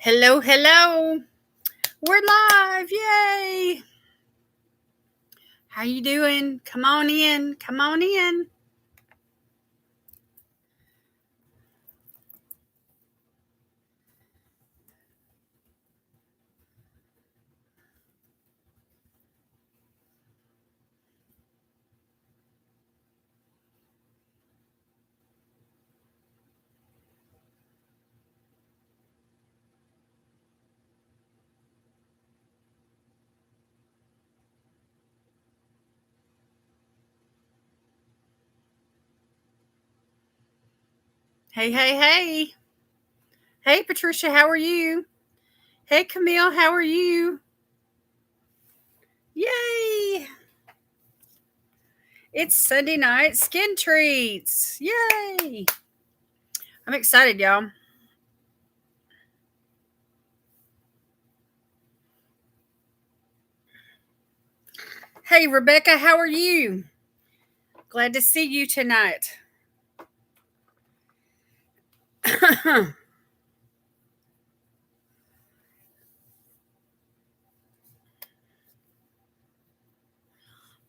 Hello, hello. We're live. Yay. How you doing? Come on in. Come on in. Hey, hey, hey. Hey, Patricia, how are you? Hey, Camille, how are you? Yay. It's Sunday night skin treats. Yay. I'm excited, y'all. Hey, Rebecca, how are you? Glad to see you tonight.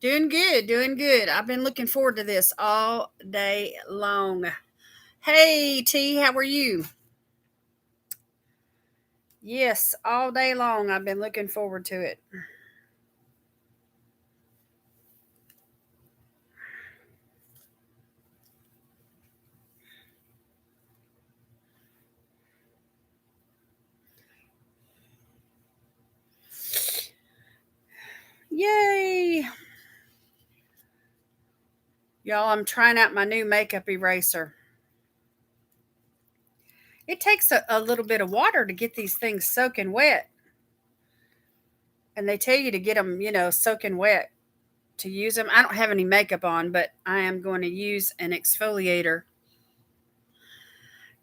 Doing good, doing good. I've been looking forward to this all day long. Hey, T, how are you? Yes, all day long. I've been looking forward to it. Yay! Y'all, I'm trying out my new makeup eraser. It takes a little bit of water to get these things soaking wet. And they tell you to get them, soaking wet to use them. I don't have any makeup on, but I am going to use an exfoliator.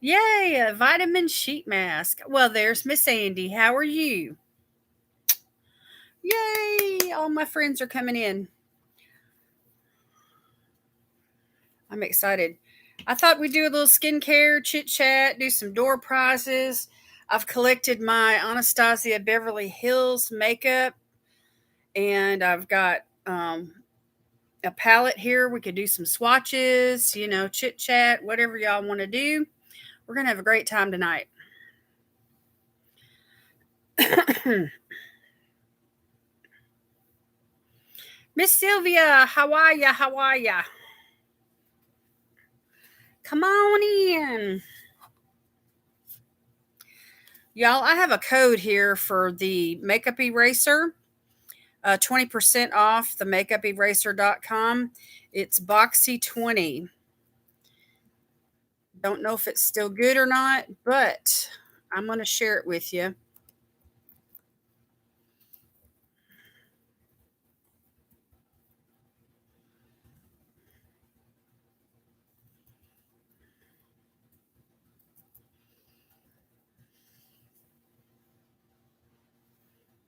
Yay, a vitamin sheet mask. Well, there's Miss Andy. How are you? Yay, all my friends are coming in. I'm excited. I thought we'd do a little skincare chit chat, do some door prizes. I've collected my Anastasia Beverly Hills makeup, and I've got a palette here. We could do some swatches, chit chat, whatever y'all want to do. We're going to have a great time tonight. Miss Sylvia, how are ya? How are ya? Come on in. Y'all, I have a code here for the makeup eraser. 20% off the makeuperaser.com. It's Boxy20. Don't know if it's still good or not, but I'm going to share it with you.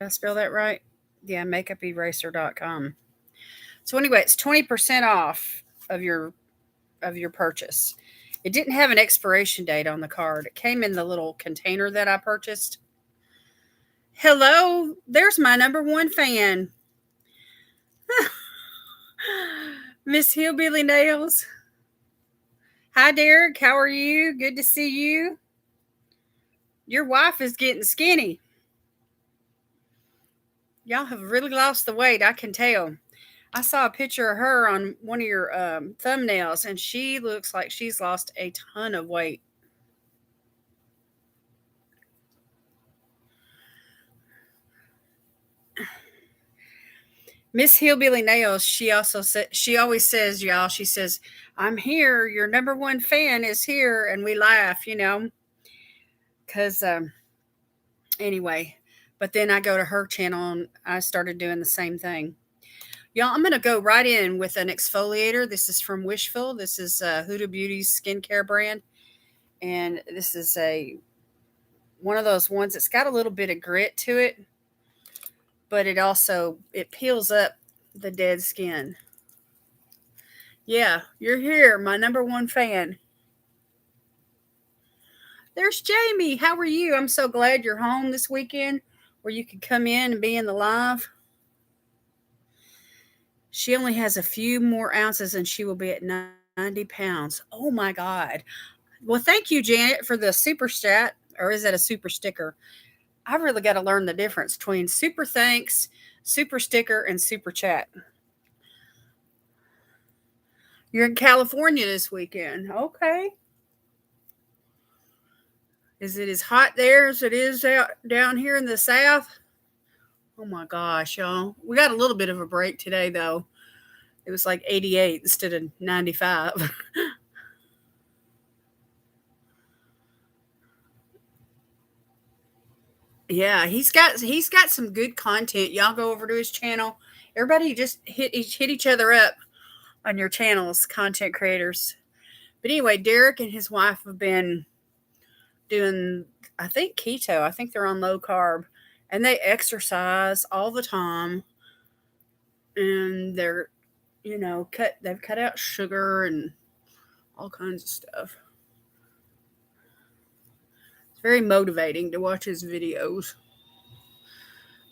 Did I spell that right? Yeah, makeuperaser.com. So anyway, it's 20% off of your purchase. It didn't have an expiration date on the card. It came in the little container that I purchased. Hello, there's my number one fan. Miss Hillbilly Nails. Hi, Derek. How are you? Good to see you. Your wife is getting skinny. Y'all have really lost the weight. I can tell. I saw a picture of her on one of your thumbnails, and she looks like she's lost a ton of weight. Miss Hillbilly Nails, she always says, y'all, she says, I'm here. Your number one fan is here. And we laugh, because anyway, but then I go to her channel and I started doing the same thing. Y'all, I'm going to go right in with an exfoliator. This is from Wishful. This is Huda Beauty's skincare brand. And this is one of those ones that's got a little bit of grit to it, but it peels up the dead skin. Yeah, you're here, my number one fan. There's Jamie. How are you? I'm so glad you're home this weekend where you could come in and be in the live. She only has a few more ounces and she will be at 90 pounds. Oh my God. Well, thank you, Janet, for the super stat. Or is that a super sticker? I really got to learn the difference between super thanks, super sticker, and super chat. You're in California this weekend. Okay. Is it as hot there as it is out down here in the South? Oh my gosh, y'all. We got a little bit of a break today, though. It was like 88 instead of 95. Yeah, he's got some good content. Y'all go over to his channel. Everybody just hit each other up on your channels, content creators. But anyway, Derek and his wife have been doing, I think, keto. I think they're on low carb, and they exercise all the time. And they're, they've cut out sugar and all kinds of stuff. It's very motivating to watch his videos.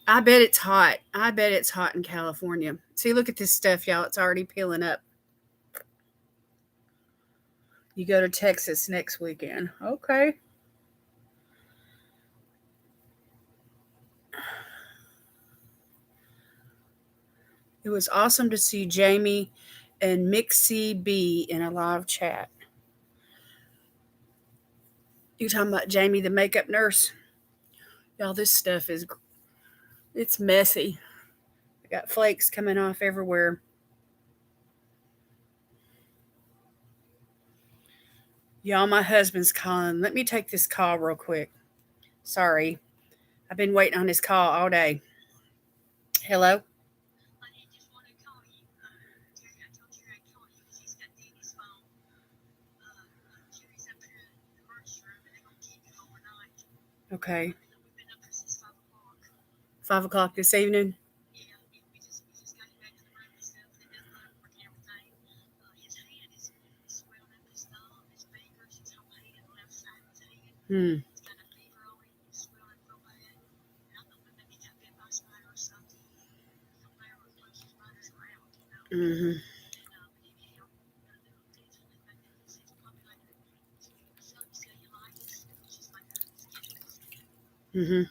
I bet it's hot. I bet it's hot in California. See, look at this stuff, y'all. It's already peeling up. You go to Texas next weekend. Okay. It was awesome to see Jamie and Mixie B in a live chat. You talking about Jamie, the makeup nurse? Y'all, this stuff it's messy. I got flakes coming off everywhere. Y'all, my husband's calling. Let me take this call real quick. Sorry. I've been waiting on this call all day. Hello? Okay. 5 o'clock this evening? Hmm. Mm-hmm. Mm-hmm.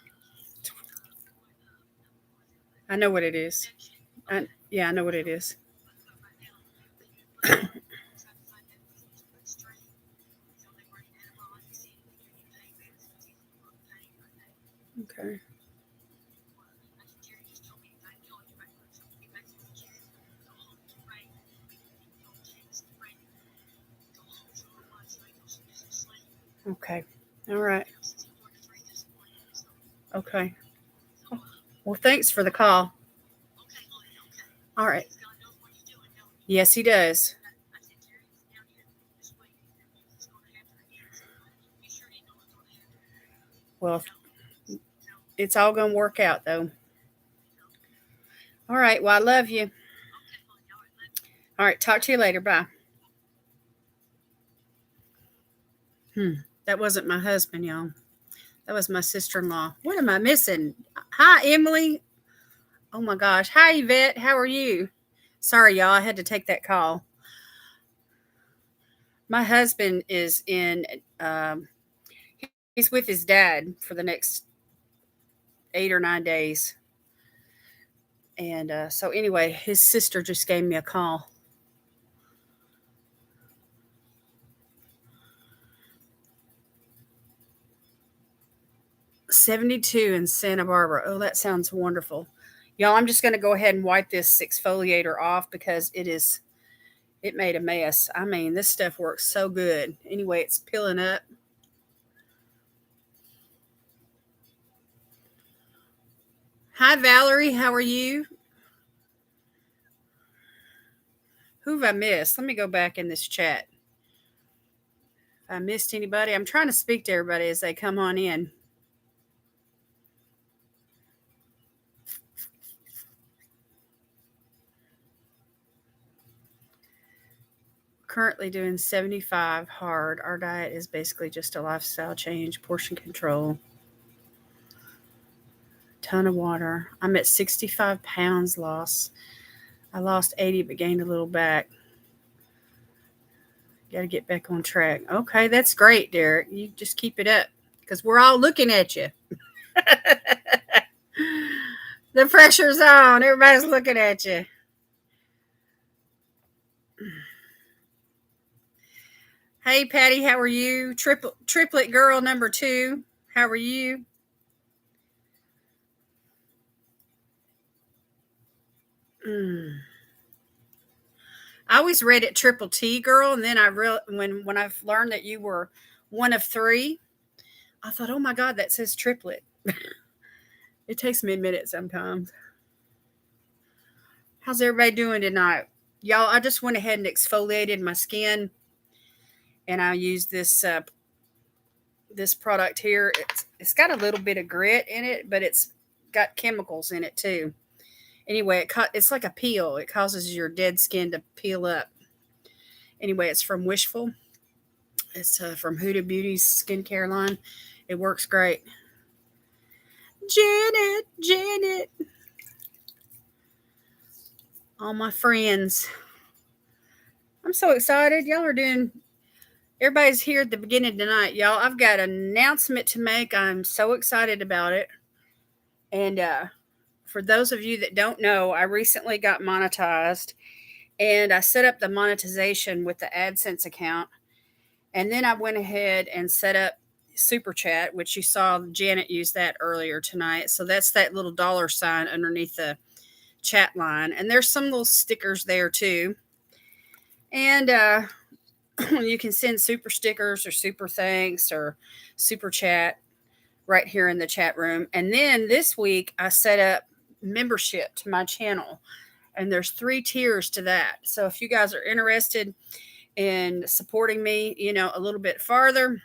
I know what it is. Yeah, I know what it is. Okay. Okay. All right. Okay. Well, thanks for the call. All right. Yes, he does. Well, it's all going to work out, though. All right. Well, I love you. All right. Talk to you later. Bye. That wasn't my husband, y'all. That was my sister in law. What am I missing? Hi, Emily. Oh my gosh. Hi, Yvette. How are you? Sorry, y'all. I had to take that call. My husband is um, he's with his dad for the next 8 or 9 days. And so, anyway, his sister just gave me a call. $72 in Santa Barbara. Oh, that sounds wonderful. Y'all, I'm just going to go ahead and wipe this exfoliator off because it made a mess. I mean, this stuff works so good. Anyway, it's peeling up. Hi, Valerie. How are you? Who have I missed? Let me go back in this chat. If I missed anybody, I'm trying to speak to everybody as they come on in. currently doing 75 hard. Our diet is basically just a lifestyle change, portion control, ton of water. I'm at 65 pounds loss. I lost 80 but gained a little back. Got to get back on track. Okay, that's great, Derek. You just keep it up because we're all looking at you. The pressure's on. Everybody's looking at you. Hey, Patty, how are you? Triplet girl number 2. How are you? Mm. I always read it triple T girl, and then when I've learned that you were one of 3, I thought, oh my God, that says triplet. It takes me a minute sometimes. How's everybody doing tonight? Y'all, I just went ahead and exfoliated my skin, and I used this product here. It's got a little bit of grit in it, but it's got chemicals in it too. Anyway, it's like a peel. It causes your dead skin to peel up. Anyway, it's from Wishful. It's from Huda Beauty's skincare line. It works great. Janet, all my friends. I'm so excited. Y'all are doing. Everybody's here at the beginning tonight, y'all. I've got an announcement to make. I'm so excited about it. And for those of you that don't know, I recently got monetized, and I set up the monetization with the AdSense account. And then I went ahead and set up Super Chat, which you saw Janet use that earlier tonight. So that's that little $ underneath the chat line. And there's some little stickers there too. And you can send super stickers or super thanks or super chat right here in the chat room. And then this week I set up membership to my channel, and there's 3 tiers to that. So if you guys are interested in supporting me, a little bit farther,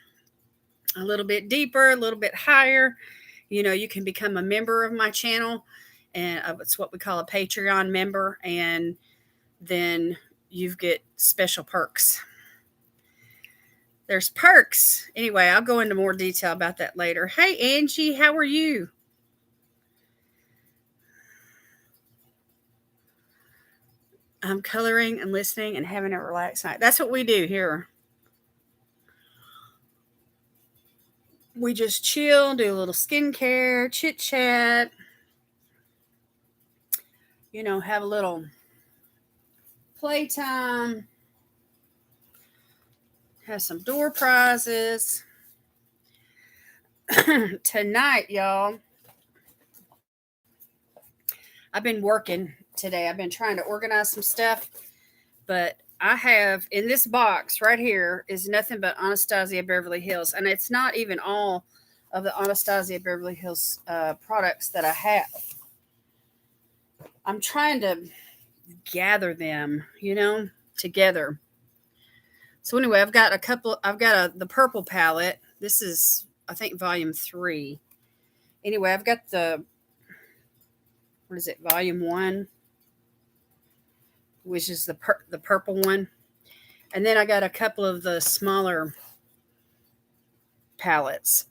a little bit deeper, a little bit higher, you can become a member of my channel, and it's what we call a Patreon member, and then you get special perks. There's perks. Anyway, I'll go into more detail about that later. Hey, Angie, how are you? I'm coloring and listening and having a relaxed night. That's what we do here. We just chill, do a little skincare, chit chat, have a little playtime, have some door prizes. Tonight, y'all, I've been working today. I've been trying to organize some stuff, but I have in this box right here is nothing but Anastasia Beverly Hills, and it's not even all of the Anastasia Beverly Hills products that I have. I'm trying to gather them, together. So anyway, I've got the purple palette. This is, I think, volume 3. Anyway, I've got volume 1, which is the purple one. And then I got a couple of the smaller palettes.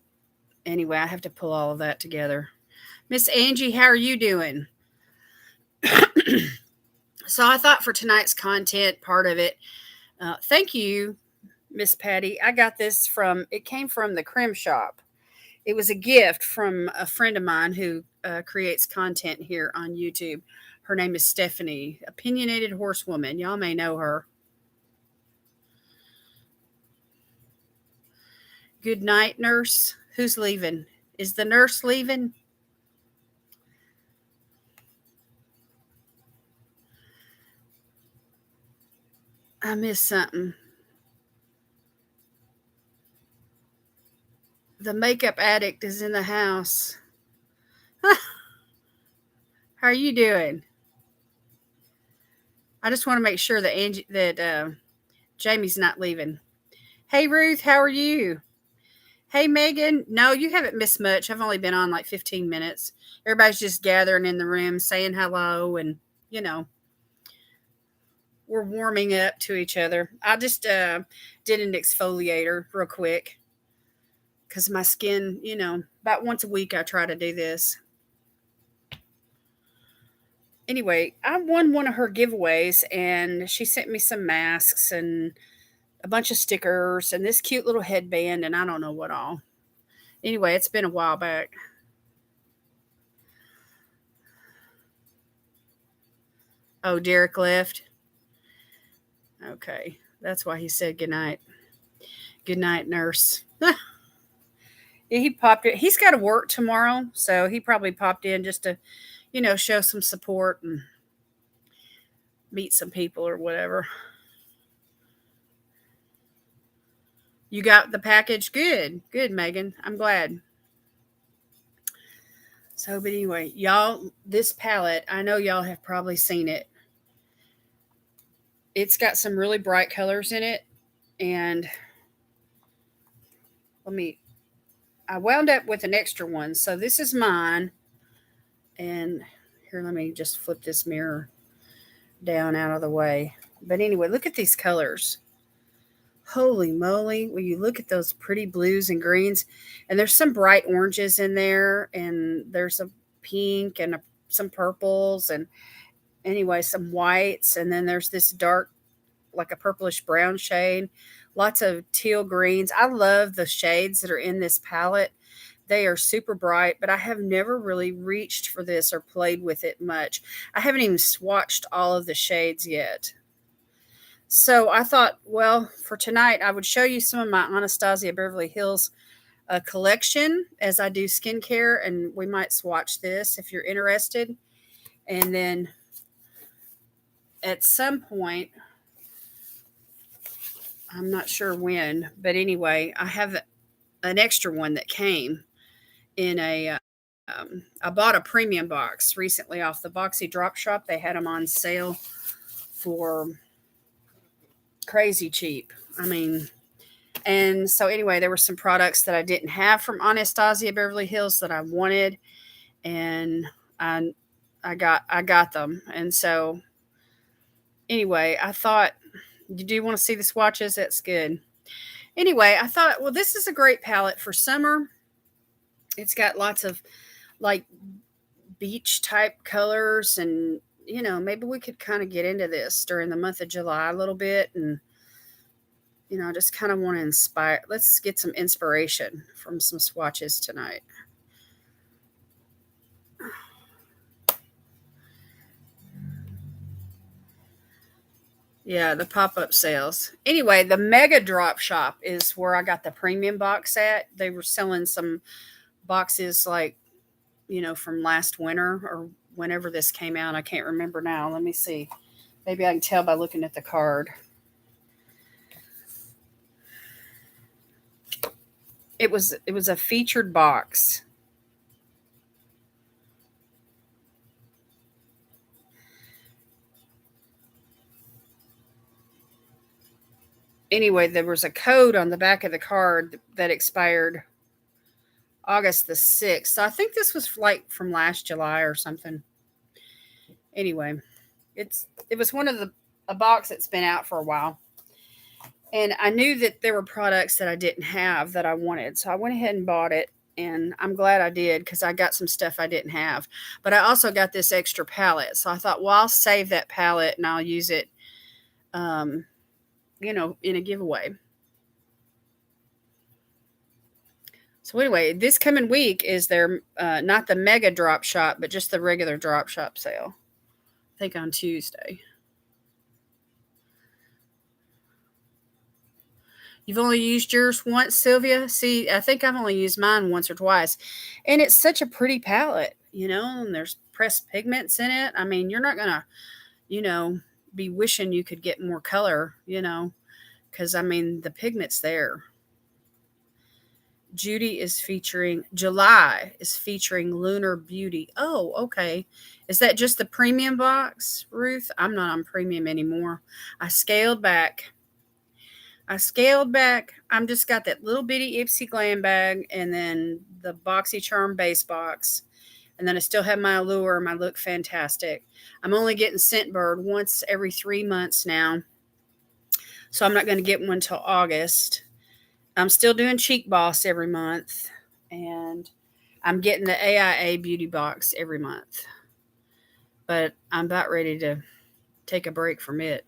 Anyway, I have to pull all of that together. Miss Angie, how are you doing? So I thought for tonight's content, part of it, thank you, Miss Patty. I got this it came from the Creme Shop. It was a gift from a friend of mine who creates content here on YouTube. Her name is Stephanie, Opinionated Horsewoman. Y'all may know her. Good night, nurse. Who's leaving? Is the nurse leaving? I missed something. The makeup addict is in the house. How are you doing? I just want to make sure that Jamie's not leaving. Hey, Ruth, how are you? Hey, Megan. No, you haven't missed much. I've only been on like 15 minutes. Everybody's just gathering in the room, saying hello, and we're warming up to each other. I just did an exfoliator real quick because my skin, about once a week I try to do this. Anyway, I won one of her giveaways and she sent me some masks and a bunch of stickers and this cute little headband and I don't know what all. Anyway, it's been a while back. Oh, Derek left. Okay. That's why he said good night. Good night, nurse. Yeah, he popped it. He's got to work tomorrow, so he probably popped in just to, show some support and meet some people or whatever. You got the package? Good. Good, Megan. I'm glad. So, but anyway, y'all, this palette, I know y'all have probably seen it. It's got some really bright colors in it. And I wound up with an extra one. So this is mine. And here, let me just flip this mirror down out of the way. But anyway, look at these colors. Holy moly, when you look at those pretty blues and greens, and there's some bright oranges in there, and there's a pink and some purples, and anyway, some whites, and then there's this dark, like a purplish brown shade, lots of teal greens. I love the shades that are in this palette. They are super bright, but I have never really reached for this or played with it much. I haven't even swatched all of the shades yet. So I thought, well, for tonight, I would show you some of my Anastasia Beverly Hills collection as I do skincare, and we might swatch this if you're interested. And then at some point, I'm not sure when, but anyway, I have an extra one that came in I bought a premium box recently off the Boxy Drop Shop. They had them on sale for crazy cheap. I mean, and so anyway, there were some products that I didn't have from Anastasia Beverly Hills that I wanted, and I got them. And so anyway, I thought, you do want to see the swatches? That's good. Anyway, I thought, well, this is a great palette for summer. It's got lots of like beach type colors, and maybe we could kind of get into this during the month of July a little bit, and I just kind of want to inspire. Let's get some inspiration from some swatches tonight. Yeah, the pop-up sales. Anyway, the Mega Drop Shop is where I got the premium box at. They were selling some boxes like, from last winter or whenever this came out. I can't remember now. Let me see. Maybe I can tell by looking at the card. It was a featured box. Anyway, there was a code on the back of the card that expired August the 6th. So I think this was like from last July or something. Anyway, it was one of a box that's been out for a while. And I knew that there were products that I didn't have that I wanted. So I went ahead and bought it. And I'm glad I did because I got some stuff I didn't have. But I also got this extra palette. So I thought, well, I'll save that palette and I'll use it, um, in a giveaway. So anyway, this coming week is their not the mega drop shop, but just the regular drop shop sale. I think on Tuesday. You've only used yours once, Sylvia? See, I think I've only used mine once or twice. And it's such a pretty palette, and there's pressed pigments in it. I mean, you're not going to, be wishing you could get more color, because I mean, the pigment's there. July is featuring Lunar Beauty. Oh, okay. Is that just the premium box, Ruth? I'm not on premium anymore. I scaled back. I'm just got that little bitty Ipsy Glam bag and then the BoxyCharm base box. And then I still have my Allure, my Look Fantastic. I'm only getting Scentbird once every 3 months now. So I'm not going to get one till August. I'm still doing Cheek Boss every month. And I'm getting the AIA Beauty Box every month. But I'm about ready to take a break from it.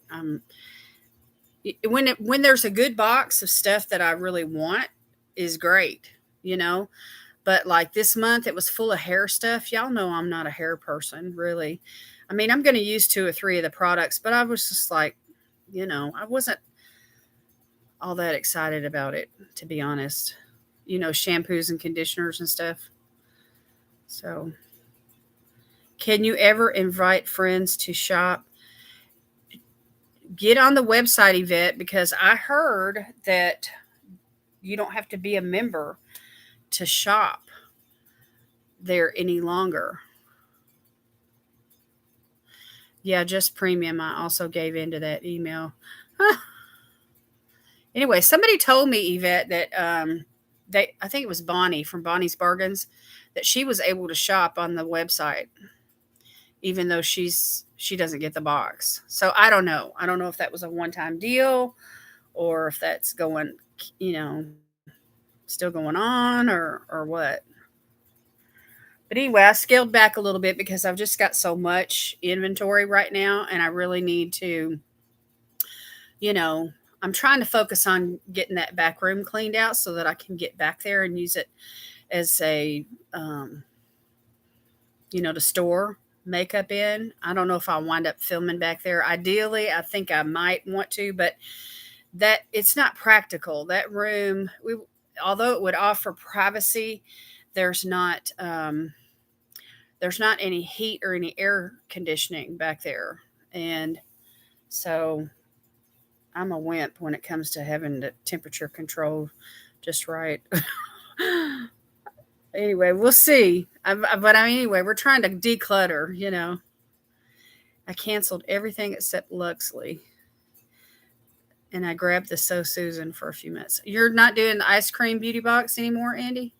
When there's a good box of stuff that I really want is great, you know. But like this month, it was full of hair stuff. Y'all know I'm not a hair person, really. I mean, I'm going to use 2 or 3 of the products, but I was just like, I wasn't all that excited about it, to be honest. Shampoos and conditioners and stuff. So, can you ever invite friends to shop? Get on the website, Yvette, because I heard that you don't have to be a member to shop there any longer. Yeah, just premium. I also gave into that email. Anyway, somebody told me, Yvette, that I think it was Bonnie from Bonnie's Bargains, that she was able to shop on the website, even though she doesn't get the box. So I don't know. I don't know if that was a one time deal or if that's going, you know, still going on or what. But anyway, I scaled back a little bit because I've just got so much inventory right now, and I really need to, you know, I'm trying to focus on getting that back room cleaned out so that I can get back there and use it as a, um, to store makeup in. I don't know if I'll wind up filming back there. Ideally, I think I might want to, but that it's not practical. That room, although it would offer privacy, there's not. There's not any heat or any air conditioning back there. And so I'm a wimp when it comes to having the temperature controlled just right. Anyway, we'll see. Anyway, we're trying to declutter. I canceled everything except Luxley. And I grabbed the So Susan for a few minutes. You're not doing the ice cream beauty box anymore, Andy?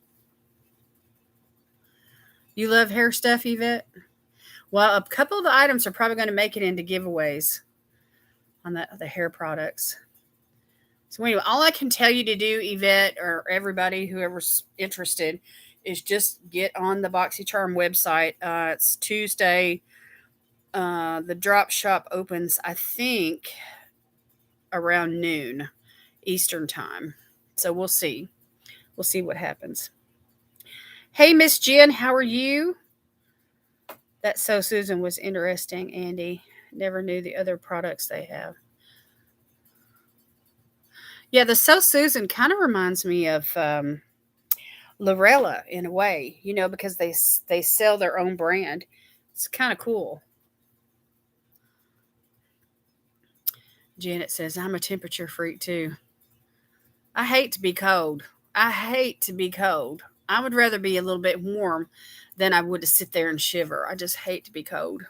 You love hair stuff, Yvette? Well, a couple of the items are probably going to make it into giveaways on the hair products. So anyway, all I can tell you to do, Yvette, or everybody, whoever's interested, is just get on the BoxyCharm website. It's Tuesday. The drop shop opens, I think, around noon Eastern time. So we'll see. We'll see what happens. Hey, Miss Jen, how are you? That So Susan was interesting, Andy. Never knew the other products they have. Yeah, the So Susan kind of reminds me of Lorella in a way, because they sell their own brand. It's kind of cool. Janet says, I'm a temperature freak too. I hate to be cold. I hate to be cold. I would rather be a little bit warm than I would to sit there and shiver. I just hate to be cold.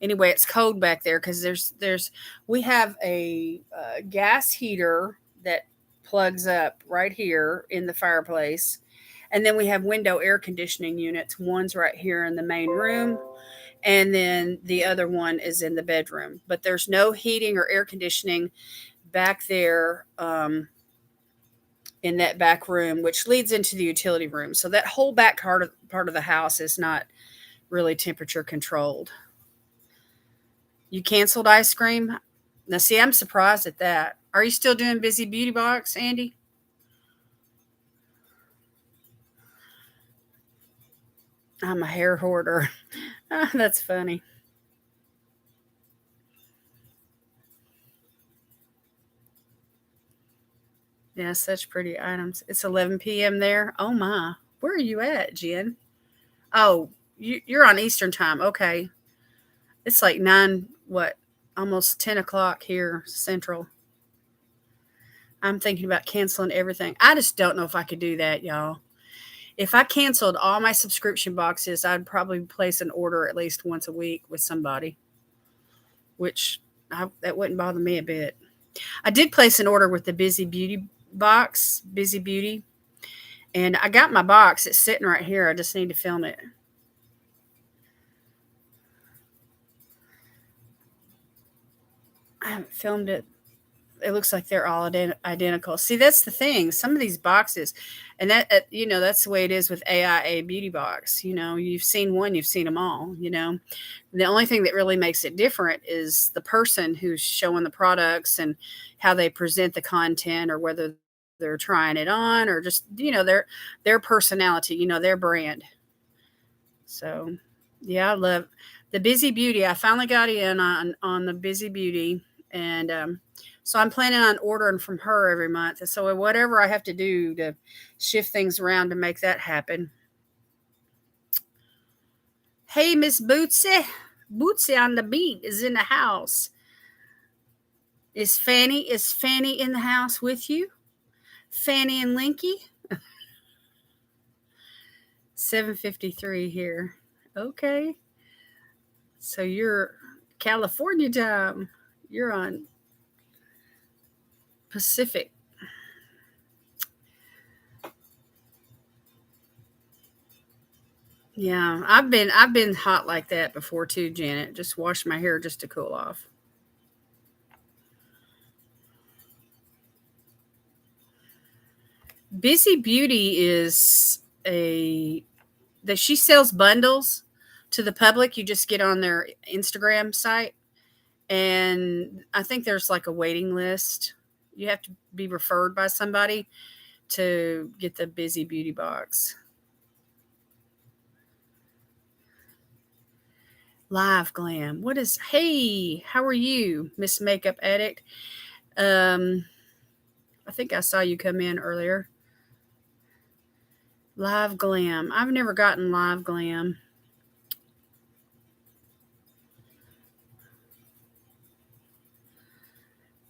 Anyway, it's cold back there because we have a gas heater that plugs up right here in the fireplace, and then we have window air conditioning units. One's right here in the main room, and then the other one is in the bedroom. But there's no heating or air conditioning back there in that back room, which leads into the utility room. So that whole back part of the house is not really temperature controlled. You canceled ice cream? Now, see, I'm surprised at that. Are you still doing Busy Beauty Box, Andy? I'm a hair hoarder. That's funny. Yeah, such pretty items. It's 11 p.m. there. Oh, my. Where are you at, Jen? Oh, you're on Eastern time. Okay. It's like 9, what? Almost 10 o'clock here, Central. I'm thinking about canceling everything. I just don't know if I could do that, y'all. If I canceled all my subscription boxes, I'd probably place an order at least once a week with somebody, which that wouldn't bother me a bit. I did place an order with the Busy Beauty box, Busy Beauty, and I got my box. It's sitting right here. I just need to film it. I haven't filmed it. It looks like they're all identical. See, that's the thing. Some of these boxes, and that's the way it is with AIA Beauty Box. You've seen one, you've seen them all. The only thing that really makes it different is the person who's showing the products and how they present the content, or whether they're trying it on, or just their personality, their brand. So, yeah, I love the Busy Beauty. I finally got in on the Busy Beauty, and so I'm planning on ordering from her every month. And so whatever I have to do to shift things around to make that happen. Hey, Miss Bootsy. Bootsy on the beat is in the house. Is Fanny in the house with you? Fanny and Linky? 7:53 here. Okay. So you're California time. You're on Pacific. Yeah, I've been hot like that before too, Janet. Just wash my hair just to cool off. Busy Beauty is a that she sells bundles to the public. You just get on their Instagram site, and I think there's like a waiting list. You have to be referred by somebody to get the Busy Beauty box. Live Glam. What is Hey, how are you, Miss Makeup Addict? Um I think I saw you come in earlier. Live Glam. I've never gotten Live Glam.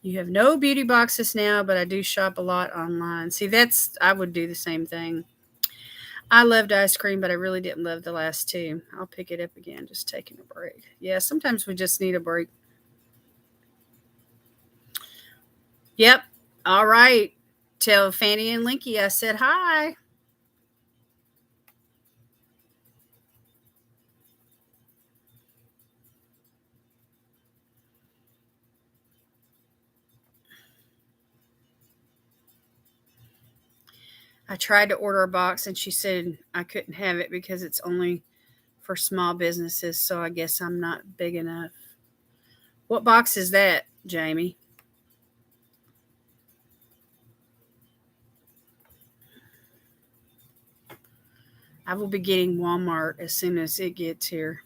You have no beauty boxes now, but I do shop a lot online. See, I would do the same thing. I loved ice cream, but I really didn't love the last two. I'll pick it up again, just taking a break. Yeah, sometimes we just need a break. Yep. All right. Tell Fanny and Linky I said hi. I tried to order a box and she said I couldn't have it because it's only for small businesses, so I guess I'm not big enough. What box is that, Jamie? I will be getting Walmart as soon as it gets here.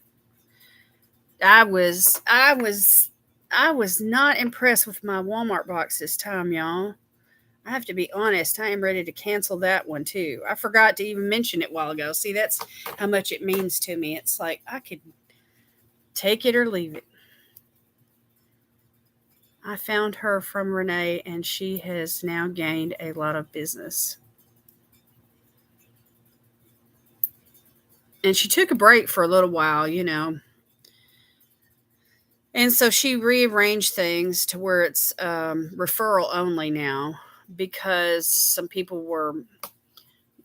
I was I was I was not impressed with my Walmart box this time, y'all. I have to be honest, I am ready to cancel that one too. I forgot to even mention it a while ago. See, that's how much it means to me. It's like I could take it or leave it. I found her from Renee, and she has now gained a lot of business. And she took a break for a little while. And so she rearranged things to where it's referral only now, because some people were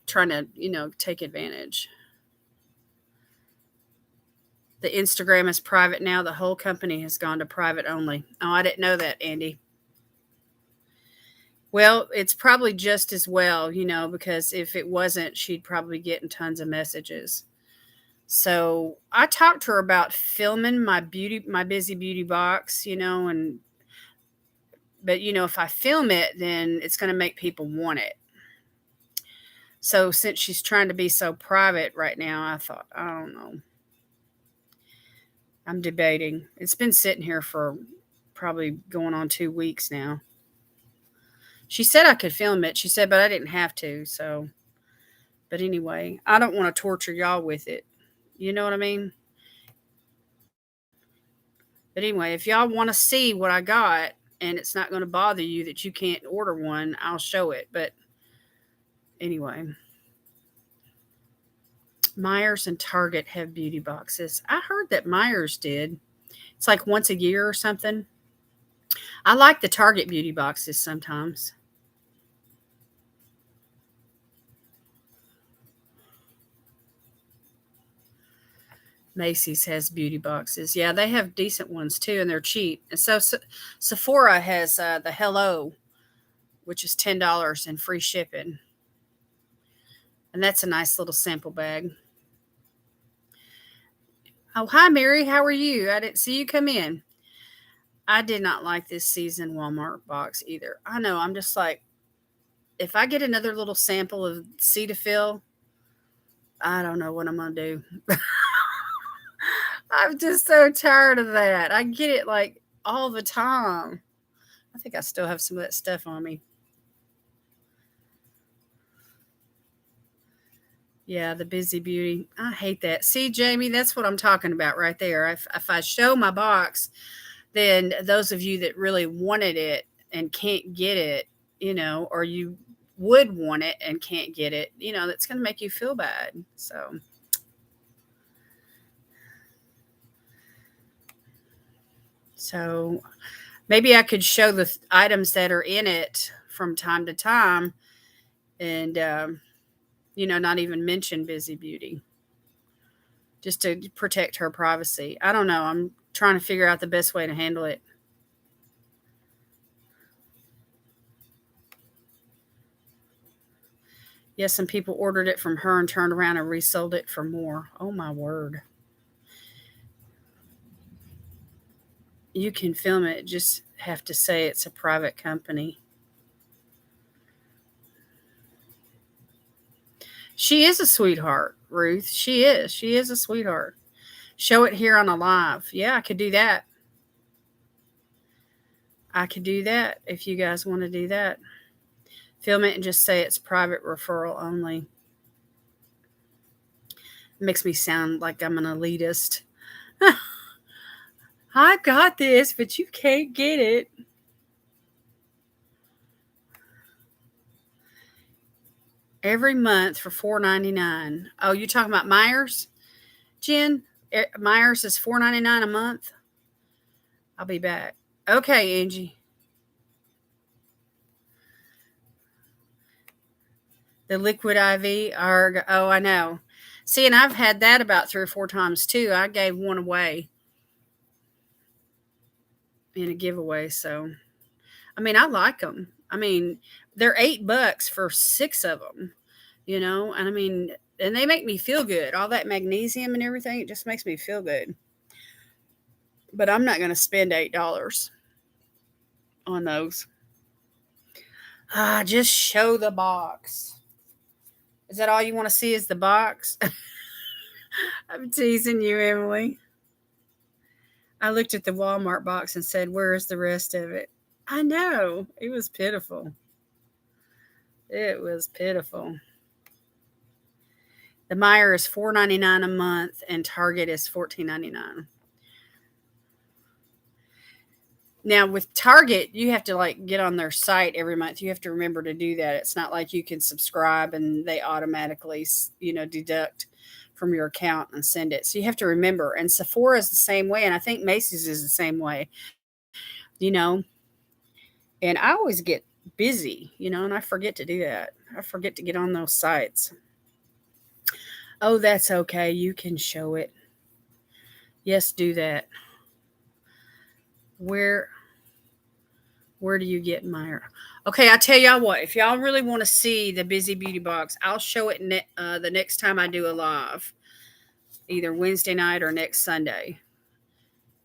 trying to take advantage. The Instagram is private now. The whole company has gone to private only. Oh, I didn't know that, Andy. Well, it's probably just as well, because if it wasn't, she'd probably be getting tons of messages. So I talked to her about filming my Busy Beauty box, and but if I film it, then it's going to make people want it. So since she's trying to be so private right now, I thought, I don't know. I'm debating. It's been sitting here for probably going on 2 weeks now. She said I could film it. She said, but I didn't have to. So, but anyway, I don't want to torture y'all with it. You know what I mean? But anyway, if y'all want to see what I got and it's not going to bother you that you can't order one, I'll show it. But anyway, Myers and Target have beauty boxes. I heard that Myers did. It's like once a year or something. I like the Target beauty boxes sometimes. Macy's has beauty boxes. Yeah, they have decent ones too, and they're cheap. And so, Sephora has the Hello, which is $10 and free shipping, and that's a nice little sample bag. Oh, hi, Mary. How are you? I didn't see you come in. I did not like this season Walmart box either. I know. I'm just like, if I get another little sample of Cetaphil, I don't know what I'm gonna do. I'm just so tired of that. I get it like all the time. I think I still have some of that stuff on me. Yeah, the busy beauty. I hate that. See, Jamie, that's what I'm talking about right there. If I show my box, then those of you that really wanted it and can't get it, or you would want it and can't get it, that's going to make you feel bad. So maybe I could show the items that are in it from time to time and, not even mention busy beauty just to protect her privacy. I don't know. I'm trying to figure out the best way to handle it. Yes, some people ordered it from her and turned around and resold it for more. Oh my word. You can film it, just have to say it's a private company. She is a sweetheart, Ruth. She is. She is a sweetheart. Show it here on a live. Yeah, I could do that. I could do that if you guys want to do that. Film it and just say it's private referral only. It makes me sound like I'm an elitist. I got this, but you can't get it. Every month for $4.99. Oh, you talking about Myers, Jen? Myers is $4.99 a month. I'll be back. Okay, Angie. The liquid IV are, oh, I know. See, and I've had that about 3 or 4 times too. I gave one away in a giveaway. So, I mean, I like them. I mean, they're $8 for 6 of them, and I mean, and they make me feel good. All that magnesium and everything, it just makes me feel good. But I'm not going to spend $8 on those. Just show the box. Is that all you want to see is the box? I'm teasing you, Emily. I looked at the Walmart box and said, "Where is the rest of it?" I know. It was pitiful. It was pitiful. The Meijer is $4.99 a month and Target is $14.99. Now with Target, you have to like get on their site every month. You have to remember to do that. It's not like you can subscribe and they automatically, deduct from your account and send it. So you have to remember. And Sephora is the same way, and I think Macy's is the same way. You know, and I always get busy, and I forget to do that. I forget to get on those sites. Oh, that's okay. You can show it. Yes, do that. Where where do you get Meyer? Okay, I tell y'all what. If y'all really want to see the Busy Beauty Box, I'll show it the next time I do a live, either Wednesday night or next Sunday.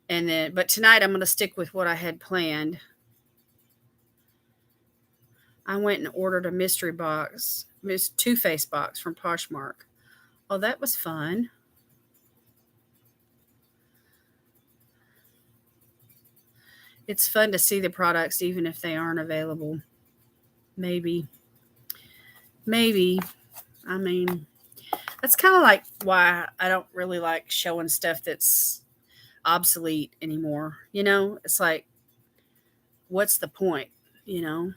And then, but tonight I'm going to stick with what I had planned. I went and ordered a mystery box, Too Faced box from Poshmark. Oh, that was fun. It's fun to see the products even if they aren't available. Maybe. Maybe. I mean, that's kind of like why I don't really like showing stuff that's obsolete anymore. It's like, what's the point? You know?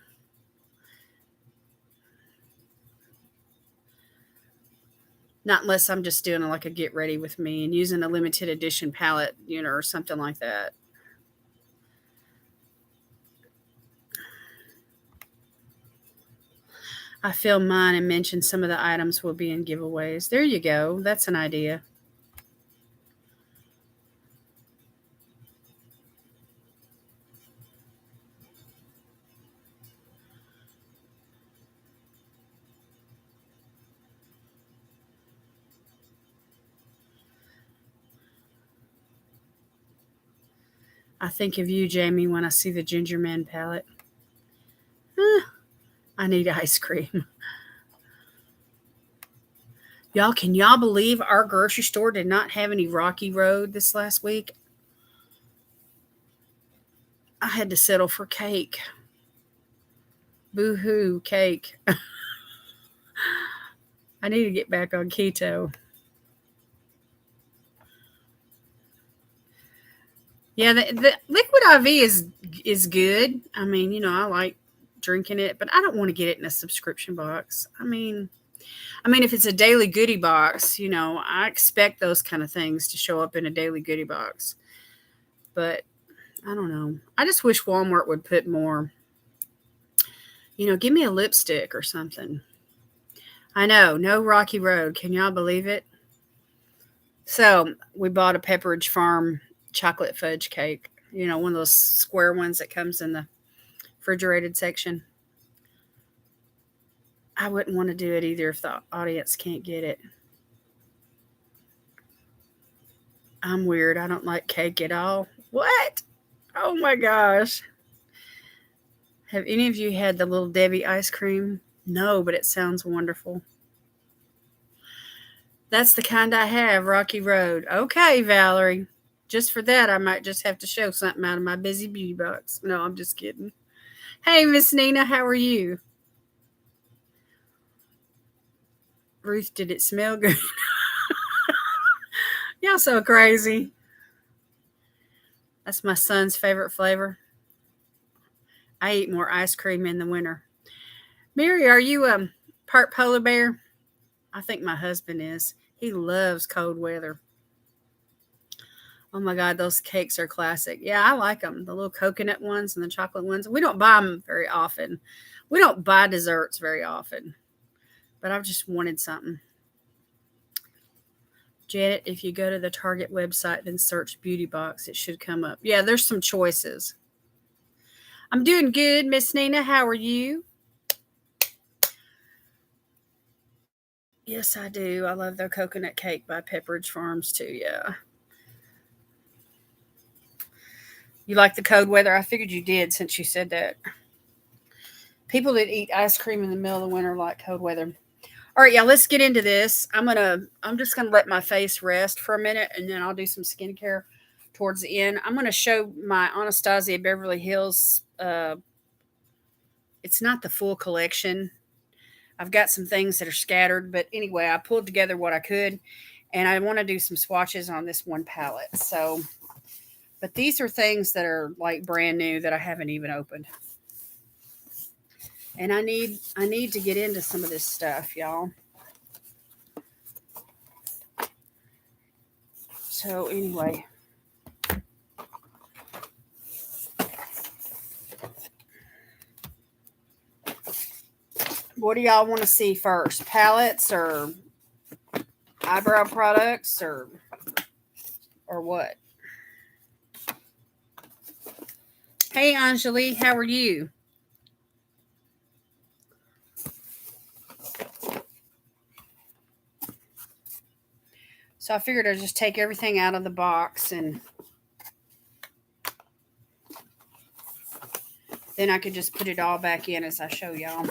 Not unless I'm just doing like a get ready with me and using a limited edition palette, or something like that. I filmed mine and mentioned some of the items will be in giveaways. There you go. That's an idea. I think of you, Jamie, when I see the Ginger Man palette. Huh, I need ice cream. Y'all, can y'all believe our grocery store did not have any Rocky Road this last week? I had to settle for cake. Boo hoo, cake. I need to get back on keto. Yeah, the liquid IV is good. I mean, I like drinking it, but I don't want to get it in a subscription box. I mean, if it's a daily goodie box, I expect those kind of things to show up in a daily goodie box. But I don't know. I just wish Walmart would put more. Give me a lipstick or something. I know, no Rocky Road. Can y'all believe it? So we bought a Pepperidge Farm chocolate fudge cake. One of those square ones that comes in the refrigerated section. I wouldn't want to do it either if the audience can't get it. I'm weird. I don't like cake at all. What? Oh my gosh. Have any of you had the Little Debbie ice cream? No, but it sounds wonderful. That's the kind I have, Rocky Road. Okay, Valerie. Just for that, I might just have to show something out of my busy beauty box. No, I'm just kidding. Hey, Miss Nina, how are you? Ruth, did it smell good? Y'all so crazy. That's my son's favorite flavor. I eat more ice cream in the winter. Mary, are you part polar bear? I think my husband is. He loves cold weather. Oh my God, those cakes are classic. Yeah, I like them. The little coconut ones and the chocolate ones. We don't buy them very often. We don't buy desserts very often. But I've just wanted something. Janet, if you go to the Target website and search beauty box, it should come up. Yeah, there's some choices. I'm doing good, Miss Nina. How are you? Yes, I do. I love their coconut cake by Pepperidge Farms too. Yeah. You like the cold weather? I figured you did since you said that. People that eat ice cream in the middle of the winter like cold weather. All right, yeah, let's get into this. I'm just gonna let my face rest for a minute and then I'll do some skincare towards the end. I'm gonna show my Anastasia Beverly Hills. It's not the full collection. I've got some things that are scattered, but anyway, I pulled together what I could, and I want to do some swatches on this one palette. So, but these are things that are like brand new that I haven't even opened. And I need to get into some of this stuff, y'all. So anyway, what do y'all want to see first? Palettes or eyebrow products or what? Hey Anjali, how are you? So I figured I'd just take everything out of the box and then I could just put it all back in as I show y'all.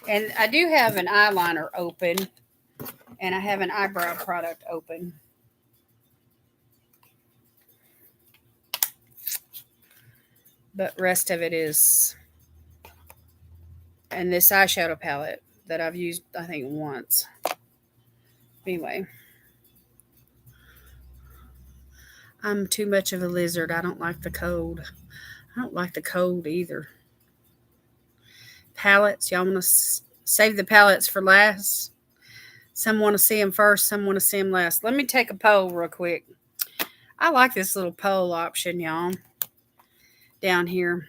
And I do have an eyeliner open and I have an eyebrow product open. But rest of it is, and this eyeshadow palette that I've used, I think, once. Anyway, I'm too much of a lizard. I don't like the cold. I don't like the cold either. Palettes, y'all want to save the palettes for last? Some want to see them first, some want to see them last. Let me take a poll real quick. I like this little poll option, y'all, down here.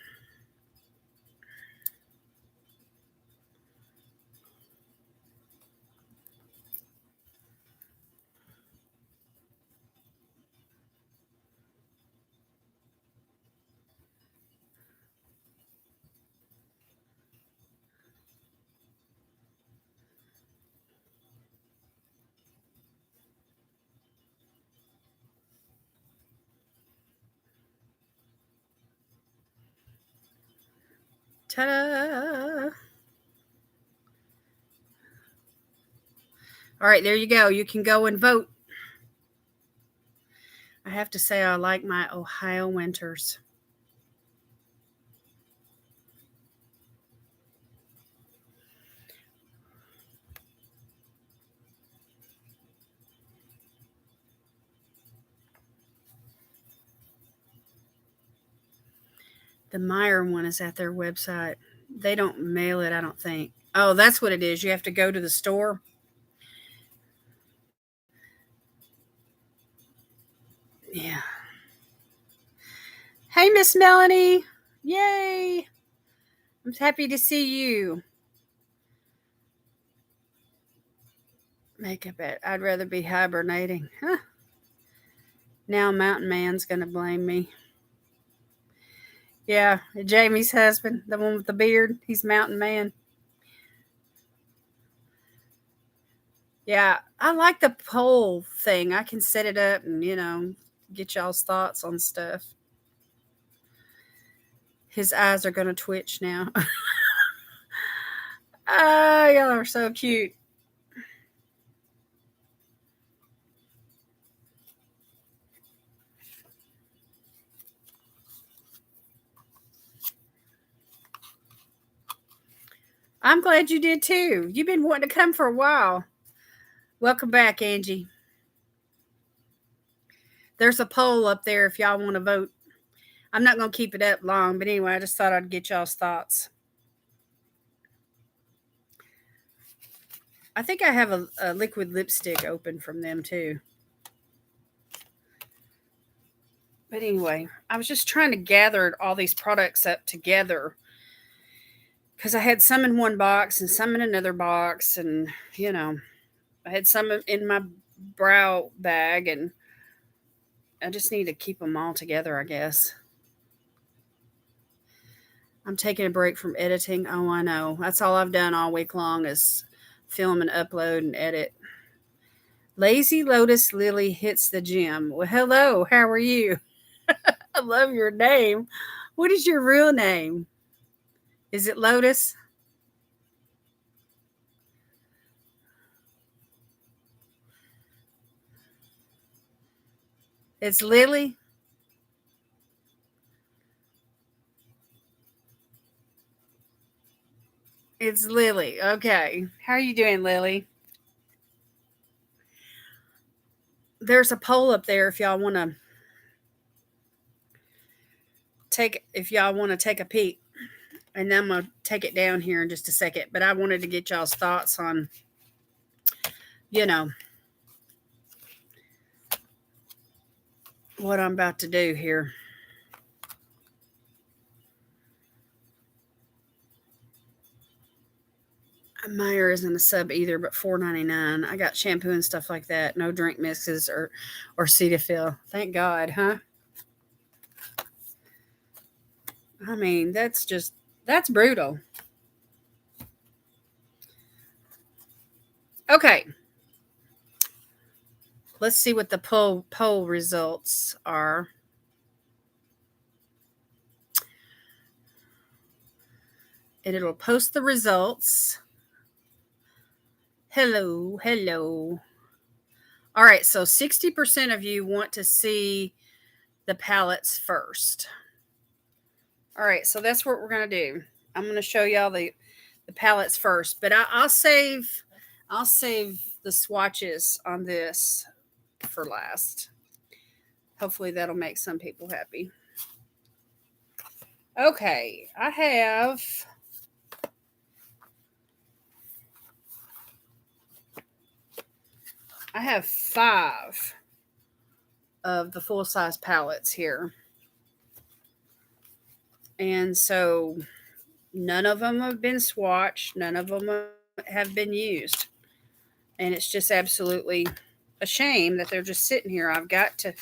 Ta-da! All right, there you go. You can go and vote. I have to say, I like my Ohio winters. The Meyer one is at their website. They don't mail it, I don't think. Oh, that's what it is. You have to go to the store. Yeah. Hey, Miss Melanie. Yay. I'm happy to see you. Makeup it. I'd rather be hibernating. Huh. Now Mountain Man's going to blame me. Yeah, Jamie's husband, the one with the beard, he's Mountain Man. Yeah, I like the poll thing. I can set it up and, get y'all's thoughts on stuff. His eyes are going to twitch now. Ah, y'all are so cute. I'm glad you did too. You've been wanting to come for a while. Welcome back, Angie. There's a poll up there if y'all want to vote. I'm not going to keep it up long, but anyway, I just thought I'd get y'all's thoughts. I think I have a liquid lipstick open from them too. But anyway, I was just trying to gather all these products up together because I had some in one box and some in another box. And, I had some in my brow bag, and I just need to keep them all together, I guess. I'm taking a break from editing. Oh, I know. That's all I've done all week long is film and upload and edit. Lazy Lotus Lily hits the gym. Well, hello. How are you? I love your name. What is your real name? Is it Lotus? It's Lily? It's Lily. Okay. How are you doing, Lily? There's a poll up there if y'all want to take a peek. And I'm gonna take it down here in just a second. But I wanted to get y'all's thoughts on, you know, what I'm about to do here. Meyer isn't a sub either, but $4.99. I got shampoo and stuff like that. No drink mixes or Cetaphil. Thank God, huh? I mean, that's brutal. Okay. Let's see what the poll results are. And it'll post the results. Hello, hello. All right, so 60% of you want to see the palettes first. All right, so that's what we're going to do. I'm going to show y'all the palettes first, but I'll save the swatches on this for last. Hopefully that'll make some people happy. Okay, I have 5 of the full-size palettes here. And so none of them have been swatched, none of them have been used. And it's just absolutely a shame that they're just sitting here. I've got to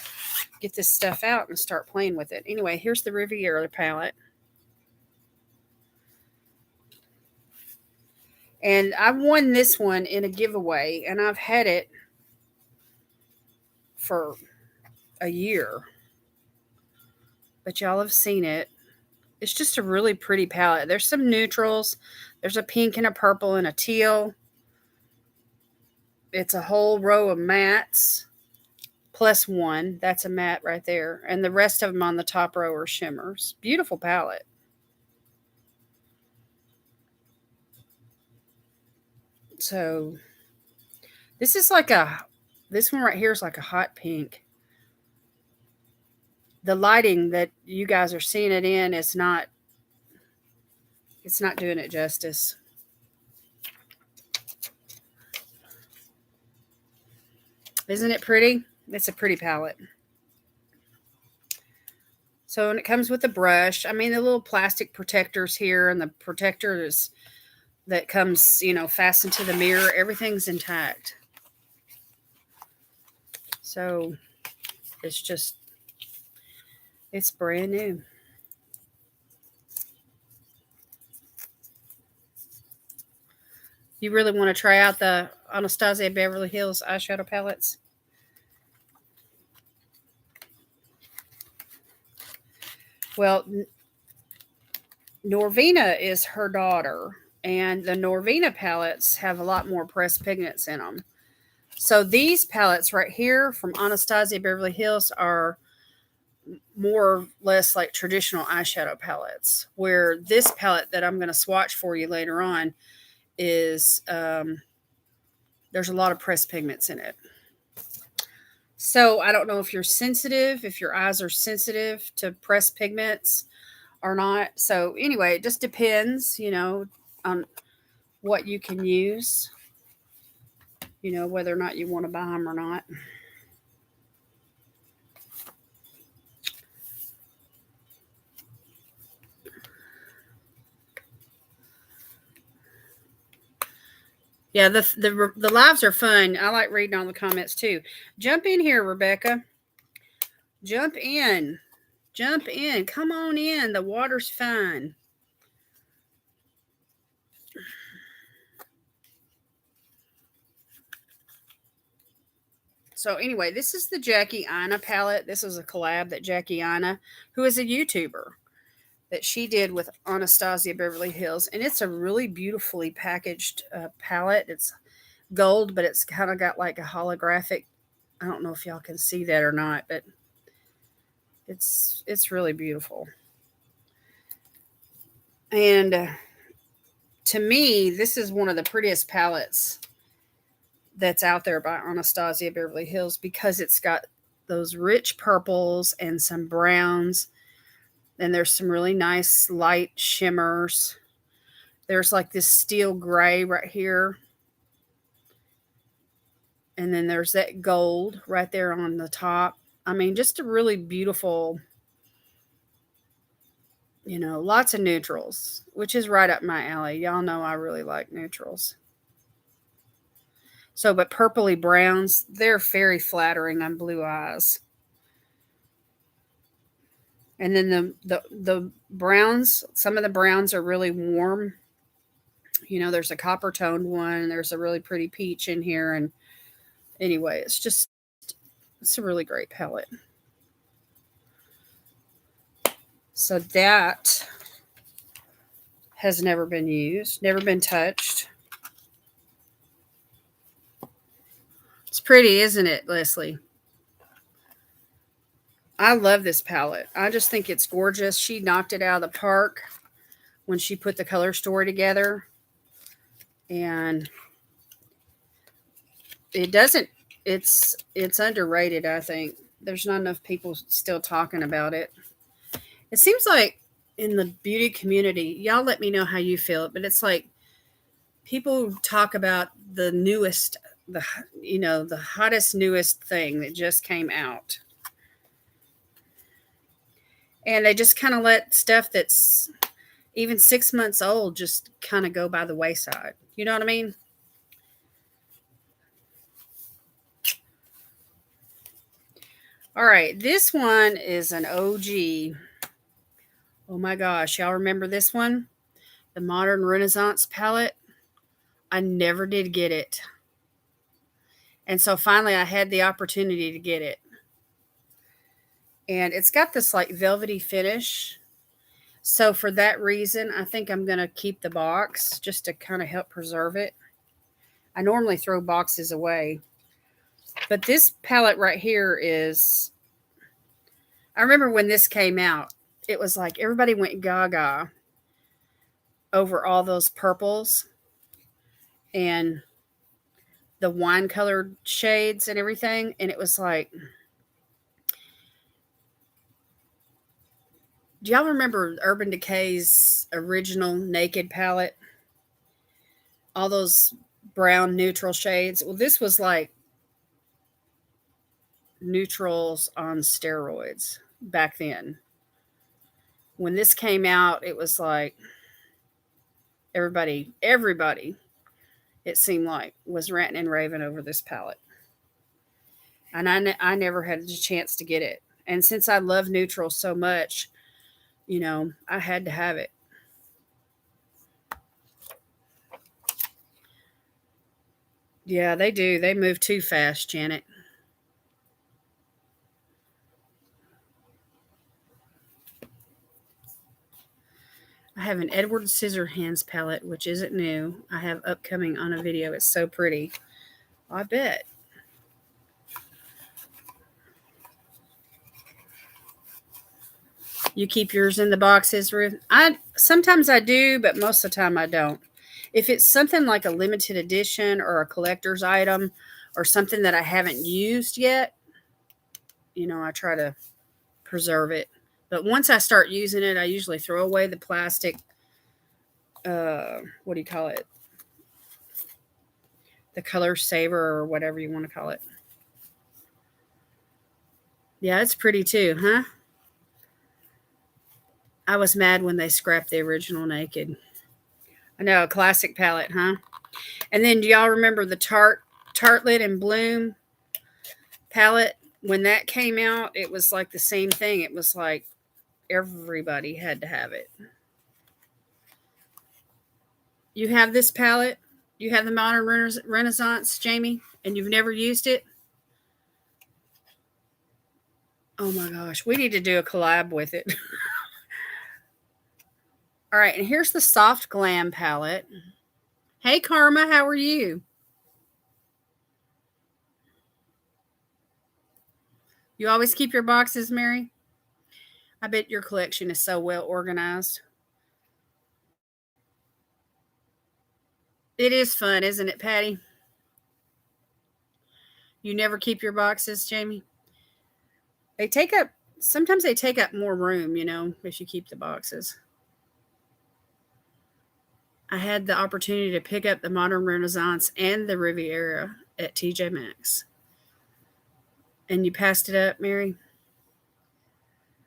get this stuff out and start playing with it. Anyway, here's the Riviera palette. And I won this one in a giveaway, and I've had it for a year. But y'all have seen it. It's just a really pretty palette. There's some neutrals. There's a pink and a purple and a teal. It's a whole row of mattes plus one. That's a matte right there. And the rest of them on the top row are shimmers. Beautiful palette. So this is like this one right here is like a hot pink. The lighting that you guys are seeing it in is not, it's not doing it justice. Isn't it pretty? It's a pretty palette. So when it comes with the brush, I mean the little plastic protectors here and the protectors that comes, fastened to the mirror, everything's intact. So it's brand new. You really want to try out the Anastasia Beverly Hills eyeshadow palettes? Well, Norvina is her daughter, and the Norvina palettes have a lot more pressed pigments in them. So these palettes right here from Anastasia Beverly Hills are more or less like traditional eyeshadow palettes, where this palette that I'm going to swatch for you later on is there's a lot of pressed pigments in it. So I don't know if you're sensitive, if your eyes are sensitive to pressed pigments or not. So anyway, it just depends, on what you can use, whether or not you want to buy them or not. Yeah, the lives are fun. I like reading all the comments too. Jump in here, Rebecca. Jump in. Jump in. Come on in. The water's fine. So anyway, this is the Jackie Aina palette. This is a collab that Jackie Aina, who is a YouTuber, that she did with Anastasia Beverly Hills. And it's a really beautifully packaged palette. It's gold, but it's kind of got like a holographic. I don't know if y'all can see that or not, but it's really beautiful. And to me, this is one of the prettiest palettes that's out there by Anastasia Beverly Hills because it's got those rich purples and some browns. And there's some really nice light shimmers. There's like this steel gray right here. And then there's that gold right there on the top. I mean, just a really beautiful, lots of neutrals, which is right up my alley. Y'all know I really like neutrals. So, but purpley browns, they're very flattering on blue eyes. And then the browns, some of the browns are really warm. There's a copper toned one, there's a really pretty peach in here, and anyway, it's a really great palette. So that has never been used, never been touched. It's pretty, isn't it, Leslie? I love this palette. I just think it's gorgeous. She knocked it out of the park when she put the color story together. And it's underrated, I think. There's not enough people still talking about it. It seems like in the beauty community, y'all let me know how you feel, but it's like people talk about the newest, the hottest, newest thing that just came out. And they just kind of let stuff that's even 6 months old just kind of go by the wayside. You know what I mean? All right, this one is an OG. Oh my gosh, y'all remember this one? The Modern Renaissance palette. I never did get it. And so finally I had the opportunity to get it. And it's got this like velvety finish. So for that reason, I think I'm going to keep the box just to kind of help preserve it. I normally throw boxes away. But this palette right here is, I remember when this came out, it was like everybody went gaga over all those purples and the wine colored shades and everything. And it was like, do y'all remember Urban Decay's original Naked palette? All those brown neutral shades. Well, this was like neutrals on steroids back then. When this came out, it was like everybody, it seemed like, was ranting and raving over this palette. And I never had a chance to get it. And since I love neutrals so much, I had to have it. Yeah, they do. They move too fast, Janet. I have an Edward Scissorhands palette, which isn't new. I have upcoming on a video. It's so pretty. I bet. You keep yours in the boxes, Ruth? Sometimes I do, but most of the time I don't. If it's something like a limited edition or a collector's item or something that I haven't used yet, I try to preserve it. But once I start using it, I usually throw away the plastic. What do you call it? The color saver or whatever you want to call it. Yeah, it's pretty too, huh? I was mad when they scrapped the original Naked. I know, a classic palette, huh? And then do y'all remember the Tartlet and Bloom palette? When that came out, it was like the same thing. It was like everybody had to have it. You have this palette? You have the Modern Renaissance, Jamie, and you've never used it? Oh my gosh, we need to do a collab with it. All right, and here's the Soft Glam palette. Hey, Karma, how are you? You always keep your boxes, Mary? I bet your collection is so well organized. It is fun, isn't it, Patty? You never keep your boxes, Jamie? Sometimes they take up more room, if you keep the boxes. I had the opportunity to pick up the Modern Renaissance and the Riviera at TJ Maxx. And you passed it up, Mary?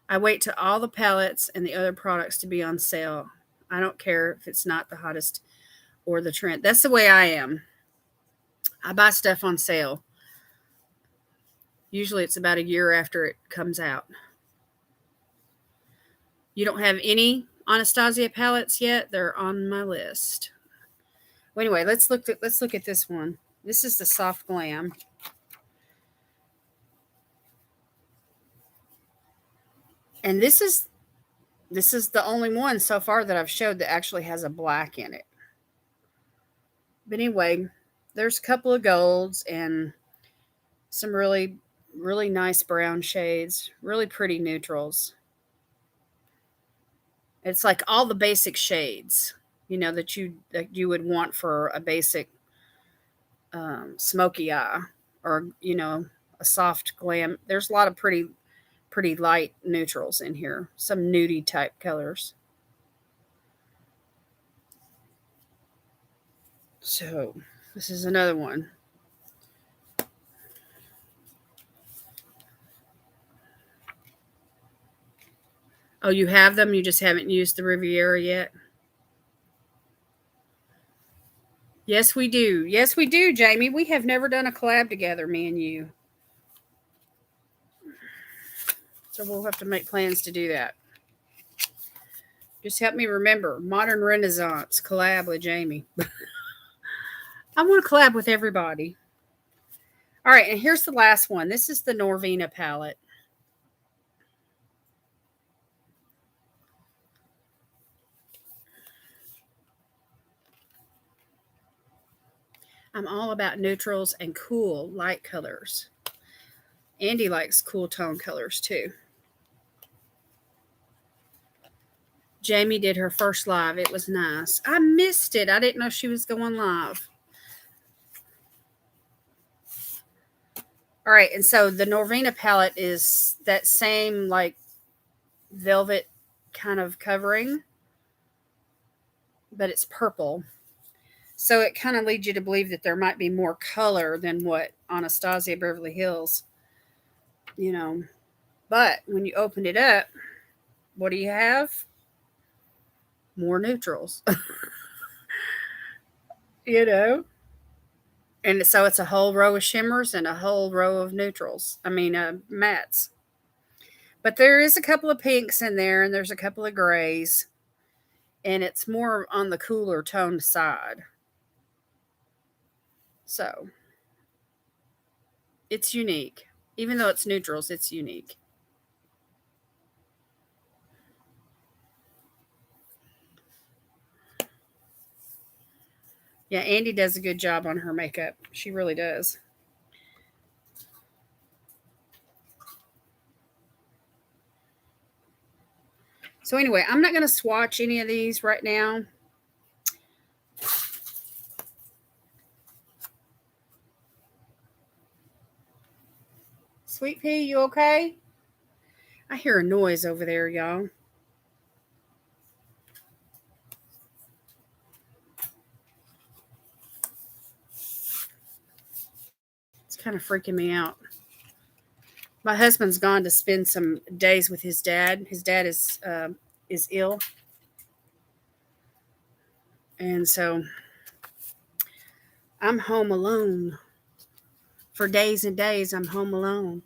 I wait till all the palettes and the other products to be on sale. I don't care if it's not the hottest or the trend. That's the way I am. I buy stuff on sale. Usually it's about a year after it comes out. You don't have any Anastasia palettes yet? They're on my list. Well, anyway, let's look at this one. This is the Soft Glam. And this is the only one so far that I've showed that actually has a black in it. But anyway, there's a couple of golds and some really, really nice brown shades, really pretty neutrals. It's like all the basic shades, that you would want for a basic smoky eye or, a soft glam. There's a lot of pretty light neutrals in here, some nudie type colors. So this is another one. Oh, you have them? You just haven't used the Riviera yet? Yes, we do. Yes, we do, Jamie. We have never done a collab together, me and you. So we'll have to make plans to do that. Just help me remember. Modern Renaissance collab with Jamie. I want to collab with everybody. All right, and here's the last one. This is the Norvina palette. I'm all about neutrals and cool light colors. Andy likes cool tone colors too. Jamie did her first live. It was nice. I missed it. I didn't know she was going live. All right, and so the Norvina palette is that same like velvet kind of covering, but it's purple. So it kind of leads you to believe that there might be more color than what Anastasia Beverly Hills, you know. But when you open it up, what do you have? More neutrals, you know. And so it's a whole row of shimmers and a whole row of neutrals. I mean, mattes. But there is a couple of pinks in there, and there's a couple of grays, and it's more on the cooler toned side. So it's unique. Even though it's neutrals, it's unique. Yeah, Andy does a good job on her makeup. She really does. So anyway, I'm not going to swatch any of these right now. Sweet Pea, you okay? I hear a noise over there, y'all. It's kind of freaking me out. My husband's gone to spend some days with his dad. His dad is ill, and so I'm home alone for days and days. I'm home alone,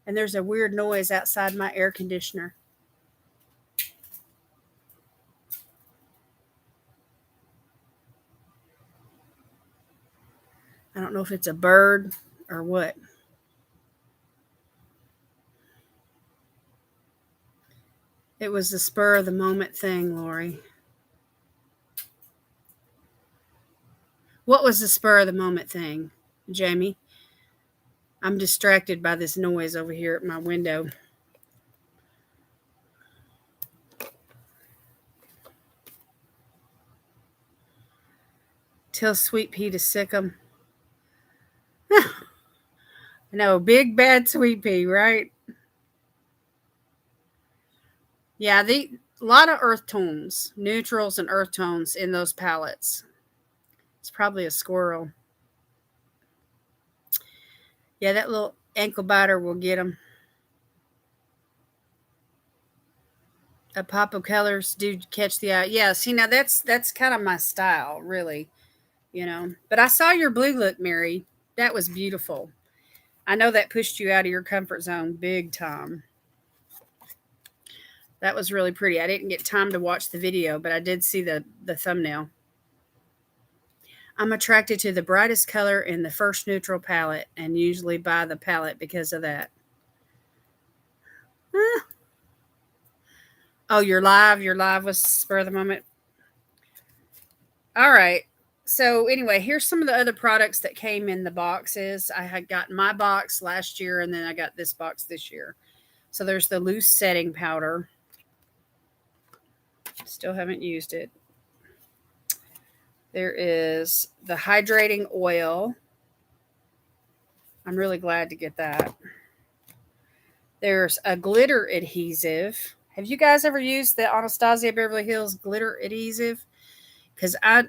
and there's a weird noise outside my air conditioner. I don't know if it's a bird or what. It was the spur of the moment thing, Lori. What was the spur of the moment thing, Jamie? I'm distracted by this noise over here at my window. Tell Sweet Pea to sick 'em. No, big bad Sweet Pea, right? Yeah, a lot of earth tones, neutrals and earth tones in those palettes. It's probably a squirrel. Yeah, that little ankle biter will get them. A pop of colors do catch the eye. Yeah, see now that's kind of my style, really, you know. But I saw your blue look, Mary. That was beautiful. I know that pushed you out of your comfort zone big time. That was really pretty. I didn't get time to watch the video, but I did see the thumbnail. I'm attracted to the brightest color in the first neutral palette and usually buy the palette because of that. Ah. Oh, you're live? Your live was spur of the moment? All right. So anyway, here's some of the other products that came in the boxes. I had gotten my box last year, and then I got this box this year. So there's the loose setting powder. Still haven't used it. There is the hydrating oil. I'm really glad to get that. There's a glitter adhesive. Have you guys ever used the Anastasia Beverly Hills glitter adhesive? Because I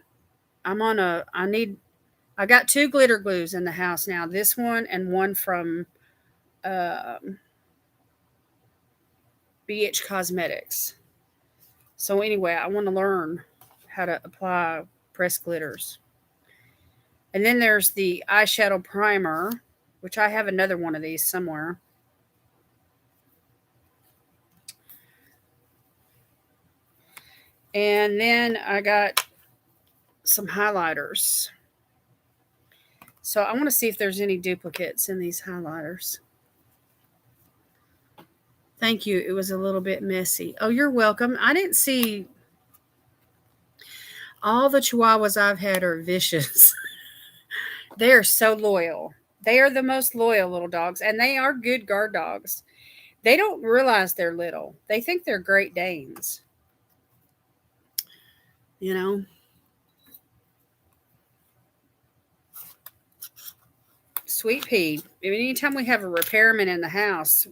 got two glitter glues in the house now. This one and one from BH Cosmetics. So anyway, I want to learn how to apply pressed glitters. And then there's the eyeshadow primer, which I have another one of these somewhere. And then I got some highlighters. So I want to see if there's any duplicates in these highlighters. Thank you. It was a little bit messy. Oh, you're welcome. I didn't see. All the chihuahuas I've had are vicious. They are so loyal. They are the most loyal little dogs, and they are good guard dogs. They don't realize they're little. They think they're Great Danes. You know, Sweet Pea. Anytime we have a repairman in the house,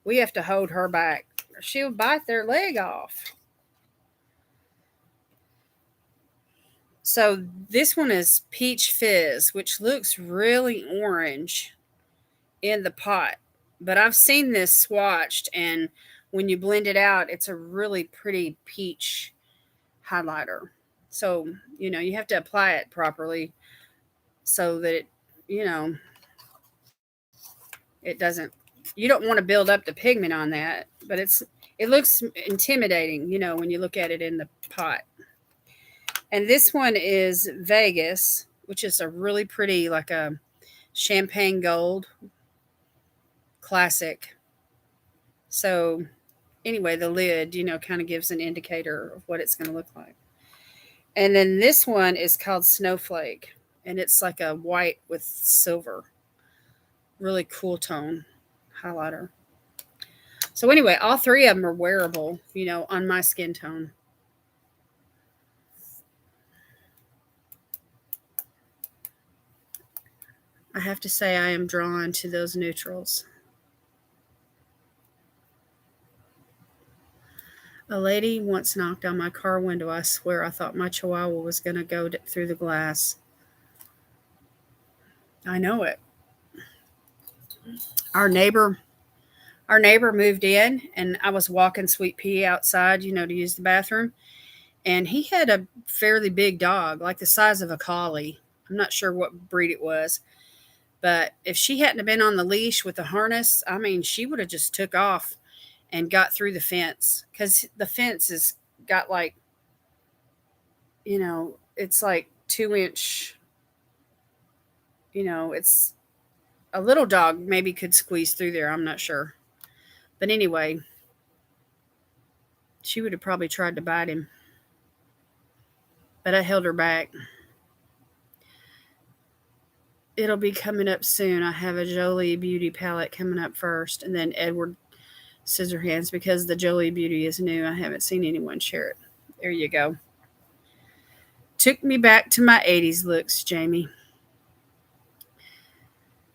we have to hold her back. She'll bite their leg off. So this one is Peach Fizz, which looks really orange in the pot. But I've seen this swatched, and when you blend it out, it's a really pretty peach highlighter. So, you have to apply it properly so that it doesn't, you don't want to build up the pigment on that, but it looks intimidating, when you look at it in the pot. And this one is Vegas, which is a really pretty, like a champagne gold classic. So, anyway, the lid, kind of gives an indicator of what it's going to look like. And then this one is called Snowflake, and it's like a white with silver. Really cool tone highlighter. So, anyway, all three of them are wearable, on my skin tone. I have to say, I am drawn to those neutrals. A lady once knocked on my car window. I swear I thought my chihuahua was going to go through the glass. I know it. Our neighbor our neighbor moved in, and I was walking Sweet Pea outside, to use the bathroom, and he had a fairly big dog, like the size of a collie. I'm not sure what breed it was, but if she hadn't have been on the leash with the harness, I mean, she would have just took off and got through the fence, because the fence has got like, it's like 2 inch, it's a little dog maybe could squeeze through there. I'm not sure. But anyway, she would have probably tried to bite him, but I held her back. It'll be coming up soon. I have a Jolie Beauty palette coming up first, and then Edward Scissorhands, because the Jolie Beauty is new. I haven't seen anyone share it. There you go. Took me back to my 80s looks, Jamie.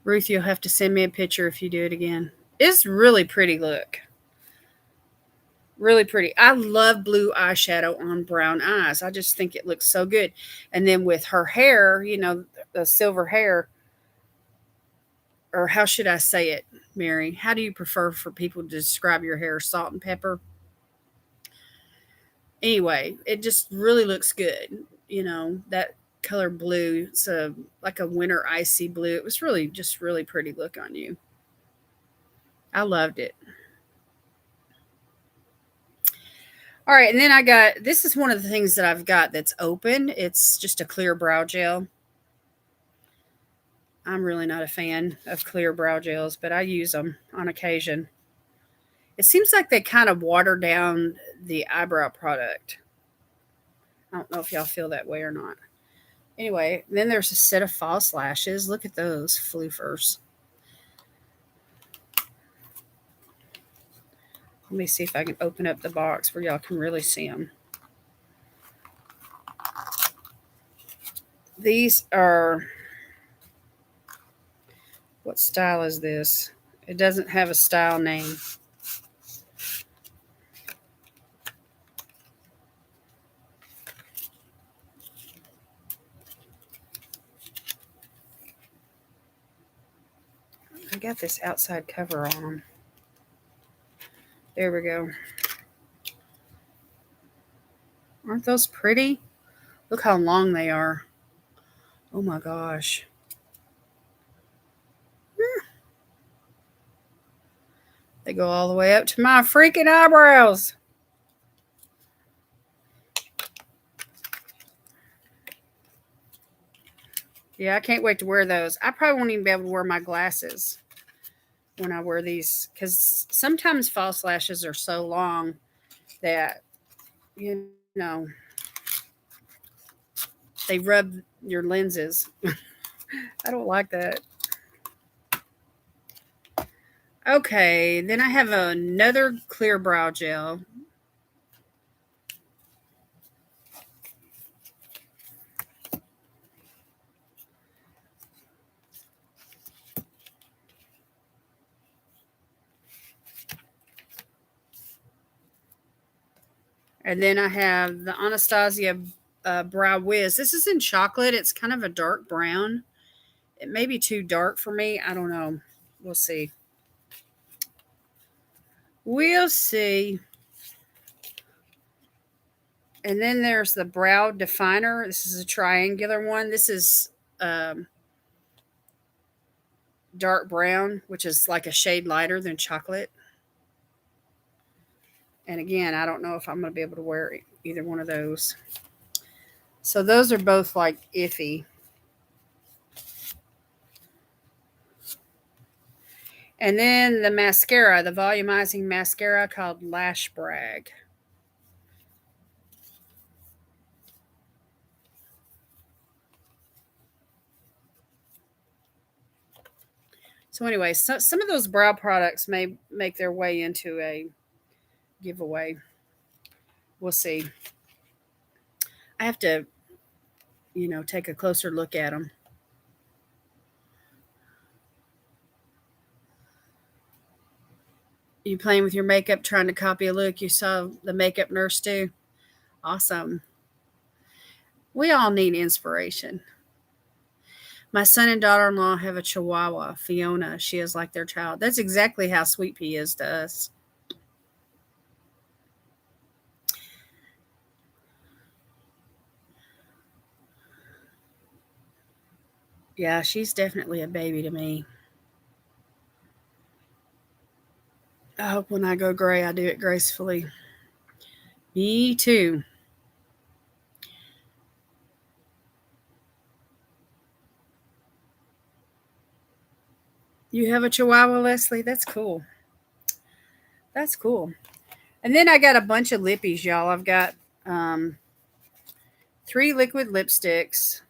Ruth, you'll have to send me a picture if you do it again. It's really pretty look. Really pretty. I love blue eyeshadow on brown eyes. I just think it looks so good. And then with her hair, the silver hair, or how should I say it, Mary? How do you prefer for people to describe your hair? Salt and pepper? Anyway, it just really looks good. That color blue. It's like a winter icy blue. It was really just really pretty look on you. I loved it. All right, and then this is one of the things that I've got that's open. It's just a clear brow gel. I'm really not a fan of clear brow gels, but I use them on occasion. It seems like they kind of water down the eyebrow product. I don't know if y'all feel that way or not. Anyway, then there's a set of false lashes. Look at those floofers. Let me see if I can open up the box where y'all can really see them. These are, what style is this? It doesn't have a style name. I got this outside cover on them. There we go. Aren't those pretty? Look how long they are. Oh my gosh. They go all the way up to my freaking eyebrows. Yeah, I can't wait to wear those. I probably won't even be able to wear my glasses when I wear these, because sometimes false lashes are so long that, you know, they rub your lenses. I don't like that. Okay, then I have another clear brow gel. And then I have the Anastasia Brow Wiz. This is in chocolate. It's kind of a dark brown. It may be too dark for me. I don't know. We'll see. We'll see. And then there's the Brow Definer. This is a triangular one. This is um, dark brown, which is like a shade lighter than chocolate. And again, I don't know if I'm going to be able to wear either one of those. So those are both like iffy. And then the mascara, the volumizing mascara called Lash Brag. So anyway, some of those brow products may make their way into a giveaway. We'll see. I have to, take a closer look at them. You playing with your makeup, trying to copy a look you saw the makeup nurse do? Awesome. We all need inspiration. My son and daughter-in-law have a Chihuahua, Fiona. She is like their child. That's exactly how Sweet Pea is to us. Yeah, she's definitely a baby to me. I hope when I go gray, I do it gracefully. Me too. You have a Chihuahua, Leslie? That's cool. That's cool. And then I got a bunch of lippies, y'all. I've got um, 3 liquid lipsticks.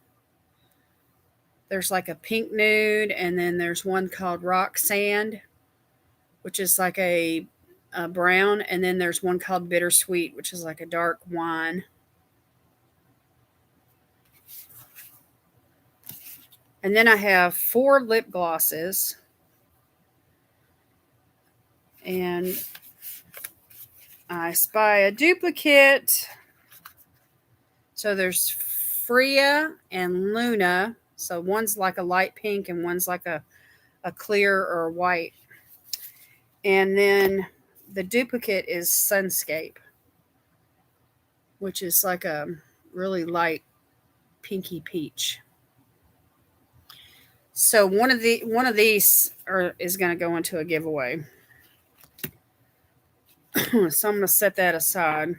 There's like a pink nude, and then there's one called Rock Sand, which is like a brown, and then there's one called Bittersweet, which is like a dark wine. And then I have 4 lip glosses, and I spy a duplicate. So there's Freya and Luna. So one's like a light pink and one's like a clear or white. And then the duplicate is Sunscape, which is like a really light pinky peach. So one of these is going to go into a giveaway. So I'm going to set that aside.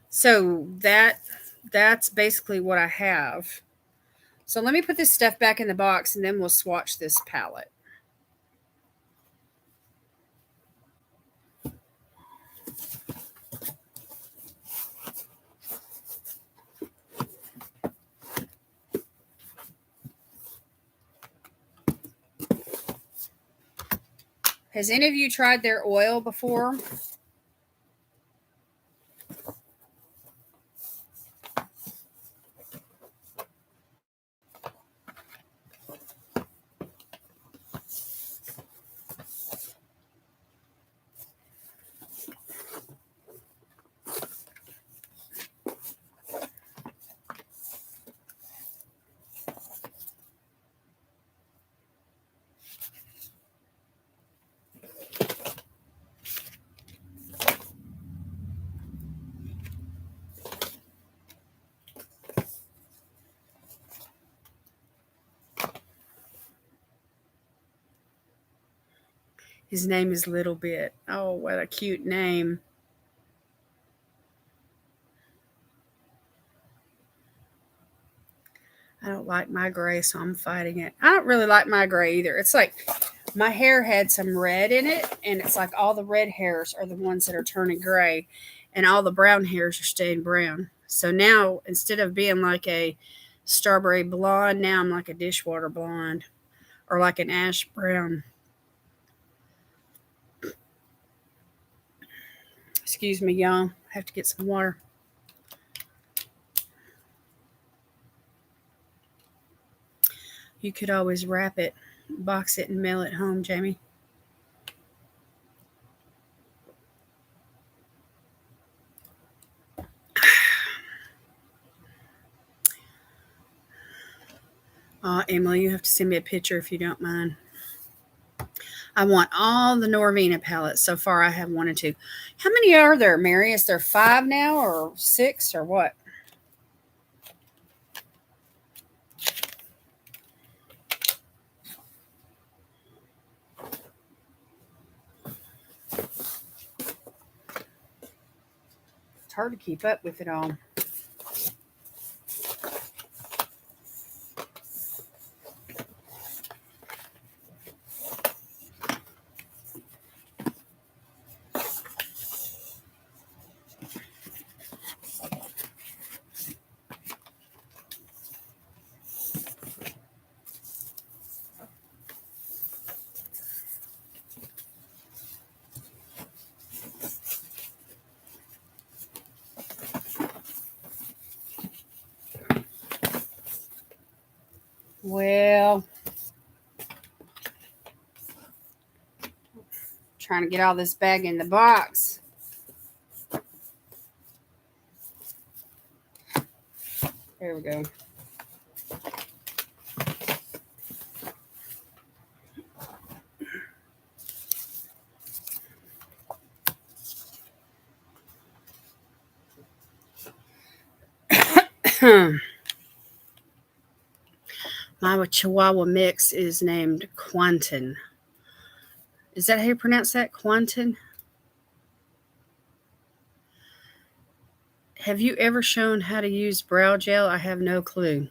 So that's basically what I have. So let me put this stuff back in the box and then we'll swatch this palette. Has any of you tried their oil before? His name is Little Bit. Oh, what a cute name. I don't like my gray, so I'm fighting it. I don't really like my gray either. It's like my hair had some red in it, and it's like all the red hairs are the ones that are turning gray. and all the brown hairs are staying brown. So now instead of being like a strawberry blonde, now I'm like a dishwater blonde or like an ash brown. Excuse me, y'all. I have to get some water. You could always wrap it, box it, and mail it home, Jamie. Emily, you have to send me a picture if you don't mind. I want all the Norvina palettes. So far, I have 1 and 2. How many are there, Mary? Is there 5 now or 6 or what? It's hard to keep up with it all. Well, trying to get all this bag in the box. There we go. My Chihuahua mix is named Quantin. Is that how you pronounce that? Quantin? Have you ever shown how to use brow gel? I have no clue.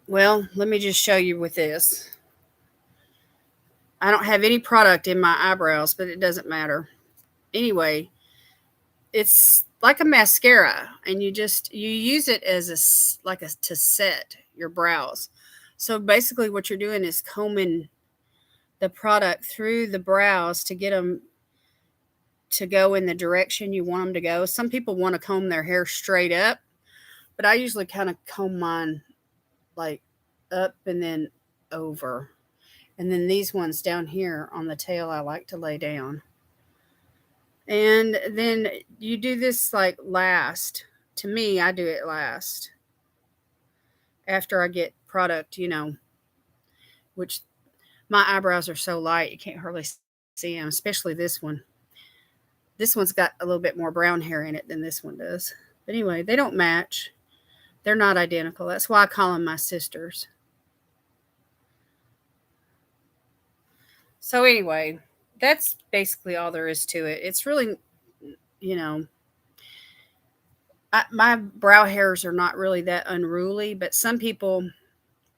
Well, let me just show you with this. I don't have any product in my eyebrows, but it doesn't matter. Anyway, it's like a mascara, and you use it as to set your brows. So basically what you're doing is combing the product through the brows to get them to go in the direction you want them to go. Some people want to comb their hair straight up, but I usually kind of comb mine like up and then over. And then these ones down here on the tail, I like to lay down. And then you do this like last. To me, I do it last. After I get product, which my eyebrows are so light, you can't hardly see them, especially this one. This one's got a little bit more brown hair in it than this one does. But anyway, they don't match. They're not identical. That's why I call them my sisters. So anyway, that's basically all there is to it. It's really, my brow hairs are not really that unruly, but some people,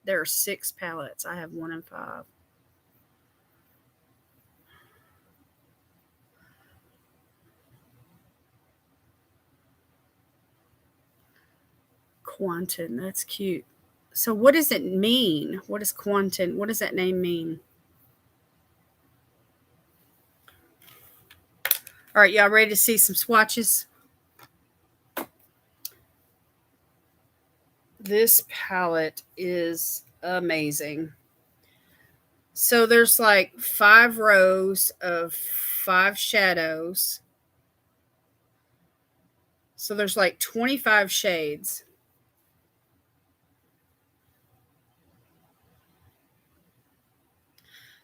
there are 6 palettes. I have 1 and 5. Quantin, that's cute. So what does it mean? What is Quantin? What does that name mean? All right, y'all ready to see some swatches? This palette is amazing. So there's like 5 rows of 5 shadows. So there's like 25 shades.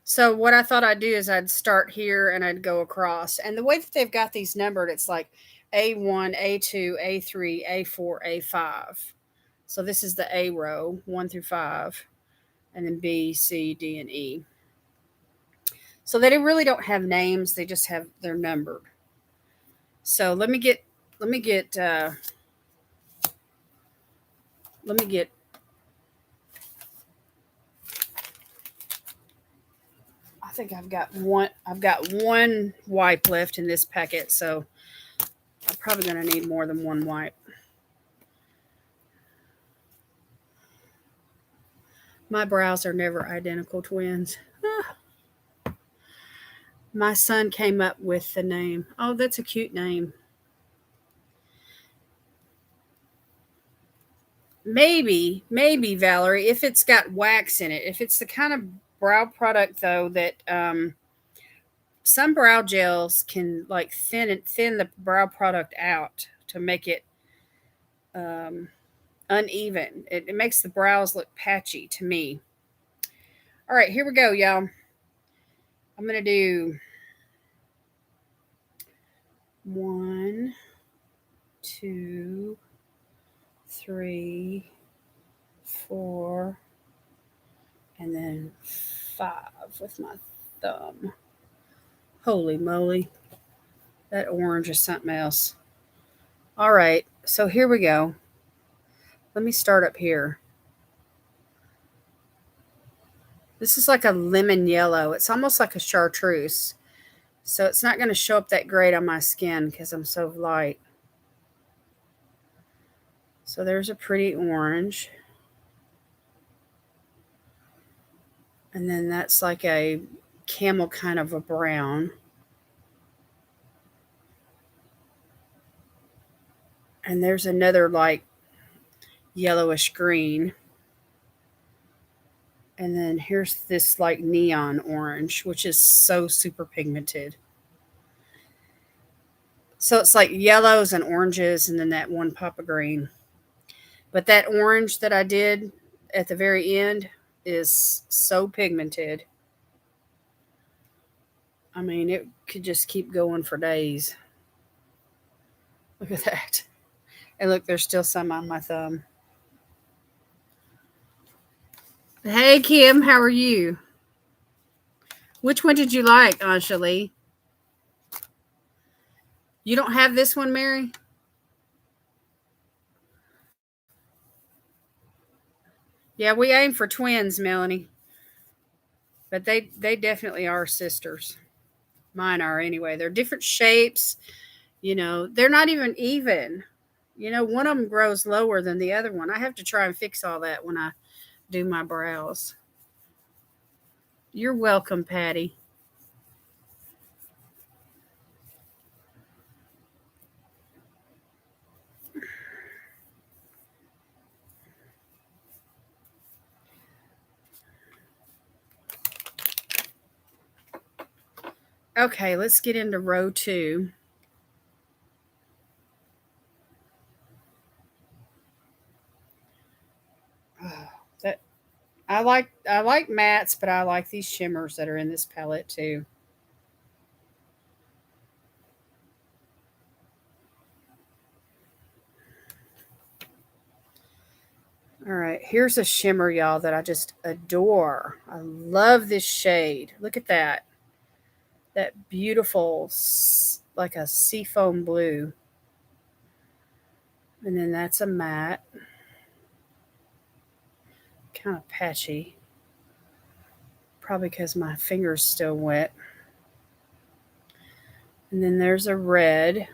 So what I thought I'd do is I'd start here and I'd go across. And the way that they've got these numbered, it's like A1, A2, A3, A4, A5. So this is the A row, 1 through 5, and then B, C, D, and E. So they really don't have names; they just have they're numbered. So let me get. I think I've got one wipe left in this packet, so I'm probably going to need more than one wipe. My brows are never identical twins. My son came up with the name. Oh, that's a cute name. Maybe Valerie, if it's got wax in it. If it's the kind of brow product though that some brow gels can like thin the brow product out to make it uneven. It makes the brows look patchy to me. All right, here we go, y'all. I'm gonna do 1, 2, 3, 4, and then 5 with my thumb. Holy moly. That orange is something else. All right, so here we go. Let me start up here. This is like a lemon yellow. It's almost like a chartreuse. So it's not going to show up that great on my skin because I'm so light. So there's a pretty orange. And then that's like a camel kind of a brown. And there's another like yellowish green. And then here's this like neon orange, which is so super pigmented. So it's like yellows and oranges and then that one pop of green. But that orange that I did at the very end is so pigmented. I mean, it could just keep going for days. Look at that. And look, there's still some on my thumb. Hey, Kim, how are you? Which one did you like, Anjali? You don't have this one, Mary? Yeah, we aim for twins, Melanie. But they definitely are sisters. Mine are anyway. They're different shapes. You know, they're not even. You know, one of them grows lower than the other one. I have to try and fix all that when I do my brows. You're welcome, Patty. Okay, let's get into row 2. That I like mattes, but I like these shimmers that are in this palette too. All right, here's a shimmer, y'all, that I just adore. I love this shade. Look at that. That beautiful, like a seafoam blue. And then that's a matte. Kind of patchy. Probably because my finger's still wet. And then there's a red.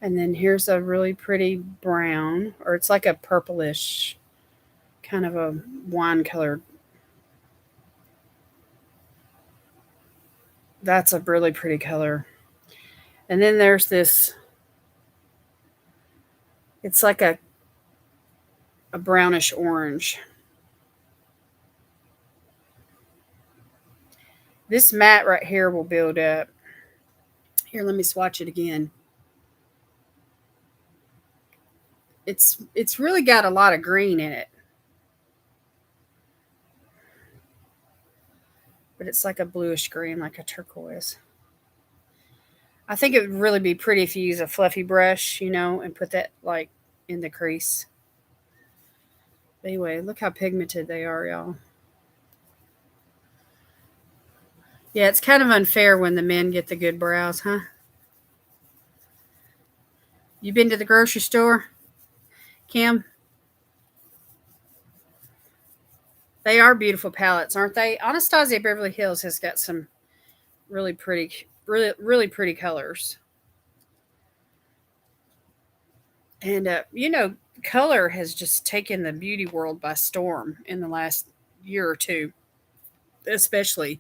And then here's a really pretty brown, or it's like a purplish, kind of a wine colored. That's a really pretty color. And then there's this, it's like a brownish orange. This matte right here will build up. Here, let me swatch it again. It's really got a lot of green in it. But it's like a bluish green, like a turquoise. I think it would really be pretty if you use a fluffy brush, you know, and put that like in the crease. But anyway, look how pigmented they are, y'all. Yeah, it's kind of unfair when the men get the good brows, huh? You been to the grocery store, Kim? They are beautiful palettes, aren't they? Anastasia Beverly Hills has got some really pretty, really pretty colors. And color has just taken the beauty world by storm in the last year or two, especially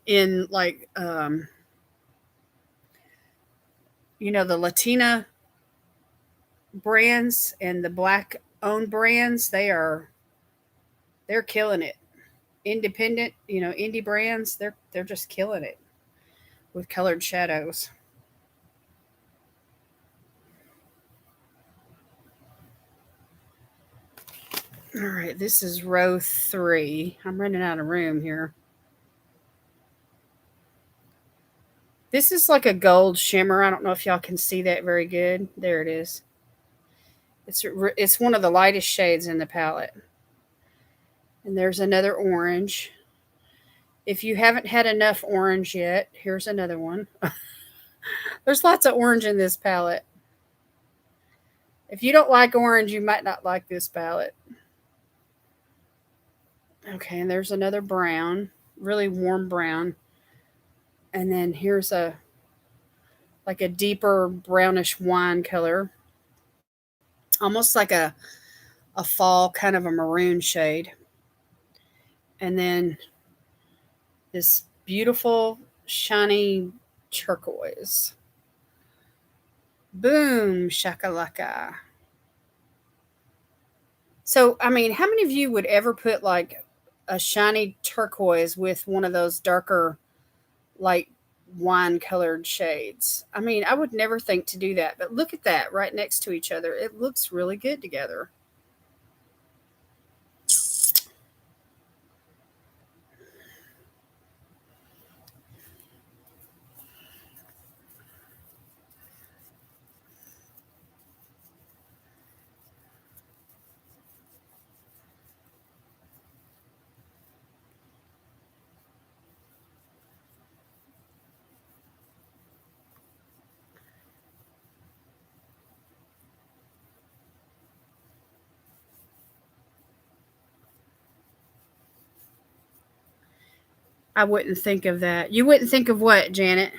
in like the Latina brands and the black owned brands. They're killing it. Independent, indie brands, they're just killing it with colored shadows. All right, this is row 3. I'm running out of room here. This is like a gold shimmer. I don't know if y'all can see that very good. There it is. It's one of the lightest shades in the palette. And there's another orange. If you haven't had enough orange yet, here's another one. There's lots of orange in this palette. If you don't like orange, you might not like this palette. Okay, and there's another brown, really warm brown. And then here's a deeper brownish wine color. Almost like a fall kind of a maroon shade. And then this beautiful shiny turquoise. Boom, shakalaka. So, I mean, how many of you would ever put like a shiny turquoise with one of those darker, like wine colored shades? I mean, I would never think to do that, but look at that right next to each other. It looks really good together. I wouldn't think of that. You wouldn't think of what, Janet?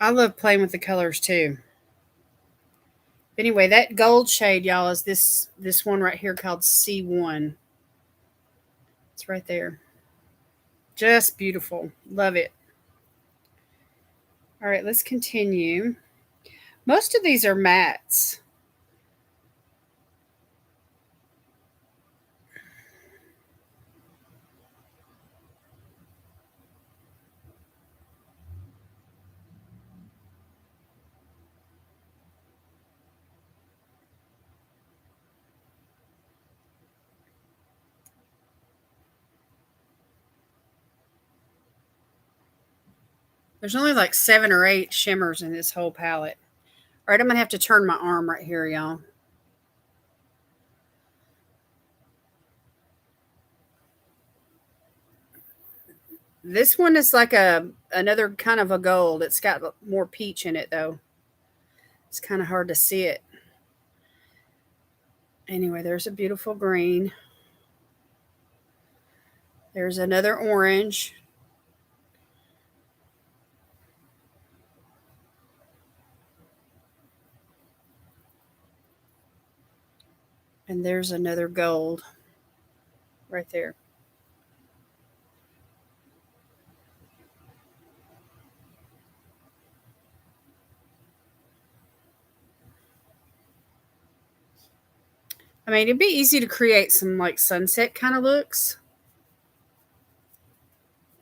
I love playing with the colors too. Anyway, that gold shade, y'all, is this one right here called C1. It's right there. Just beautiful. Love it. All right, let's continue. Most of these are mattes. There's only like 7 or 8 shimmers in this whole palette. All right, I'm going to have to turn my arm right here, y'all. This one is like another kind of a gold. It's got more peach in it though. It's kind of hard to see it. Anyway, there's a beautiful green. There's another orange. And there's another gold right there. I mean, it'd be easy to create some like sunset kind of looks.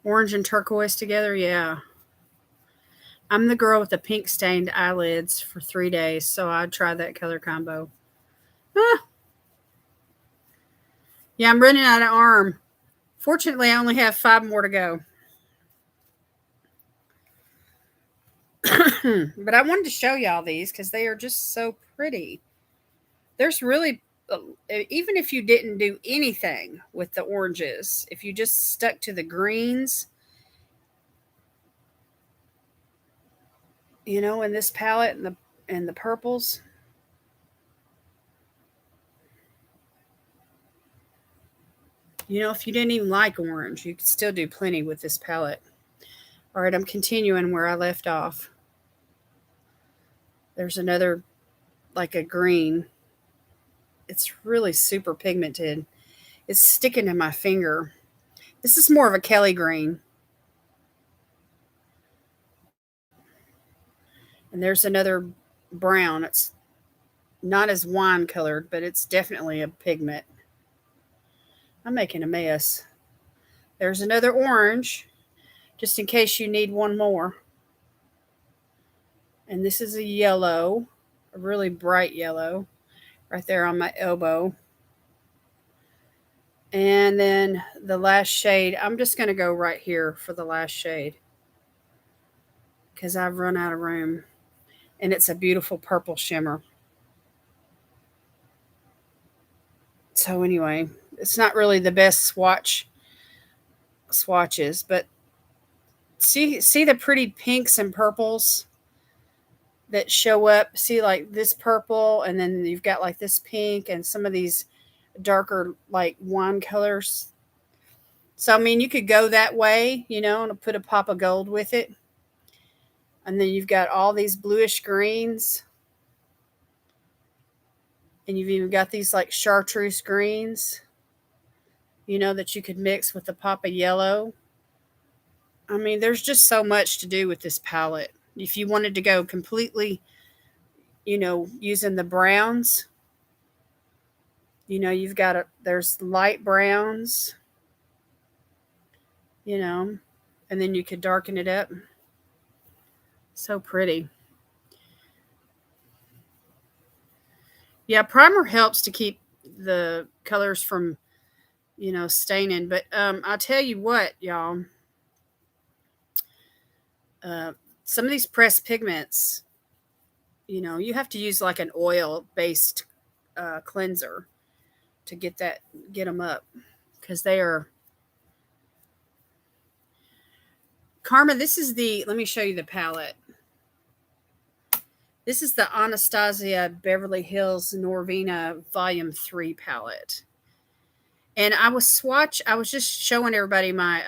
Orange and turquoise together, yeah. I'm the girl with the pink stained eyelids for 3 days, so I'd try that color combo. Ah, yeah, I'm running out of arm. Fortunately, I only have 5 more to go. But I wanted to show y'all these because they are just so pretty. There's really, even if you didn't do anything with the oranges, if you just stuck to the greens, in this palette and the purples. If you didn't even like orange, you could still do plenty with this palette. All right, I'm continuing where I left off. There's another, like a green. It's really super pigmented. It's sticking to my finger. This is more of a Kelly green. And there's another brown. It's not as wine colored, but it's definitely a pigment. I'm making a mess. There's another orange, just in case you need one more. And this is a yellow, a really bright yellow, right there on my elbow. And then the last shade, I'm just going to go right here for the last shade because I've run out of room. And it's a beautiful purple shimmer. So anyway, it's not really the best swatches, but see the pretty pinks and purples that show up. See, like this purple, and then you've got like this pink and some of these darker like wine colors. So I mean, you could go that way, and put a pop of gold with it. And then you've got all these bluish greens, and you've even got these like chartreuse greens, that you could mix with a pop of yellow. I mean, there's just so much to do with this palette. If you wanted to go completely, using the browns, you've got there's light browns, and then you could darken it up. So pretty. Yeah, primer helps to keep the colors from, staining. But I'll tell you what, y'all. Uh, some of these pressed pigments, you have to use like an oil based cleanser to get them up because they are. Karma, this is let me show you the palette. This is the Anastasia Beverly Hills Norvina Volume 3 palette. And I was just showing everybody my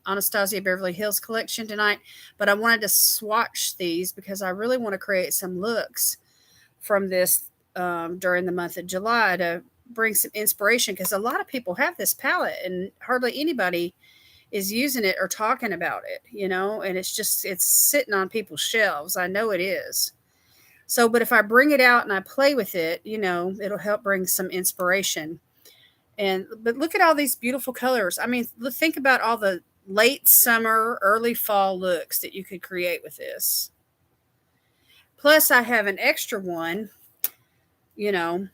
Anastasia Beverly Hills collection tonight, but I wanted to swatch these because I really want to create some looks from this during the month of July to bring some inspiration because a lot of people have this palette and hardly anybody is using it or talking about it, and it's sitting on people's shelves. I know it is. So, but if I bring it out and I play with it, it'll help bring some inspiration. But look at all these beautiful colors. I mean, think about all the late summer, early fall looks that you could create with this. Plus, I have an extra one, you know,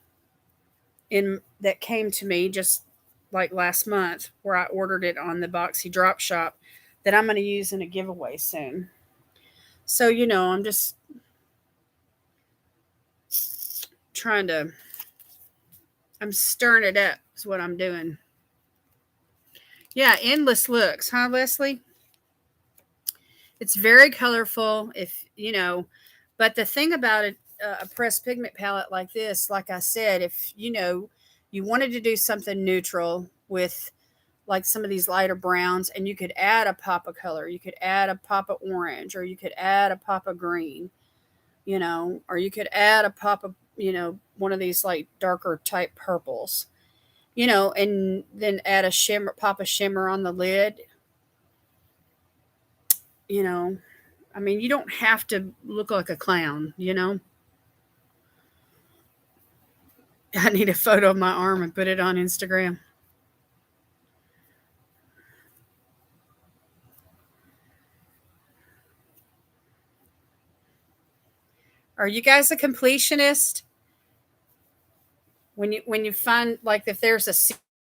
in that came to me just like last month where I ordered it on the Boxy Drop Shop that I'm going to use in a giveaway soon. So, I'm just trying to, I'm stirring it up is what I'm doing. Yeah, endless looks, huh, Leslie? It's very colorful, but the thing about it, a pressed pigment palette like this, like I said, if you wanted to do something neutral with like some of these lighter browns, and you could add a pop of color, you could add a pop of orange, or you could add a pop of green, or you could add a pop of, one of these like darker type purples, and then add a pop of shimmer on the lid, you know. I mean, you don't have to look like a clown. I need a photo of my arm and put it on Instagram. Are you guys a completionist? When you find like if there's a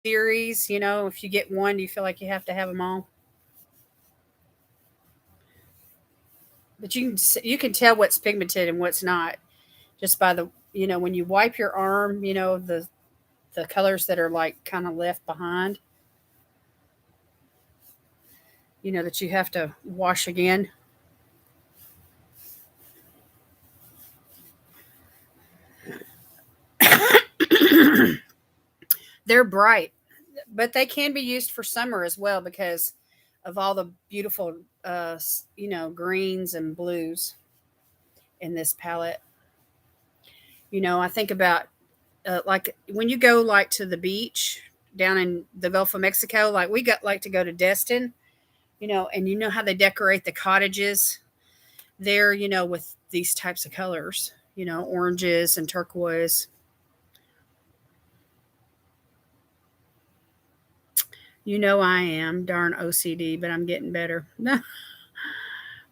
series, if you get one, do you feel like you have to have them all? But you can tell what's pigmented and what's not just by the when you wipe your arm, the colors that are like kind of left behind, that you have to wash again. They're bright, but they can be used for summer as well because of all the beautiful, greens and blues in this palette. I think about like when you go like to the beach down in the Gulf of Mexico, like we got like to go to Destin, and how they decorate the cottages there, with these types of colors, oranges and turquoise. I am darn OCD, but I'm getting better.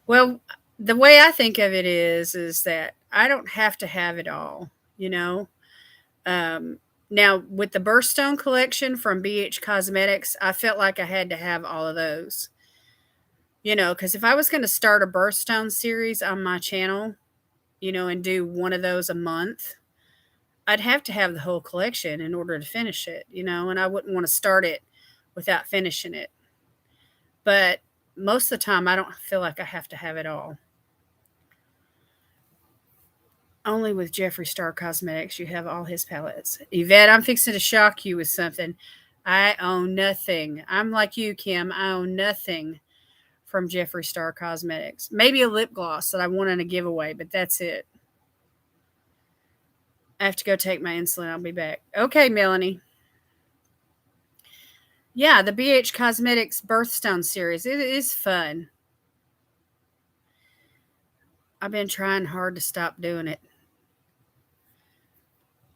Well, the way I think of it is that I don't have to have it all, you know. Um, Now with the birthstone collection from BH Cosmetics, I felt like I had to have all of those, because if I was going to start a birthstone series on my channel, and do one of those a month, I'd have to have the whole collection in order to finish it, and I wouldn't want to start it without finishing it. But most of the time, I don't feel like I have to have it all. Only with Jeffree Star Cosmetics, you have all his palettes. Yvette, I'm fixing to shock you with something. I own nothing. I'm like you, Kim. I own nothing from Jeffree Star Cosmetics. Maybe a lip gloss that I won in a giveaway, but that's it. I have to go take my insulin. I'll be back. Okay, Melanie. Yeah, the BH Cosmetics Birthstone series. It is fun. I've been trying hard to stop doing it.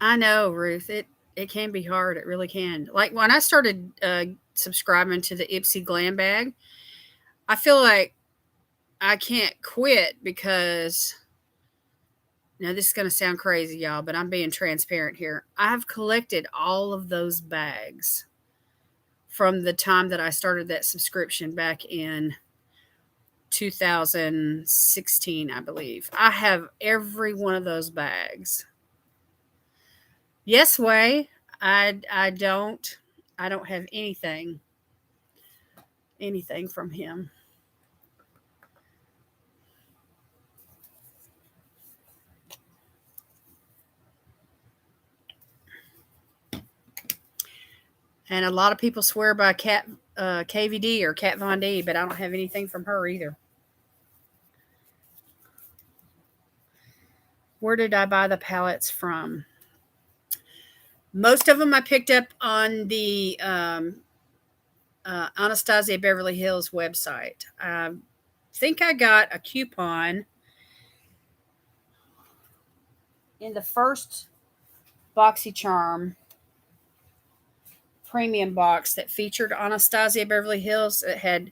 I know, Ruth. It can be hard. It really can. Like when I started subscribing to the Ipsy Glam Bag, I feel like I can't quit because now this is going to sound crazy, y'all, but I'm being transparent here. I've collected all of those bags from the time that I started that subscription back in 2016, I believe. I have every one of those bags. Yes, way. I don't have anything from him. And a lot of people swear by Cat KVD or Kat Von D, but I don't have anything from her either. Where did I buy the palettes from? Most of them I picked up on the Anastasia Beverly Hills website. I think I got a coupon in the first BoxyCharm premium box that featured Anastasia Beverly Hills. It had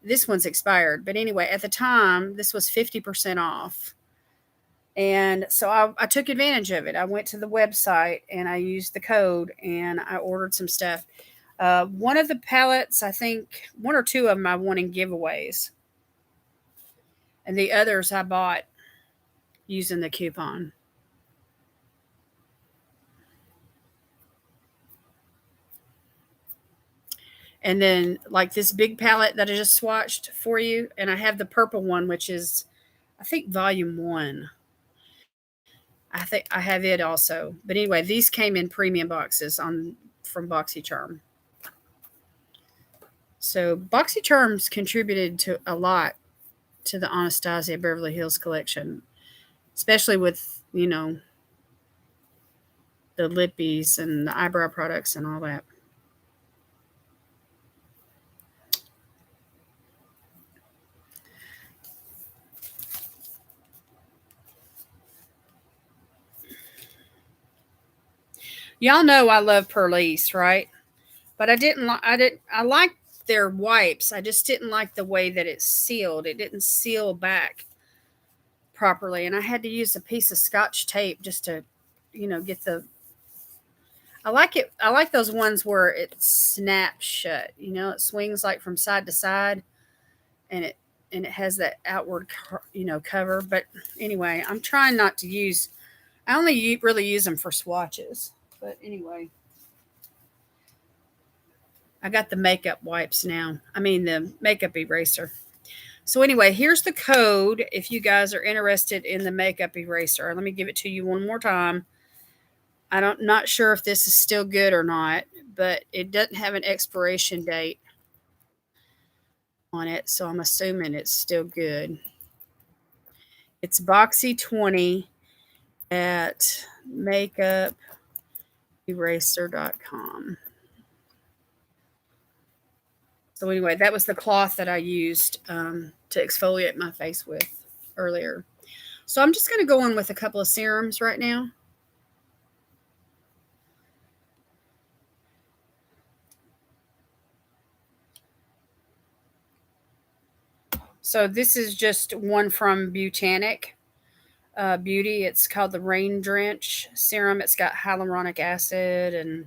this one's expired, but anyway, at the time this was 50% off, and so I took advantage of it. I went to the website and I used the code and I ordered some stuff. One of the palettes, I think one or two of them, I won in giveaways, and the others I bought using the coupon. And then, like this big palette that I just swatched for you, and I have the purple one, which is, I think, volume one. I think I have it also. But anyway, these came in premium boxes on from BoxyCharm. So BoxyCharm's contributed to a lot to the Anastasia Beverly Hills collection, especially with the lippies and the eyebrow products and all that. Y'all know I love Perlice, right? But I like their wipes. I just didn't like the way that it's sealed. It didn't seal back properly, and I had to use a piece of scotch tape just to, get the. I like it. I like those ones where it snaps shut. It swings like from side to side, and it has that outward, cover. But anyway, I'm trying not to use. I only really use them for swatches. But anyway, I got the makeup wipes now. I mean the makeup eraser. So anyway, here's the code if you guys are interested in the makeup eraser. Let me give it to you one more time. I don't not sure if this is still good or not, but it doesn't have an expiration date on it, so I'm assuming it's still good. It's Boxy 20 at makeuperaser.com. So anyway, that was the cloth that I used to exfoliate my face with earlier. So I'm just going to go in with a couple of serums right now. So this is just one from Botanic Beauty. It's called the Rain Drench Serum. It's got hyaluronic acid and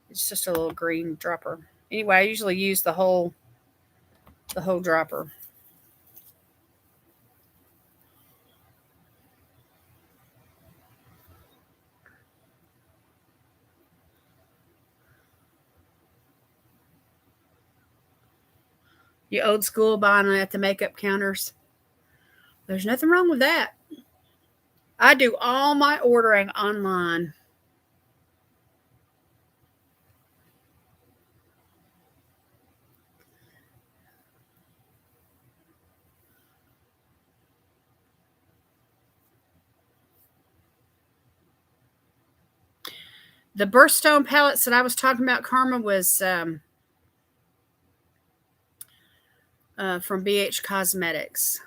it's just a little green dropper. Anyway, I usually use the whole dropper. You old school buying it at the makeup counters. There's nothing wrong with that. I do all my ordering online. The birthstone palettes that I was talking about, Karma, was from BH Cosmetics.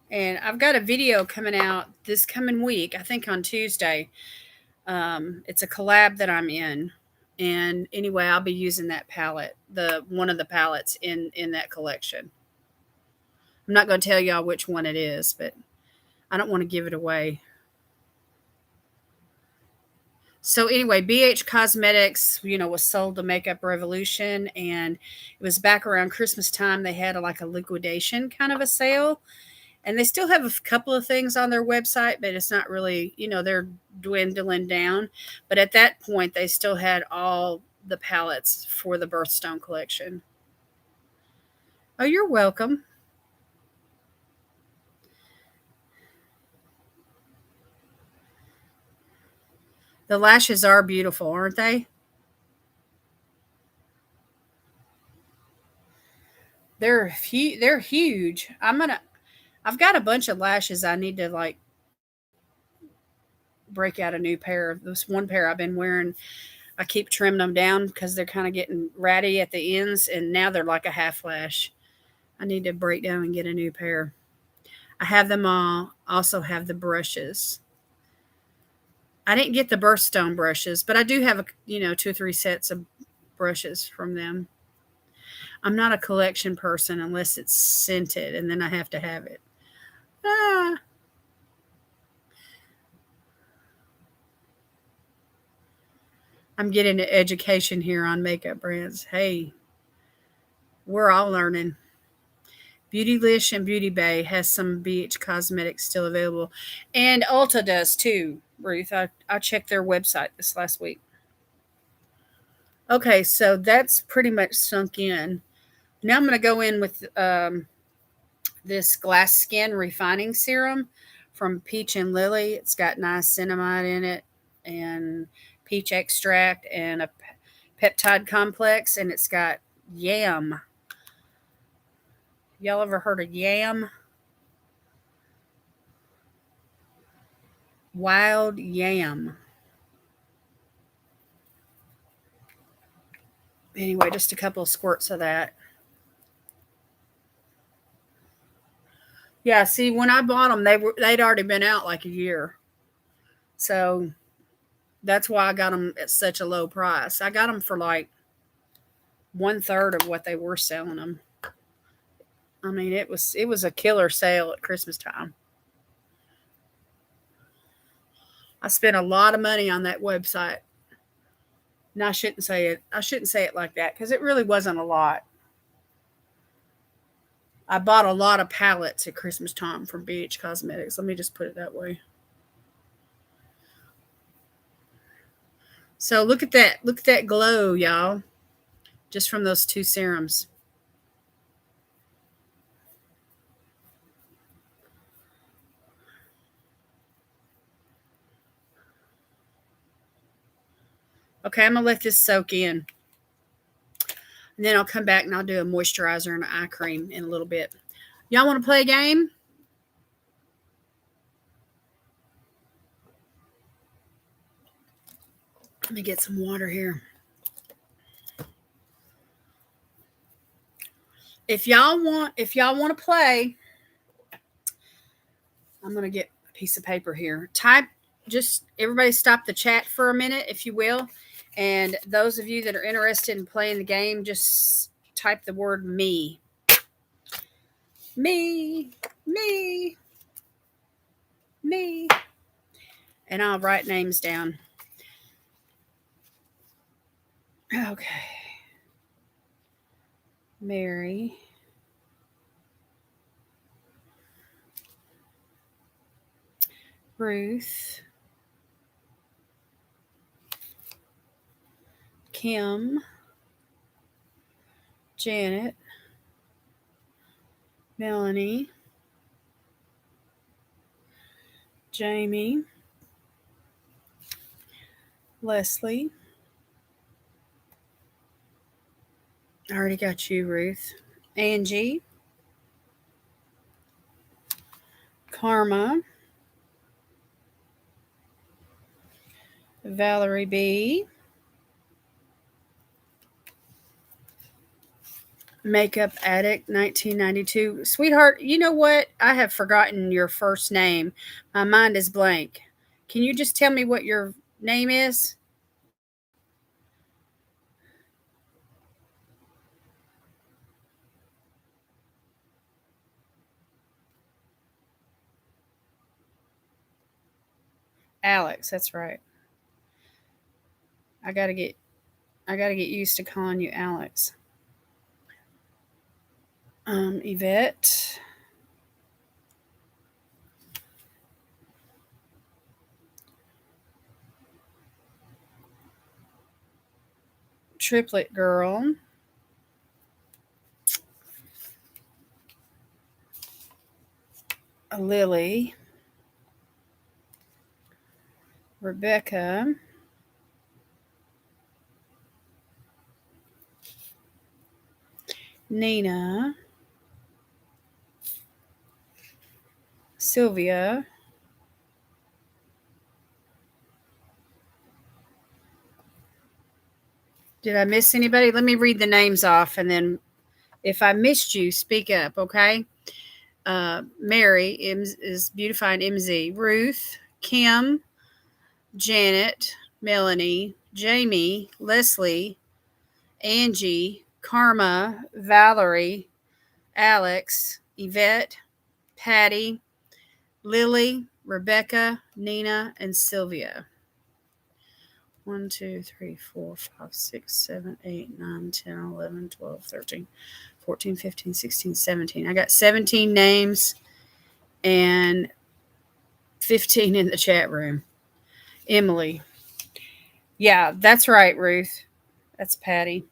And I've got a video coming out this coming week, I think on Tuesday. It's a collab that I'm in. And anyway, I'll be using that palette, the one of the palettes in that collection. I'm not going to tell y'all which one it is, but I don't want to give it away. So anyway, BH Cosmetics, was sold to Makeup Revolution, and it was back around Christmas time. They had like a liquidation kind of a sale, and they still have a couple of things on their website, but it's not really, they're dwindling down. But at that point, they still had all the palettes for the Birthstone collection. Oh, you're welcome. The lashes are beautiful, aren't they? They're huge. I've got a bunch of lashes I need to like break out a new pair. This one pair I've been wearing, I keep trimming them down because they're kind of getting ratty at the ends, and now they're like a half lash. I need to break down and get a new pair. I have them all. Also have the brushes. I didn't get the birthstone brushes, but I do have 2 or 3 sets of brushes from them. I'm not a collection person unless it's scented, and then I have to have it. Ah, I'm getting an education here on makeup brands. Hey, we're all learning. Beautylish and Beauty Bay has some BH Cosmetics still available. And Ulta does too, Ruth. I checked their website this last week. Okay, so that's pretty much sunk in. Now I'm going to go in with this Glass Skin Refining Serum from Peach and Lily. It's got niacinamide in it and peach extract and a peptide complex, and it's got yam. Y'all ever heard of yam? Wild yam. Anyway, just a couple of squirts of that. Yeah, see, when I bought them, they'd already been out like a year, so that's why I got them at such a low price. I got them for like 1/3 of what they were selling them. I mean, it was a killer sale at Christmas time. I spent a lot of money on that website. And I shouldn't say it. I shouldn't say it like that because it really wasn't a lot. I bought a lot of palettes at Christmas time from BH Cosmetics. Let me just put it that way. So look at that. Look at that glow, y'all. Just from those 2 serums. Okay, I'm going to let this soak in. And then I'll come back and I'll do a moisturizer and an eye cream in a little bit. Y'all want to play a game? Let me get some water here. If y'all want to play, I'm going to get a piece of paper here. Just everybody stop the chat for a minute, if you will. And those of you that are interested in playing the game, just type the word me. Me, me, me. And I'll write names down. Okay. Mary. Ruth. Kim. Janet. Melanie. Jamie. Leslie. I already got you, Ruth. Angie. Karma. Valerie B. Makeup Addict 1992. Sweetheart, you know what? I have forgotten your first name. My mind is blank. Can you just tell me what your name is? Alex, that's right. I gotta get used to calling you Alex. Yvette. Triplet Girl. Lily. Rebecca. Nina. Sylvia. Did I miss anybody? Let me read the names off, and then if I missed you, speak up, okay? Mary is Beautifying MZ. Ruth, Kim, Janet, Melanie, Jamie, Leslie, Angie, Karma, Valerie, Alex, Yvette, Patty, Lily, Rebecca, Nina, and Sylvia. 1, 2, 3, 4, 5, 6, 7, 8, 9, 10, 11, 12, 13, 14, 15, 16, 17. I got 17 names and 15 in the chat room. Emily. Yeah, that's right, Ruth. That's Patty.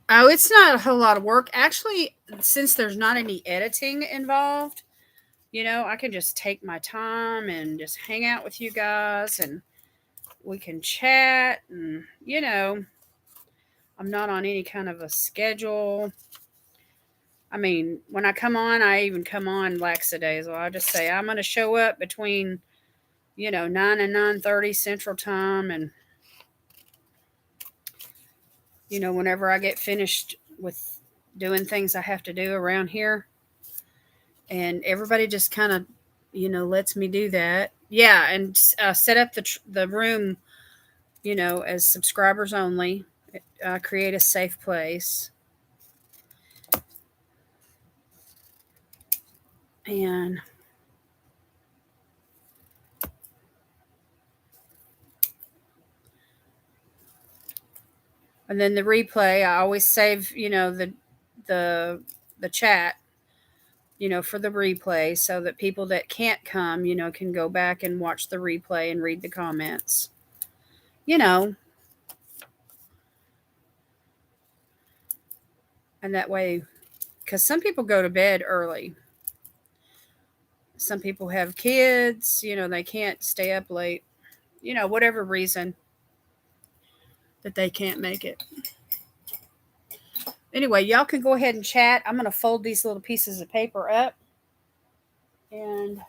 Oh, it's not a whole lot of work. Actually, since there's not any editing involved, I can just take my time and just hang out with you guys and we can chat and, I'm not on any kind of a schedule. I mean, when I come on, I even come on lackadaisical. I just say I'm going to show up between, 9 and 9:30 Central Time, and whenever I get finished with doing things I have to do around here, and everybody just kind of, lets me do that. Yeah, and set up the room, as subscribers only. Create a safe place. And then the replay, I always save, the the chat, for the replay so that people that can't come, can go back and watch the replay and read the comments. You know, and that way, because some people go to bed early. Some people have kids, they can't stay up late, whatever reason that they can't make it. Anyway, y'all can go ahead and chat. I'm going to fold these little pieces of paper up. And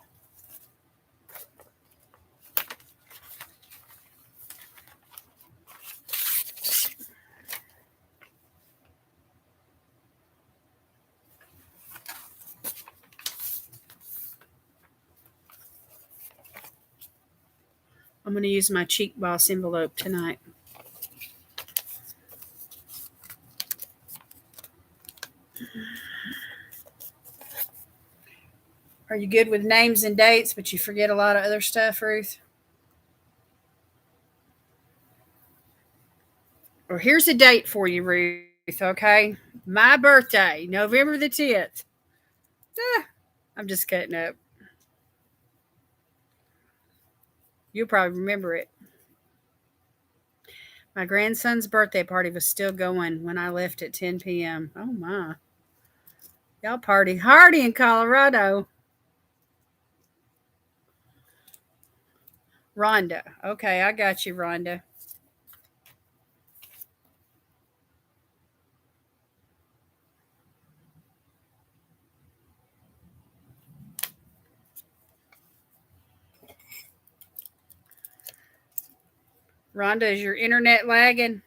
I'm going to use my Cheek Boss envelope tonight. Are you good with names and dates, but you forget a lot of other stuff, Ruth? Or here's a date for you, Ruth, okay? My birthday, November the 10th. I'm just cutting up. You'll probably remember it. My grandson's birthday party was still going when I left at 10 p.m. Oh, my. Y'all party hardy in Colorado. Rhonda. Okay, I got you, Rhonda. Rhonda, is your internet lagging?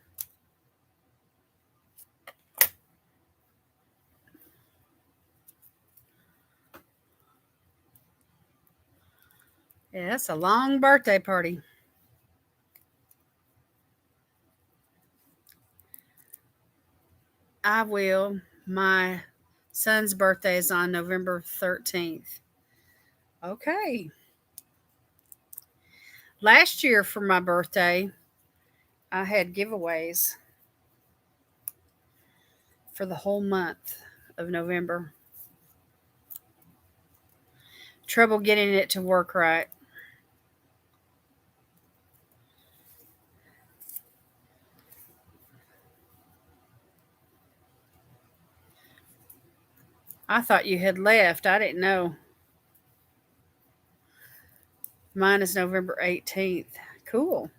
Yeah, that's a long birthday party. I will. My son's birthday is on November 13th. Okay. Last year for my birthday, I had giveaways for the whole month of November. Trouble getting it to work right. I thought you had left. I didn't know. Mine is November 18th. Cool.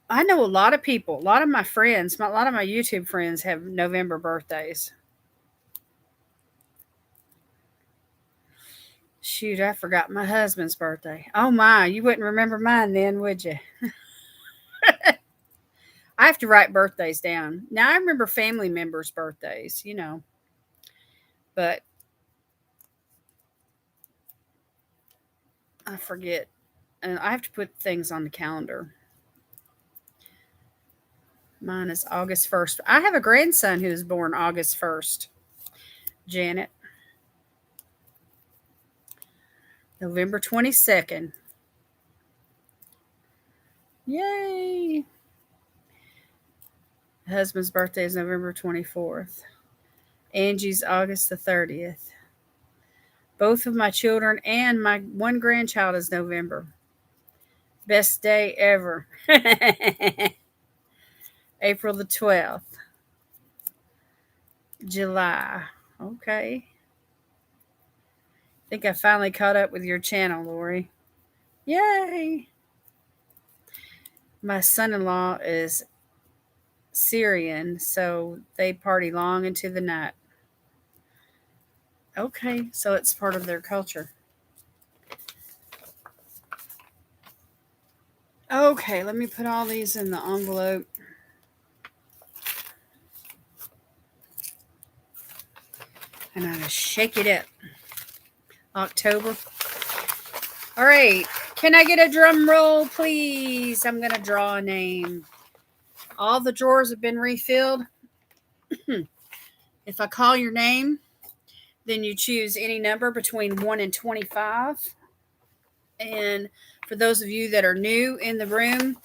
I know a lot of people, a lot of my friends, a lot of my YouTube friends have November birthdays. Shoot, I forgot my husband's birthday. Oh my, you wouldn't remember mine then, would you? I have to write birthdays down. Now I remember family members' birthdays, but I forget. And I have to put things on the calendar. Mine is August 1st. I have a grandson who was born August 1st. Janet. November 22nd. Yay. Husband's birthday is November 24th. Angie's August the 30th. Both of my children and my one grandchild is November. Best day ever. April the 12th. July. Okay. I think I finally caught up with your channel, Lori. Yay. My son-in-law is Syrian, so they party long into the night. Okay, so it's part of their culture. Okay, let me put all these in the envelope. And I'm going to shake it up. October. All right, can I get a drum roll, please? I'm going to draw a name. All the drawers have been refilled. If I call your name, then you choose any number between 1 and 25. And for those of you that are new in the room,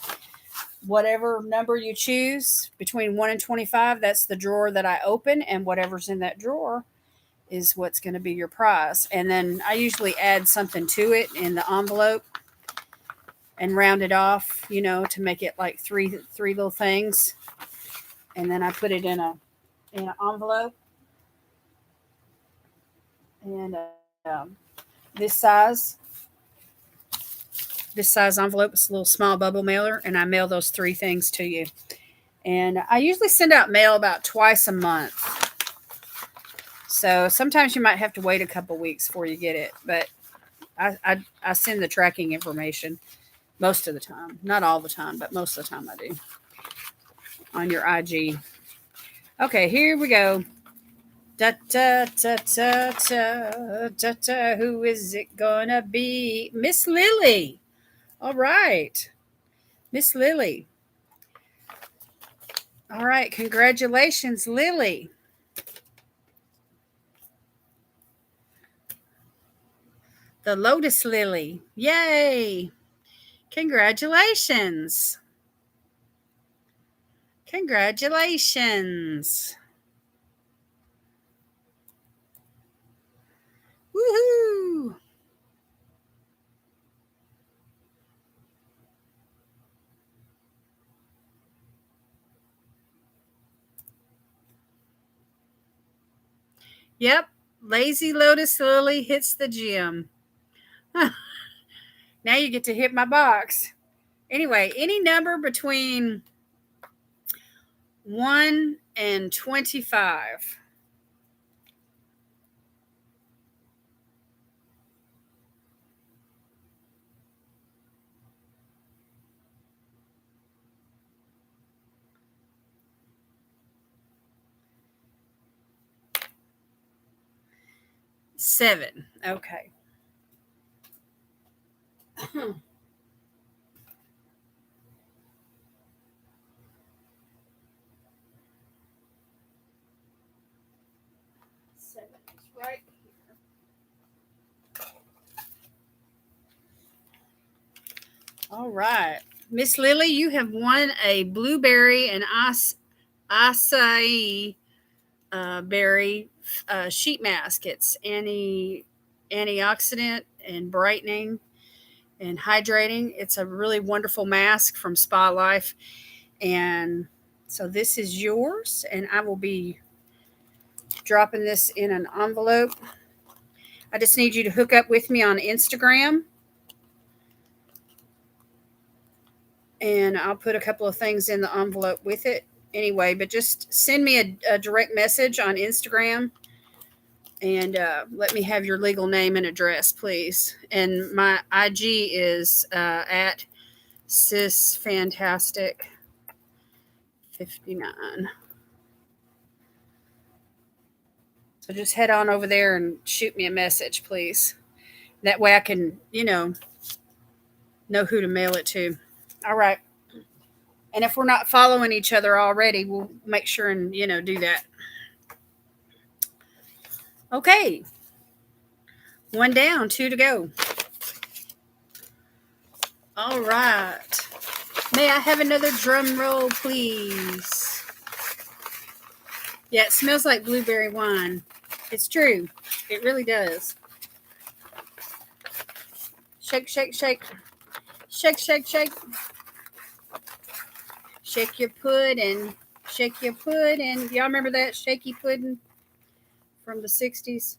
whatever number you choose between 1 and 25, that's the drawer that I open, and whatever's in that drawer is what's going to be your prize. And then I usually add something to it in the envelope and round it off, to make it like three little things. And then I put it in an envelope. And um, this size this size envelope. It's a little small bubble mailer, and I mail those 3 things to you. And I usually send out mail about twice a month. So sometimes you might have to wait a couple weeks before you get it, but I send the tracking information most of the time. Not all the time, but most of the time I do on your IG. Okay, here we go. Da da da da da da da. Who is it gonna be? Miss Lily. All right, Miss Lily. All right, congratulations, Lily. The Lotus Lily. Yay! Congratulations. Congratulations. Woohoo! Yep. Lazy Lotus Lily hits the gym. Now you get to hit my box. Anyway, any number between 1 and 25. 7. Okay. Seven is right here. All right. Miss Lily, you have won a blueberry and acai berry sheet mask. It's antioxidant and brightening and hydrating. It's a really wonderful mask from Spa Life. And so this is yours, and I will be dropping this in an envelope. I just need you to hook up with me on Instagram, and I'll put a couple of things in the envelope with it anyway. But just send me a direct message on Instagram and let me have your legal name and address, please. And my IG is at sisfantastic59. So just head on over there and shoot me a message, please. That way I can, know who to mail it to. All right. And if we're not following each other already, we'll make sure and, do that. Okay. 1 down, 2 to go. All right. May I have another drum roll, please? Yeah, it smells like blueberry wine. It's true. It really does. Shake, shake, shake. Shake, shake, shake. Shake your pudding. Shake your pudding. Y'all remember that shaky pudding from the 60s?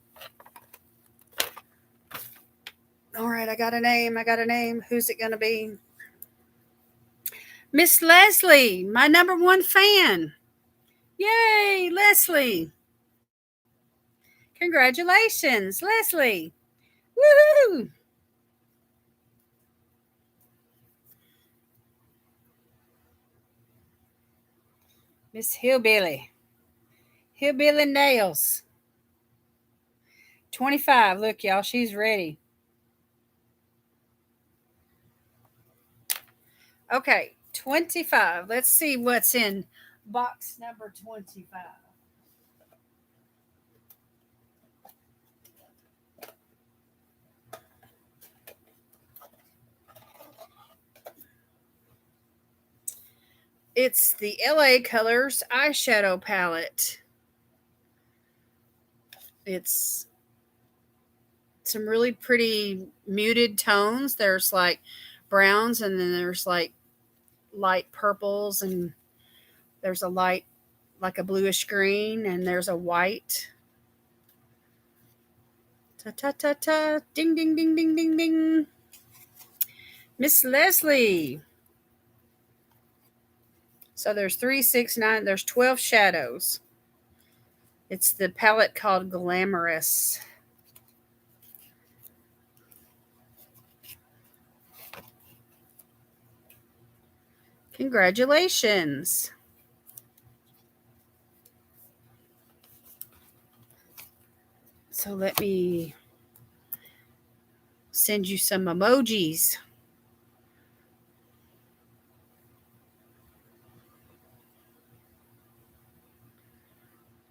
All right, I got a name. Who's it going to be? Miss Leslie, my number 1 fan. Yay, Leslie. Congratulations, Leslie. Woohoo! Miss Hillbilly. Hillbilly Nails. 25. Look, y'all, she's ready. Okay, 25. Let's see what's in box number 25. It's the LA Colors eyeshadow palette. It's some really pretty muted tones. There's like browns, and then there's like light purples, and there's a light, like a bluish green, and there's a white. Ta ta ta ta. Ding ding ding ding ding ding. Miss Leslie. So there's 3, 6, 9. There's 12 shadows. It's the palette called Glamorous. Congratulations. So let me send you some emojis.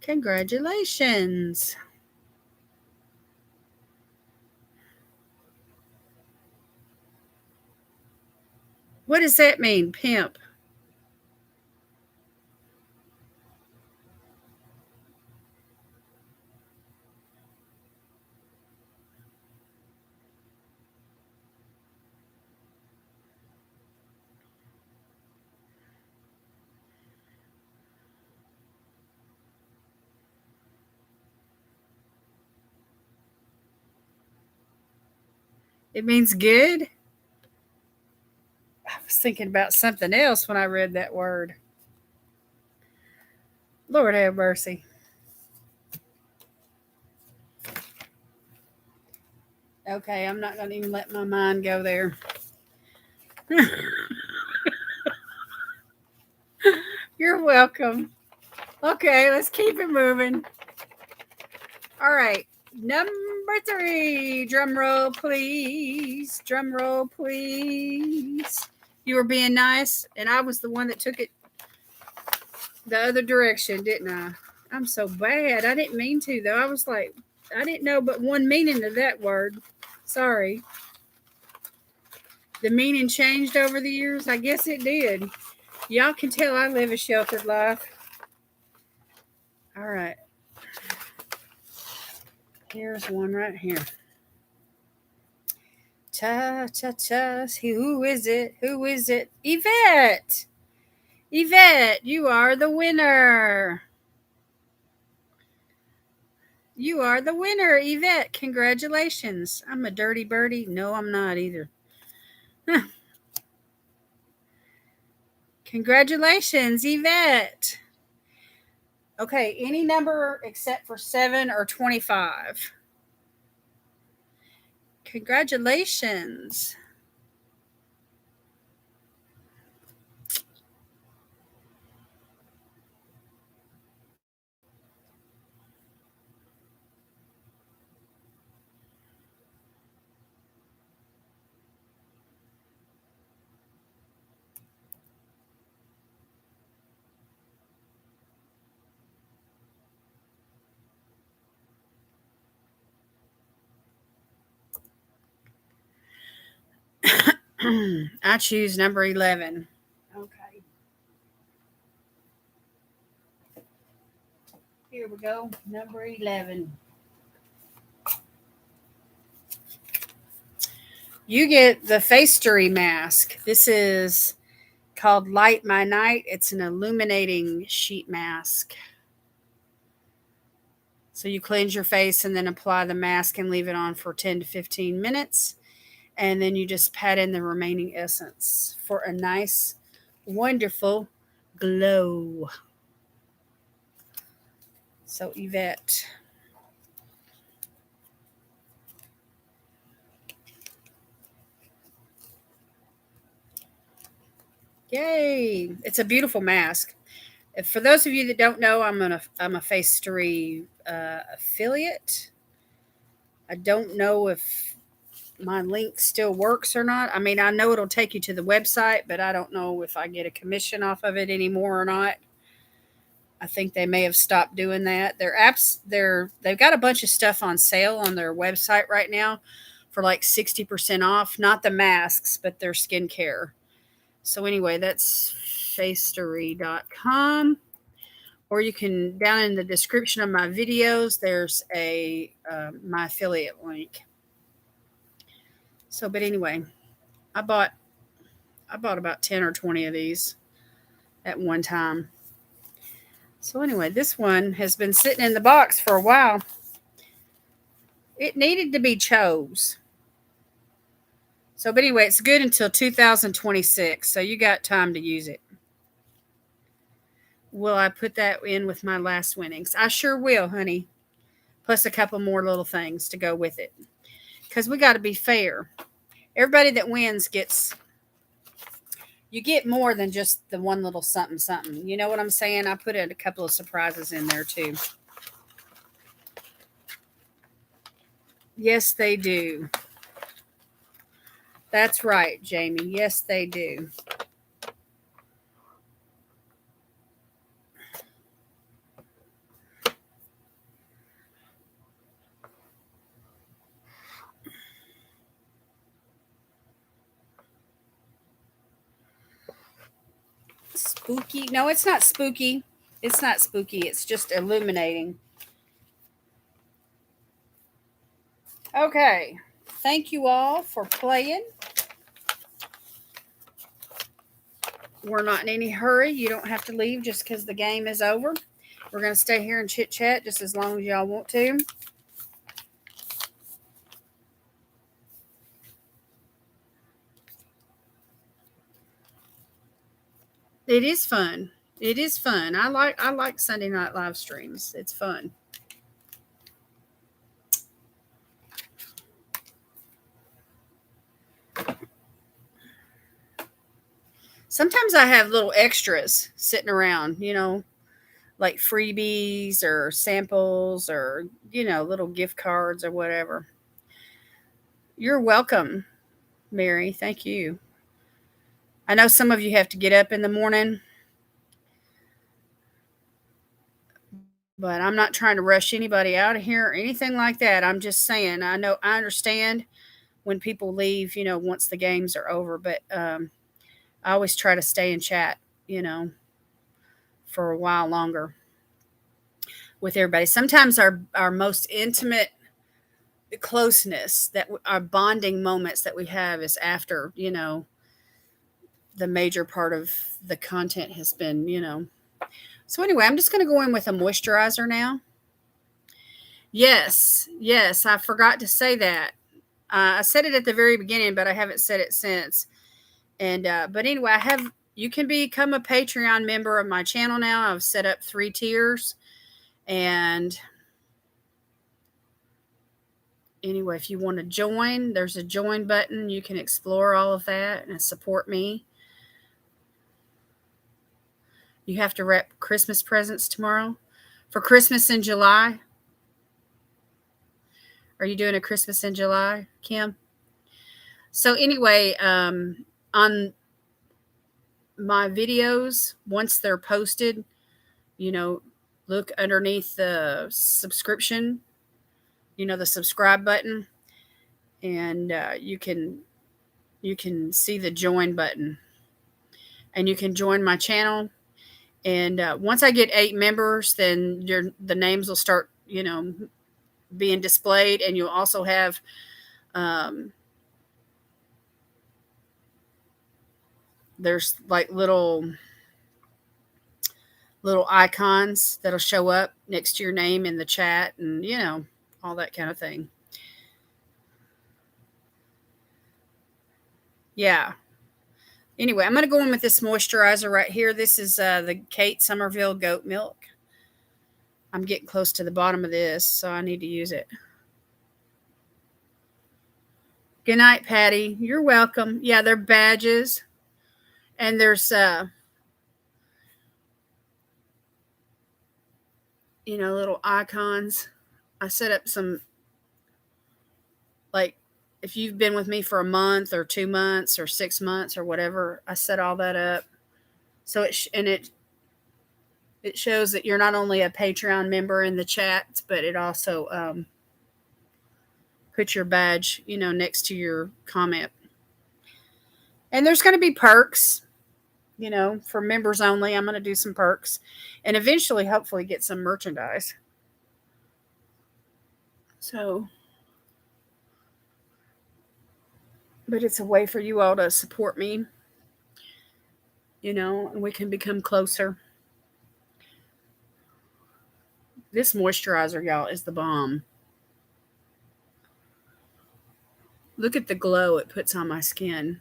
Congratulations. What does that mean, pimp? It means good? I was thinking about something else when I read that word. Lord have mercy. Okay, I'm not going to even let my mind go there. You're welcome. Okay, let's keep it moving. All right, number 3. Drum roll, please. Drum roll, please. You were being nice, and I was the one that took it the other direction, didn't I? I'm so bad. I didn't mean to, though. I was like, I didn't know but one meaning of that word. Sorry. The meaning changed over the years? I guess it did. Y'all can tell I live a sheltered life. All right. Here's one right here. Cha cha cha. Who is it? Who is it? Yvette. Yvette, you are the winner. You are the winner, Yvette. Congratulations. I'm a dirty birdie. No, I'm not either. Congratulations, Yvette. Okay, any number except for 7 or 25. Congratulations. I choose number 11. Okay. Here we go. Number 11. You get the Facery mask. This is called Light My Night. It's an illuminating sheet mask. So you cleanse your face and then apply the mask and leave it on for 10 to 15 minutes. And then you just pat in the remaining essence for a nice, wonderful glow. So, Yvette. Yay! It's a beautiful mask. For those of you that don't know, I'm a Facery affiliate. I don't know if my link still works or not. I mean, I know it'll take you to the website, but I don't know if I get a commission off of it anymore or not. I think they may have stopped doing that. Their apps, they've got a bunch of stuff on sale on their website right now for like 60% off. Not the masks, but their skincare. So anyway, that's facery.com. Or you can, down in the description of my videos, there's a my affiliate link. So, but anyway, I bought about 10 or 20 of these at one time. So anyway, this one has been sitting in the box for a while. It needed to be chose. So, but anyway, it's good until 2026. So you got time to use it. Will I put that in with my last winnings? I sure will, honey. Plus a couple more little things to go with it. Because we got to be fair. Everybody that wins gets, you get more than just the one little something something. You know what I'm saying? I put in a couple of surprises in there too. Yes, they do. That's right, Jamie. Yes, they do. Spooky. No, it's not spooky. It's not spooky. It's just illuminating. Okay. Thank you all for playing. We're not in any hurry. You don't have to leave just because the game is over. We're going to stay here and chit chat just as long as y'all want to. It is fun. It is fun. I like Sunday night live streams. It's fun. Sometimes I have little extras sitting around, like freebies or samples or, little gift cards or whatever. You're welcome, Mary. Thank you. I know some of you have to get up in the morning, but I'm not trying to rush anybody out of here or anything like that. I'm just saying, I understand when people leave, once the games are over, but I always try to stay and chat, you know, for a while longer with everybody. Sometimes our most intimate closeness, that our bonding moments that we have, is after, the major part of the content has been, So anyway, I'm just going to go in with a moisturizer now. Yes, I forgot to say that. I said it at the very beginning, but I haven't said it since. And but anyway, you can become a Patreon member of my channel now. I've set up 3 tiers, and anyway, if you want to join, there's a join button. You can explore all of that and support me. You have to wrap Christmas presents tomorrow for Christmas in July. Are you doing a Christmas in July, Kim? So anyway, on my videos, once they're posted, you know, look underneath the subscription, the subscribe button, and you can see the join button, and you can join my channel. And once I get 8 members, then the names will start, being displayed, and you'll also have there's like little icons that'll show up next to your name in the chat, and all that kind of thing. Yeah. Anyway, I'm going to go in with this moisturizer right here. This is the Kate Somerville goat milk. I'm getting close to the bottom of this, so I need to use it. Good night, Patty. You're welcome. Yeah, they're badges. And there's little icons. I set up some, like, if you've been with me for a month or 2 months or 6 months or whatever, I set all that up. So it shows that you're not only a Patreon member in the chat, but it also puts your badge, next to your comment. And there's going to be perks, for members only. I'm going to do some perks and eventually, hopefully, get some merchandise. So, but it's a way for you all to support me, and we can become closer. This moisturizer, y'all, is the bomb. Look at the glow it puts on my skin.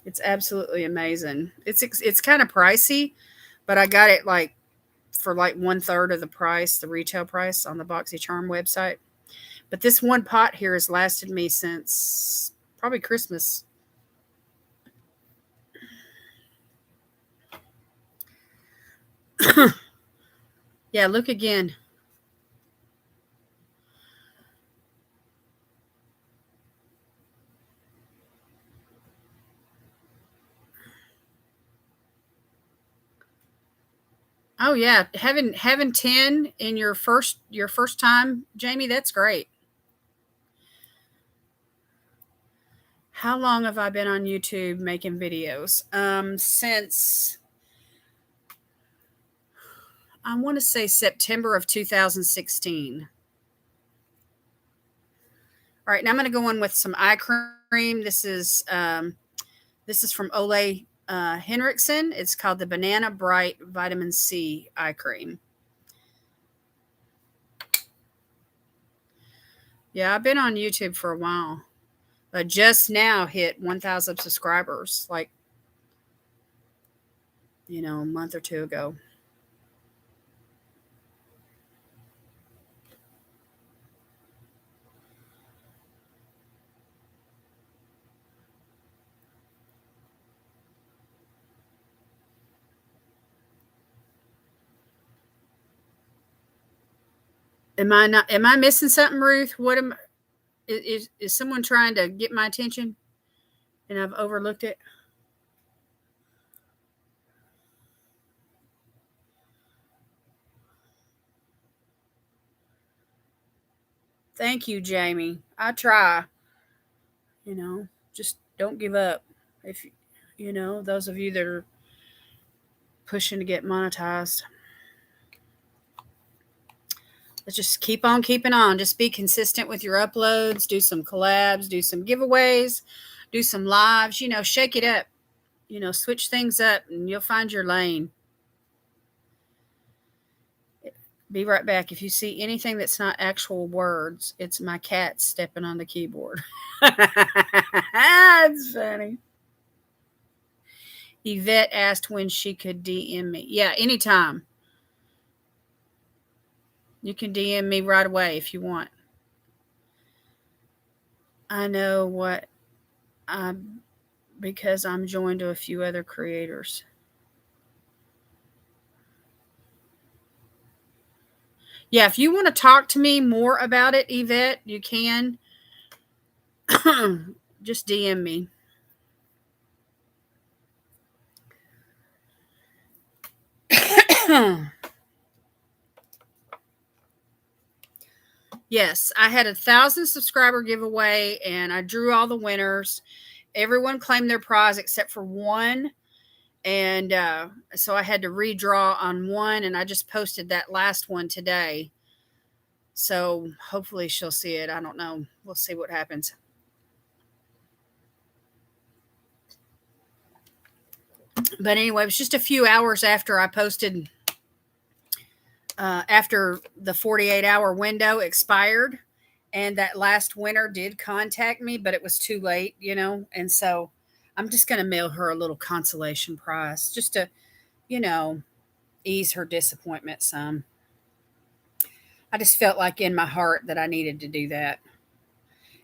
It's absolutely amazing. It's kind of pricey, but I got it like for like 1/3 of the price, the retail price on the BoxyCharm website. But this one pot here has lasted me since probably Christmas. Yeah, look again. Oh yeah, having 10 in your first time, Jamie, that's great. How long have I been on YouTube making videos? Since I want to say September of 2016. All right, now I'm going to go on with some eye cream. This is from Ole Henriksen. It's called the Banana Bright Vitamin C Eye Cream. Yeah, I've been on YouTube for a while. I just now hit 1,000 subscribers, like, a month or two ago. Am I missing something, Ruth? What am is someone trying to get my attention and I've overlooked it? Thank you, Jamie. I try. Just don't give up. If those of you that are pushing to get monetized, let's just keep on keeping on. Just be consistent with your uploads, do some collabs, do some giveaways, do some lives, shake it up, switch things up and you'll find your lane. Be right back. If you see anything that's not actual words, it's my cat stepping on the keyboard. That's funny. Yvette asked when she could DM me. Yeah, anytime. You can DM me right away if you want. I know what I because I'm joined to a few other creators. Yeah, if you want to talk to me more about it, Yvette, you can. Just DM me. Yes, I had 1,000 subscriber giveaway and I drew all the winners. Everyone claimed their prize except for one. And so I had to redraw on one, and I just posted that last one today. So hopefully she'll see it. I don't know. We'll see what happens. But anyway, it was just a few hours after I posted, after the 48-hour window expired. And that last winner did contact me, but it was too late, And so I'm just going to mail her a little consolation prize just to, you know, ease her disappointment some. I just felt like in my heart that I needed to do that.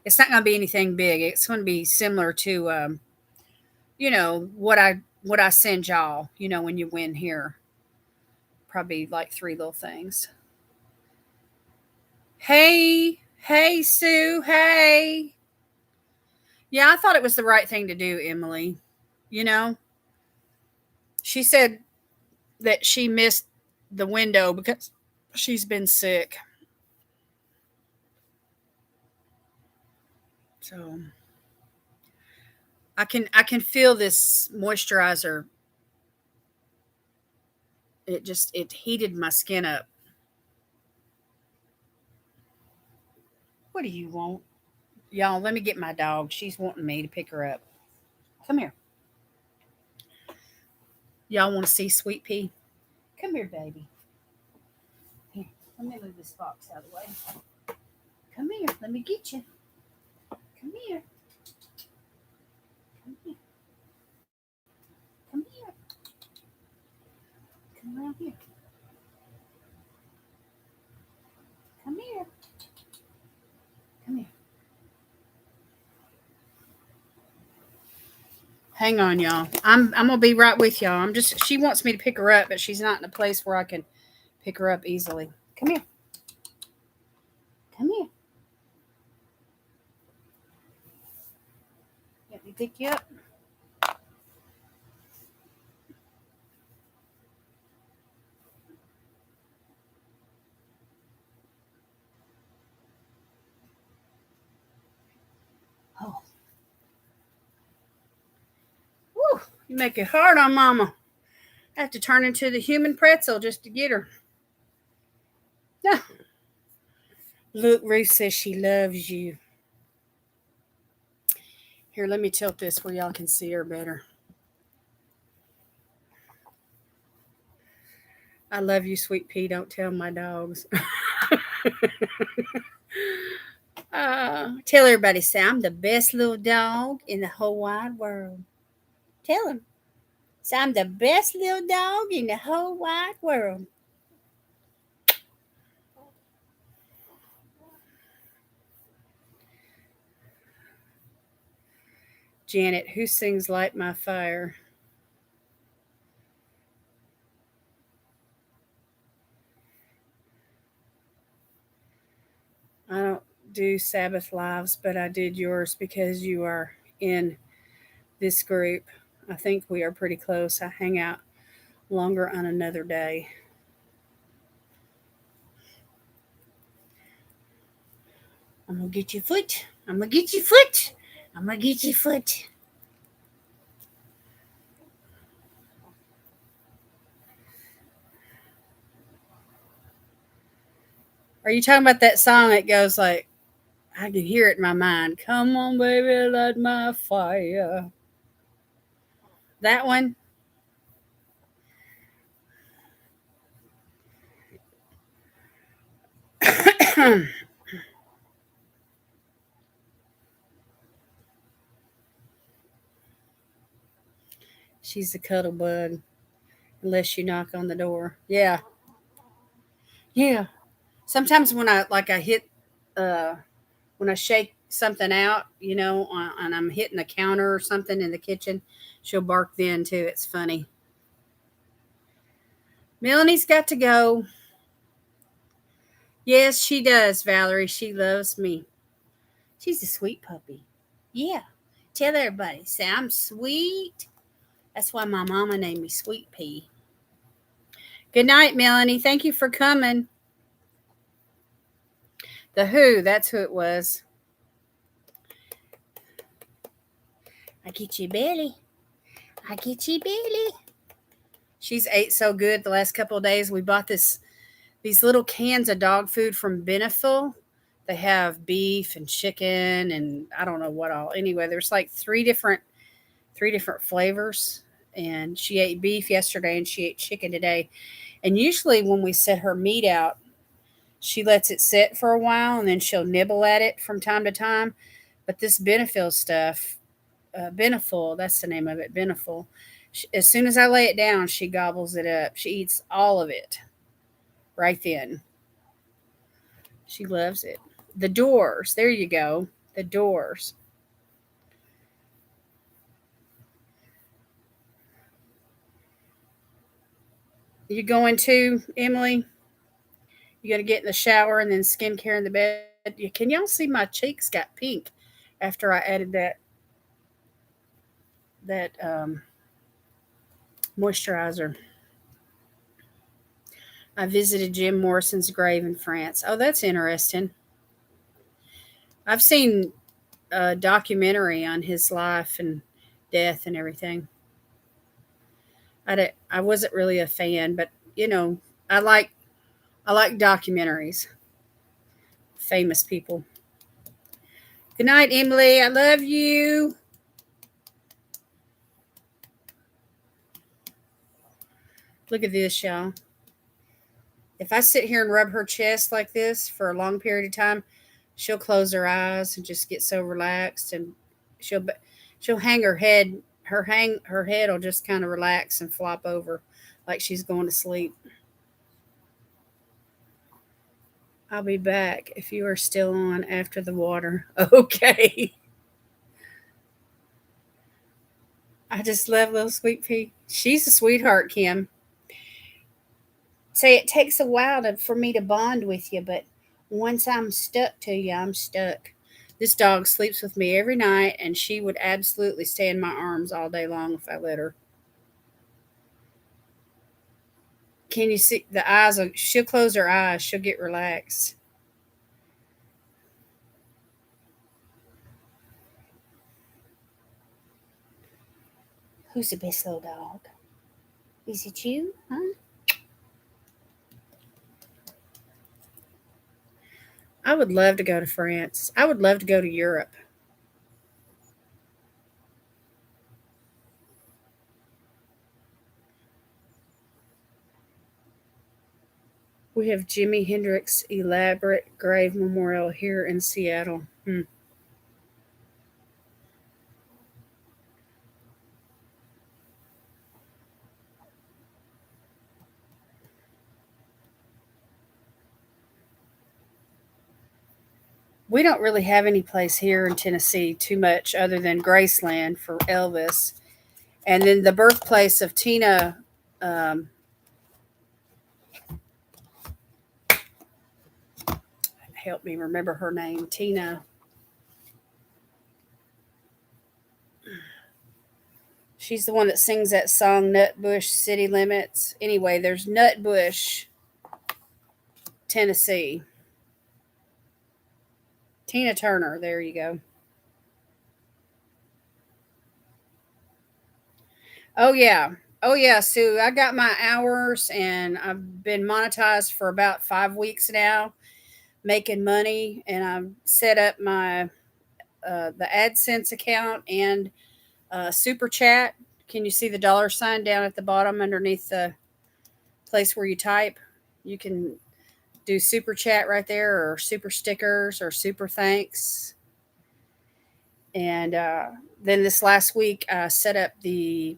It's not going to be anything big. It's going to be similar to, what I send y'all. When you win here, probably like three little things. Hey, Sue. Hey. Yeah, I thought it was the right thing to do, Emily. You know, she said that she missed the window because she's been sick. So I can feel this moisturizer. It heated my skin up. What do you want? Y'all, let me get my dog. She's wanting me to pick her up. Come here. Y'all want to see Sweet Pea? Come here, baby. Here, let me move this box out of the way. Come here. Let me get you. Come here. Come here. Come here. Come around here. Come here. Come here. Hang on, y'all. I'm gonna be right with y'all. She wants me to pick her up, but she's not in a place where I can pick her up easily. Come here. Come here. Let me pick you up. Oh, woo! You make it hard on Mama. I have to turn into the human pretzel just to get her. No. Look, Ruth says she loves you. Here, let me tilt this where y'all can see her better. I love you, sweet pea. Don't tell my dogs. Tell everybody, say I'm the best little dog in the whole wide world. Tell them. Say I'm the best little dog in the whole wide world. Janet, who sings Light My Fire? I don't do Sabbath lives, but I did yours because you are in this group. I think we are pretty close. I hang out longer on another day. I'm gonna get your foot. I'm gonna get your foot. I'm gonna get your foot. Are you talking about that song that goes like, I can hear it in my mind. Come on, baby, light my fire. That one? She's a cuddle bug, unless you knock on the door. Yeah, yeah. Sometimes when I hit, uh, when I shake something out, and I'm hitting the counter or something in the kitchen, she'll bark then too. It's funny. Melanie's got to go. Yes, she does, Valerie. She loves me. She's a sweet puppy. Yeah. Tell everybody, say I'm sweet. That's why my mama named me Sweet Pea. Good night, Melanie. Thank you for coming. The Who, that's who it was. I get you, Billy. I get you, Billy. She's ate so good the last couple of days. We bought these little cans of dog food from Beneful. They have beef and chicken and I don't know what all. Anyway, there's like three different flavors. And she ate beef yesterday and she ate chicken today. And usually when we set her meat out, she lets it sit for a while and then she'll nibble at it from time to time. But this Benefil stuff, Beneful, that's the name of it, Beneful. As soon as I lay it down, she gobbles it up. She eats all of it right then. She loves it. The doors, there you go. The doors. You going to, Emily? You got to get in the shower and then skincare in the bed. Can y'all see my cheeks got pink after I added that moisturizer? I visited Jim Morrison's grave in France. Oh, that's interesting. I've seen a documentary on his life and death and everything. I wasn't really a fan, but I like I like documentaries. Famous people. Good night, Emily. I love you. Look at this, y'all. If I sit here and rub her chest like this for a long period of time, She'll close her eyes and just get so relaxed, and she'll she'll hang her head. Her head will just kind of relax and flop over, like she's going to sleep. I'll be back if you are still on after the water. Okay. I just love little sweet pea. She's a sweetheart, Kim. Say it takes a while for me to bond with you, but once I'm stuck to you, I'm stuck. This dog sleeps with me every night, and she would absolutely stay in my arms all day long if I let her. Can you see the eyes? She'll close her eyes. She'll get relaxed. Who's the best little dog? Is it you? Huh? I would love to go to France. I would love to go to Europe. We have Jimi Hendrix elaborate grave memorial here in Seattle. We don't really have any place here in Tennessee too much other than Graceland for Elvis. And then the birthplace of Tina, um, help me remember her name, Tina. She's the one that sings that song, Nutbush City Limits. Anyway, there's Nutbush, Tennessee. Tina Turner, there you go. Oh, yeah. Oh, yeah, Sue. I got my hours and I've been monetized for about 5 weeks now, making money. And I've set up the AdSense account and Super Chat. Can you see the dollar sign down at the bottom underneath the place where you type? You can do Super Chat right there, or Super Stickers, or Super Thanks. And then this last week, I set up the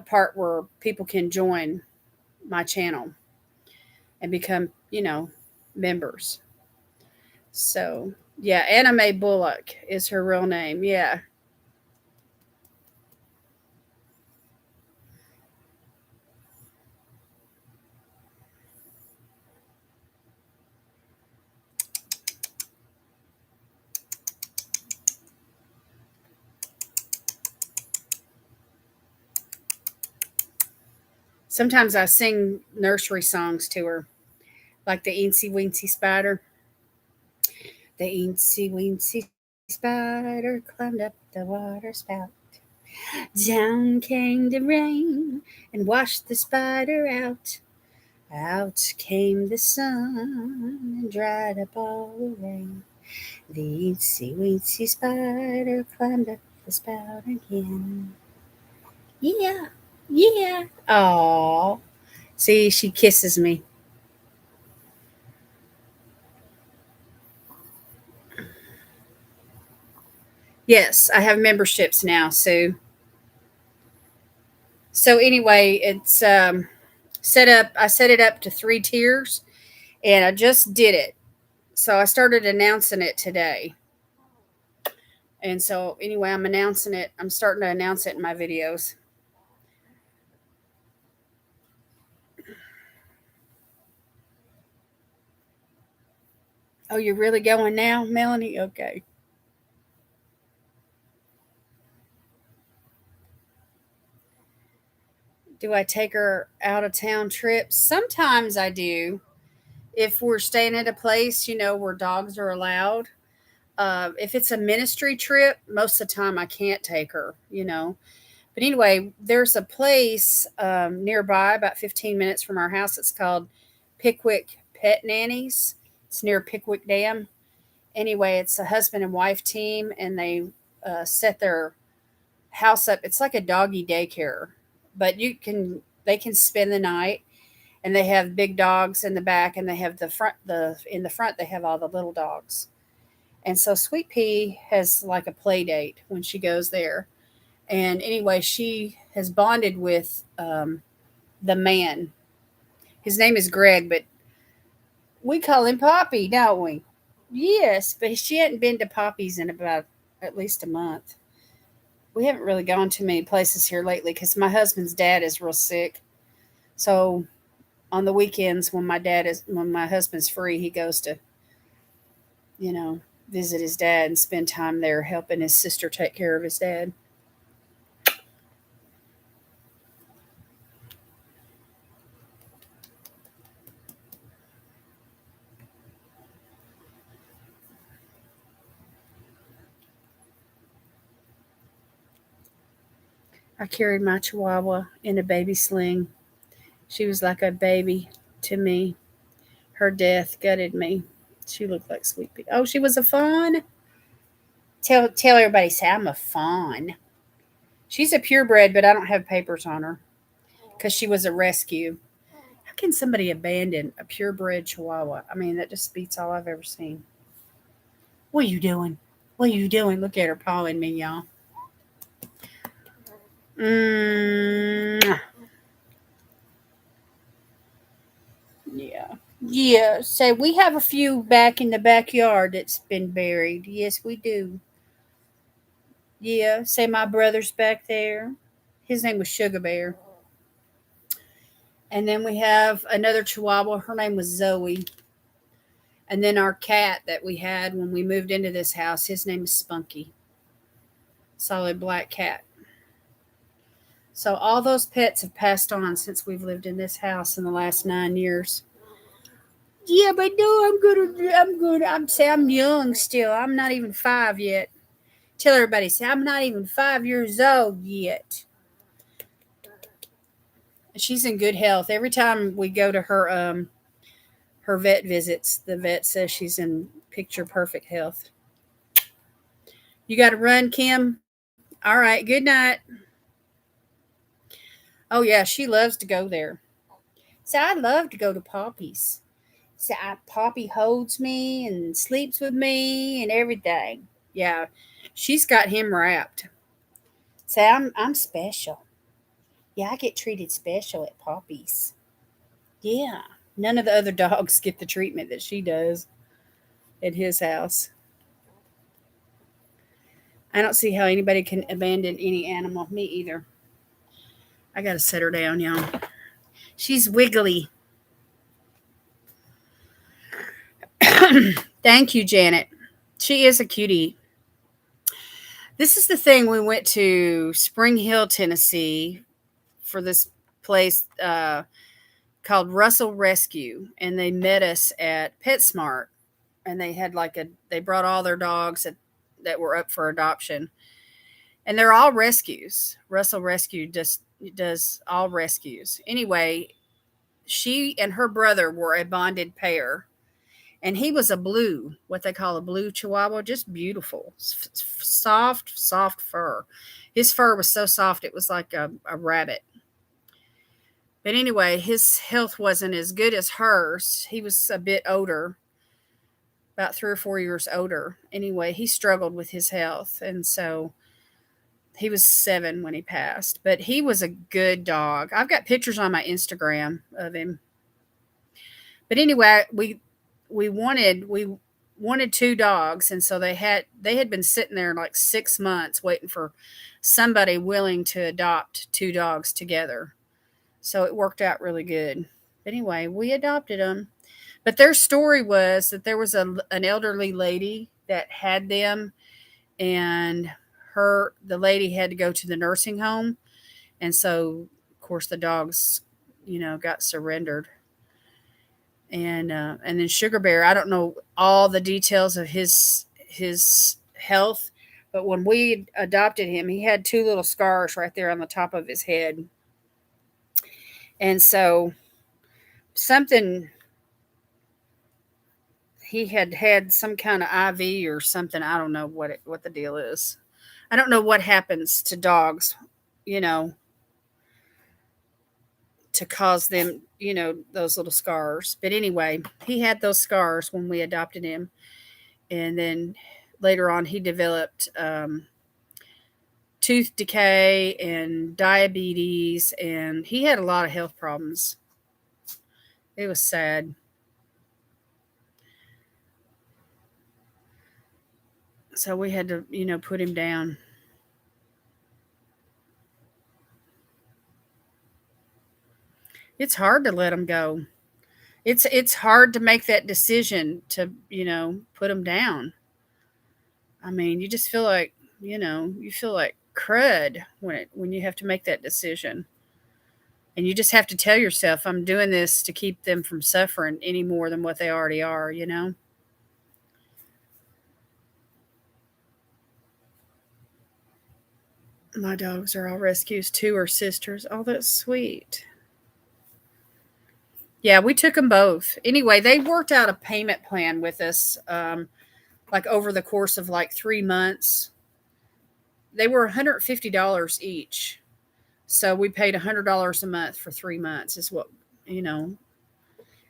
part where people can join my channel and become, members. So, yeah, Anna Mae Bullock is her real name. Yeah. Sometimes I sing nursery songs to her, like the Eensy Weensy Spider. The eensy weensy spider climbed up the water spout. Down came the rain and washed the spider out. Out came the sun and dried up all the rain. The eensy weensy spider climbed up the spout again. Yeah, yeah. Aw. See, she kisses me. Yes, I have memberships now, Sue. So anyway, it's set up. I set it up to 3 tiers, and I just did it. So I started announcing it today. And so anyway, I'm announcing it. I'm starting to announce it in my videos. Oh, you're really going now, Melanie? Okay. Do I take her out of town trips? Sometimes I do. If we're staying at a place, where dogs are allowed. If it's a ministry trip, most of the time I can't take her. But anyway, there's a place nearby, about 15 minutes from our house. It's called Pickwick Pet Nannies. It's near Pickwick Dam. Anyway, it's a husband and wife team, and they set their house up. It's like a doggy daycare, but they can spend the night, and they have big dogs in the back, and they have the front. The in the front they have all the little dogs. And so Sweet Pea has like a play date when she goes there. And anyway, she has bonded with the man. His name is Greg, but we call him Poppy, don't we? Yes, but she hadn't been to Poppy's in about at least a month. We haven't really gone to many places here lately because my husband's dad is real sick. So on the weekends when my husband's free, he goes to, you know, visit his dad and spend time there helping his sister take care of his dad. I carried my chihuahua in a baby sling. She was like a baby to me. Her death gutted me. She looked like Sweet Pea. Oh, she was a fawn. Tell everybody, say I'm a fawn. She's a purebred, but I don't have papers on her because she was a rescue. How can somebody abandon a purebred chihuahua? I mean, that just beats all I've ever seen. What are you doing? What are you doing? Look at her pawing me, y'all. Mm, yeah. Yeah. Say we have a few back in the backyard that's been buried. Yes, we do. Yeah. Say my brother's back there. His name was Sugar Bear. And then we have another chihuahua. Her name was Zoe. And then our cat that we had when we moved into this house, his name is Spunky. Solid black cat. So all those pets have passed on since we've lived in this house in the last 9 years. Yeah, but no, I'm young still. I'm not even 5 yet. Tell everybody, say I'm not even 5 years old yet. She's in good health. Every time we go to her vet visits, the vet says she's in picture perfect health. You got to run, Kim. All right. Good night. Oh yeah, she loves to go there. So I love to go to Poppy's. So Poppy holds me and sleeps with me and everything. Yeah, she's got him wrapped. So I'm special. Yeah, I get treated special at Poppy's. Yeah, none of the other dogs get the treatment that she does at his house. I don't see how anybody can abandon any animal. Me either. I gotta set her down, y'all. She's wiggly. Thank you, Janet. She is a cutie. This is the thing. We went to Spring Hill, Tennessee for this place called Russell Rescue, and they met us at PetSmart. And they had they brought all their dogs that were up for adoption, and they're all rescues. Russell Rescue just does all rescues. Anyway, she and her brother were a bonded pair, and he was a blue, what they call a blue Chihuahua, just beautiful, soft fur. His fur was so soft it was like a rabbit. But anyway, his health wasn't as good as hers. He was a bit older, about 3 or 4 years older. Anyway, he struggled with his health, and so he was 7 when he passed. But he was a good dog. I've got pictures on my Instagram of him. But anyway, we wanted 2 dogs, and so they had been sitting there like 6 months waiting for somebody willing to adopt 2 dogs together. So it worked out really good. But anyway, we adopted them. But their story was that there was an elderly lady that had them, and the lady had to go to the nursing home, and so of course the dogs, got surrendered. And then Sugar Bear, I don't know all the details of his health, but when we adopted him, he had 2 little scars right there on the top of his head, and so something he had some kind of IV or something. I don't know what the deal is. I don't know what happens to dogs, you know, to cause them, those little scars. But anyway, he had those scars when we adopted him. And then later on, he developed tooth decay and diabetes, and he had a lot of health problems. It was sad. So we had to, put him down. It's hard to let him go. It's hard to make that decision to, put him down. I mean, you just feel like, you feel like crud when you have to make that decision. And you just have to tell yourself, I'm doing this to keep them from suffering any more than what they already are. My dogs are all rescues. Two are sisters. Oh, that's sweet. Yeah, we took them both. Anyway, they worked out a payment plan with us, like over the course of like 3 months. They were $150 each. So we paid $100 a month for 3 months, is what, you know.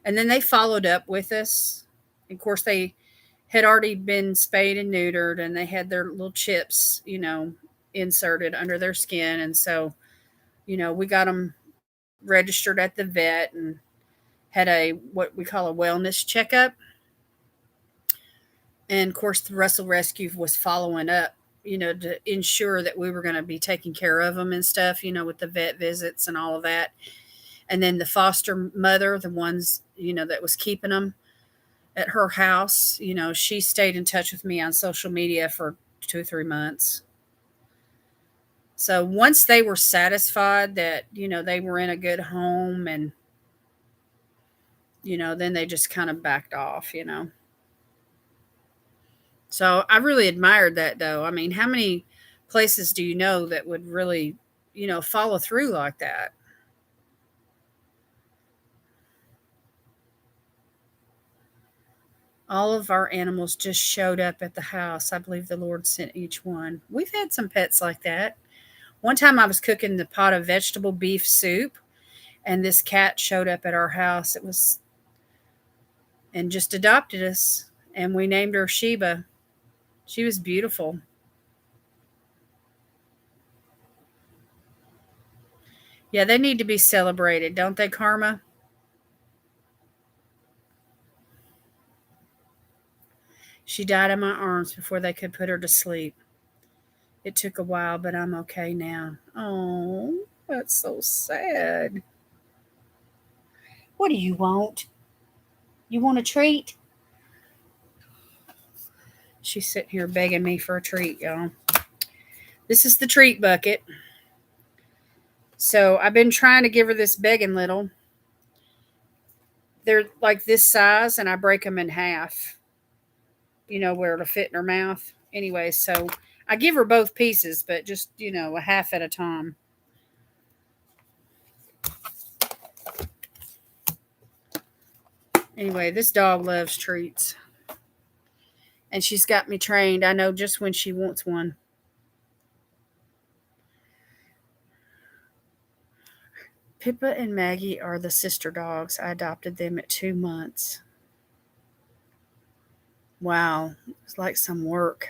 And then they followed up with us. Of course, they had already been spayed and neutered, and they had their little chips, inserted under their skin. And so, we got them registered at the vet and had a what we call a wellness checkup. And of course, the Russell Rescue was following up, to ensure that we were going to be taking care of them and stuff, with the vet visits and all of that. And then the foster mother, the ones, that was keeping them at her house, she stayed in touch with me on social media for 2 or 3 months. So once they were satisfied that, they were in a good home and, then they just kind of backed off. So I really admired that though. I mean, how many places do you know that would really, follow through like that? All of our animals just showed up at the house. I believe the Lord sent each one. We've had some pets like that. One time I was cooking the pot of vegetable beef soup and this cat showed up at our house. It was and just adopted us and we named her Sheba. She was beautiful. Yeah, they need to be celebrated, don't they, Karma? She died in my arms before they could put her to sleep. It took a while, but I'm okay now. Oh, that's so sad. What do you want? You want a treat? She's sitting here begging me for a treat, y'all. This is the treat bucket. So I've been trying to give her this begging little. They're like this size, and I break them in half, where it'll fit in her mouth. Anyway, so I give her both pieces, but just, a half at a time. Anyway, this dog loves treats. And she's got me trained. I know just when she wants one. Pippa and Maggie are the sister dogs. I adopted them at 2 months. Wow, it's like some work.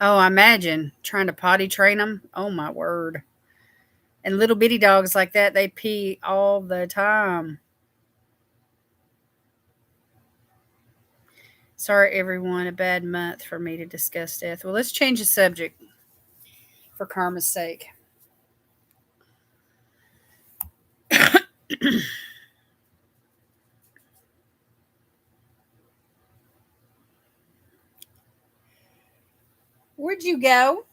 Oh, I imagine trying to potty train them. Oh, my word. And little bitty dogs like that, they pee all the time. Sorry, everyone, a bad month for me to discuss death. Well, let's change the subject for karma's sake. Where'd you go?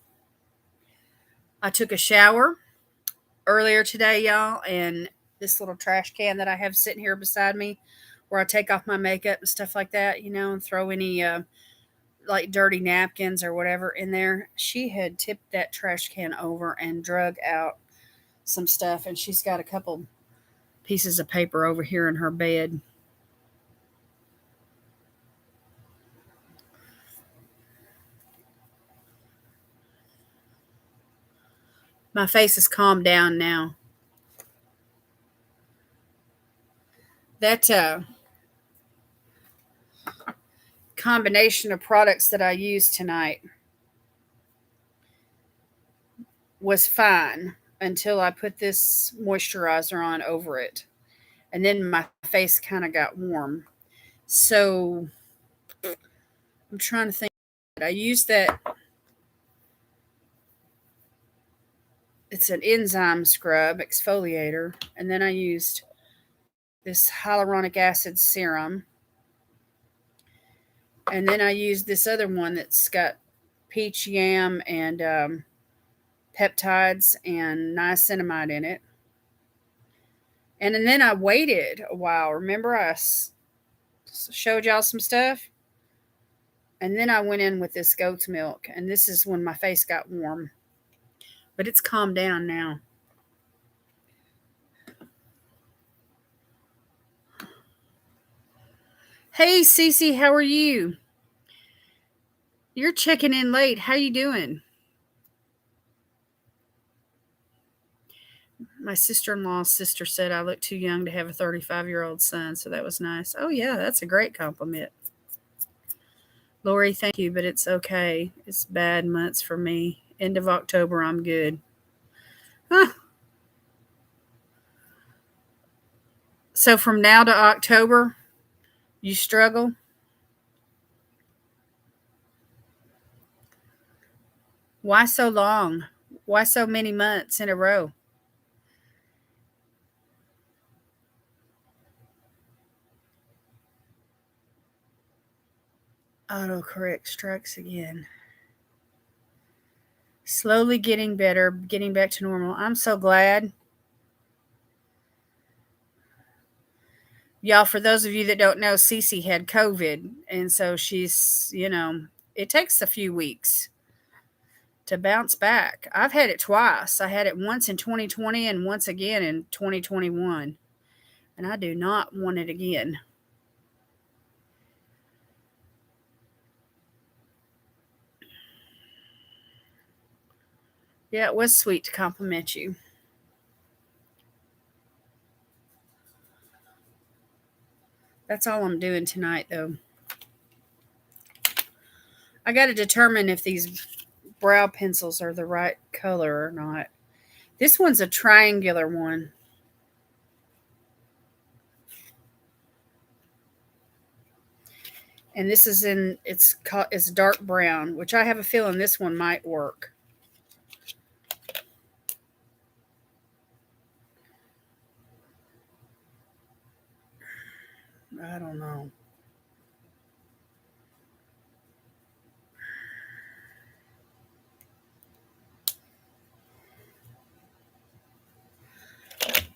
I took a shower earlier today, y'all, and this little trash can that I have sitting here beside me where I take off my makeup and stuff like that, and throw any like dirty napkins or whatever in there. She had tipped that trash can over and drug out some stuff, and she's got a couple pieces of paper over here in her bed. My face is calmed down now. That combination of products that I used tonight was fine until I put this moisturizer on over it. And then my face kind of got warm. So I'm trying to think. I used that, it's an enzyme scrub exfoliator. And then I used this hyaluronic acid serum. And then I used this other one that's got peach yam and peptides and niacinamide in it. And then I waited a while. Remember, showed y'all some stuff? And then I went in with this goat's milk. And this is when my face got warm. But it's calmed down now. Hey, Cece, how are you? You're checking in late. How you doing? My sister-in-law's sister said I look too young to have a 35-year-old son, so that was nice. Oh, yeah, that's a great compliment. Lori, thank you, but it's okay. It's bad months for me. End of October, I'm good. Huh. So from now to October, you struggle? Why so long? Why so many months in a row? Autocorrect strikes again. Slowly getting better, getting back to normal. I'm so glad. Y'all, for those of you that don't know, Cece had COVID. And so she's, it takes a few weeks to bounce back. I've had it twice. I had it once in 2020 and once again in 2021. And I do not want it again. Yeah, it was sweet to compliment you. That's all I'm doing tonight, though. I got to determine if these brow pencils are the right color or not. This one's a triangular one. And this is it's dark brown, which I have a feeling this one might work. I don't know.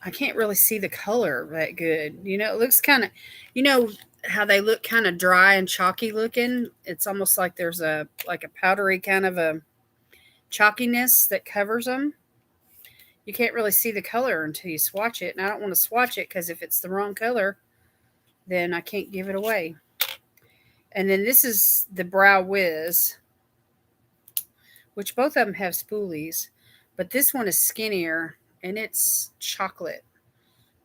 I can't really see the color that good. It looks kind of, you know how they look kind of dry and chalky looking. It's almost like there's a powdery kind of a chalkiness that covers them. You can't really see the color until you swatch it, and I don't want to swatch it because if it's the wrong color, then I can't give it away. And then this is the Brow Wiz, which both of them have spoolies, but this one is skinnier and it's chocolate,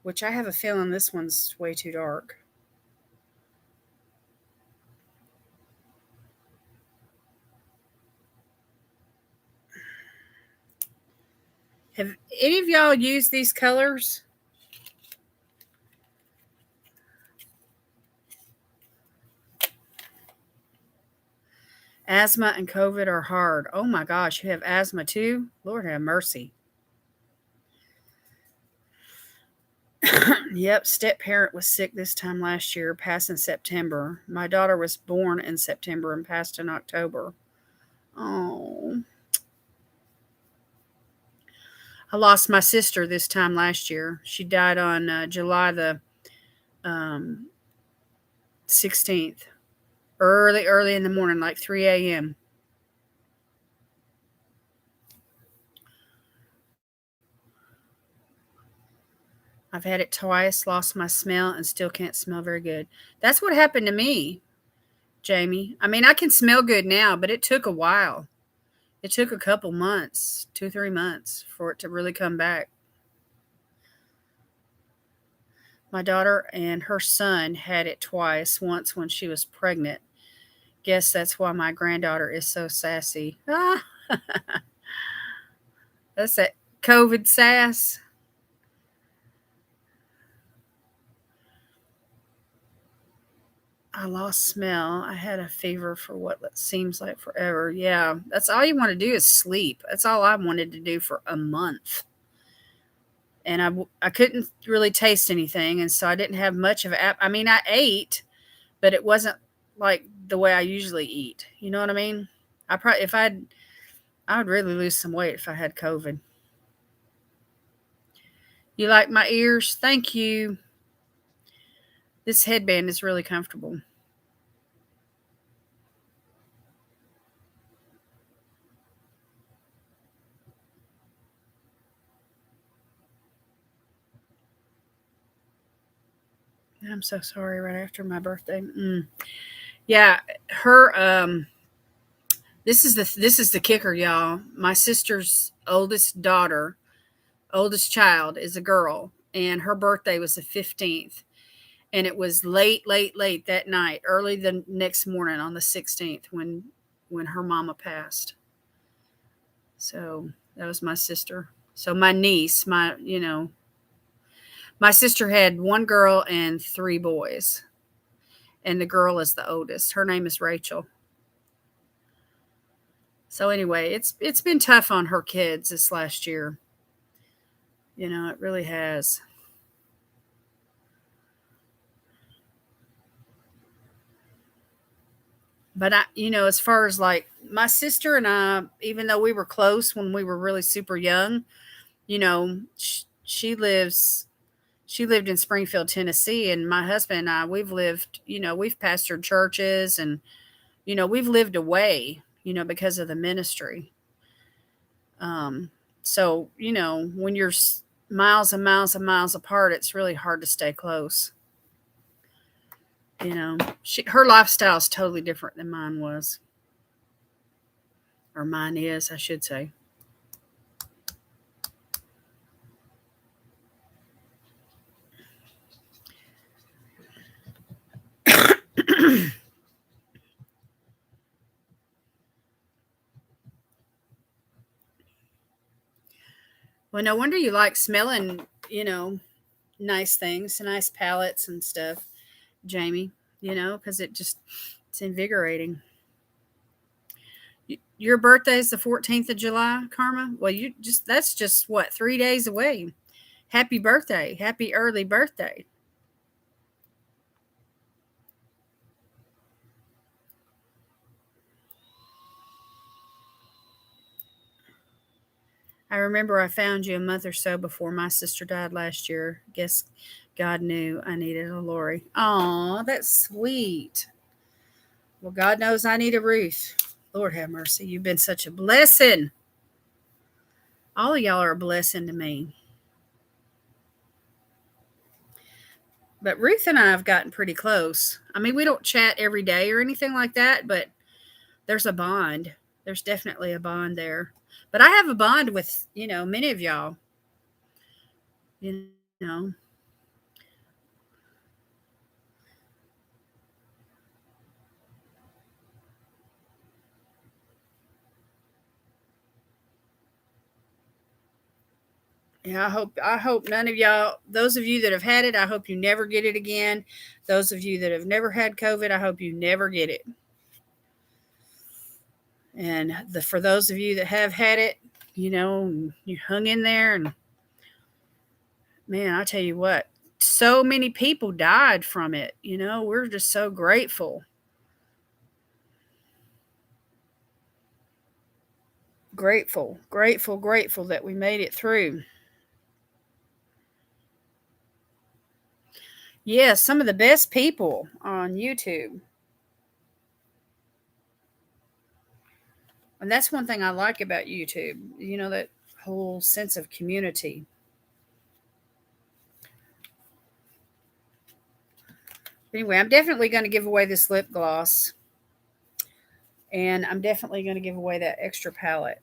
which I have a feeling this one's way too dark. Have any of y'all used these colors? Asthma and COVID are hard. Oh my gosh, you have asthma too? Lord have mercy. Yep, step parent was sick this time last year, passed in September. My daughter was born in September and passed in October. Oh. I lost my sister this time last year. She died on July the 16th. Early in the morning, like 3 a.m. I've had it twice, lost my smell, and still can't smell very good. That's what happened to me, Jamie. I mean, I can smell good now, but it took a while. It took a couple months, 2, 3 months for it to really come back. My daughter and her son had it twice, once when she was pregnant, Guess that's why my granddaughter is so sassy. Ah, that's that COVID sass. I lost smell. I had a fever for what seems like forever. Yeah, that's all you want to do is sleep. That's all I wanted to do for a month. And I couldn't really taste anything. And so I didn't have much of an I mean, I ate, but it wasn't like the way I usually eat. You know what I mean? I probably, if I would really lose some weight if I had COVID. You like my ears? Thank you. This headband is really comfortable. I'm so sorry. Right after my birthday. Yeah, her. This is the kicker, y'all. My sister's oldest daughter, oldest child, is a girl, and her birthday was the 15th, and it was late, late, late that night, early the next morning on the 16th when her mama passed. So that was my sister. So my niece, my sister had one girl and three boys, and the girl is the oldest. Her name is Rachel. So anyway, it's been tough on her kids this last year. It really has. But as far as like my sister and I, even though we were close when we were really super young, she lived in Springfield, Tennessee, and my husband and I, we've pastored churches, and we've lived away, because of the ministry. Um, so when you're miles and miles and miles apart, it's really hard to stay close. Her lifestyle is totally different than mine was, or mine is, I should say. Well, no wonder you like smelling, nice things, nice palettes and stuff, Jamie. Because it's invigorating. Your birthday is the 14th of July, Karma. Well, that's just what, 3 days away. Happy birthday! Happy early birthday! I remember I found you a month or so before my sister died last year. Guess God knew I needed a Lori. Aw, that's sweet. Well, God knows I need a Ruth. Lord have mercy. You've been such a blessing. All of y'all are a blessing to me. But Ruth and I have gotten pretty close. I mean, we don't chat every day or anything like that, but there's a bond. There's definitely a bond there. But I have a bond with, many of y'all. You know, yeah, I hope none of y'all, those of you that have had it, I hope you never get it again. Those of you that have never had COVID, I hope you never get it. And for those of you that have had it, you hung in there, and man, I tell you what, so many people died from it. We're just so grateful. Grateful, grateful, grateful that we made it through. Yeah, some of the best people on YouTube. And that's one thing I like about YouTube, that whole sense of community. Anyway, I'm definitely going to give away this lip gloss. And I'm definitely going to give away that extra palette.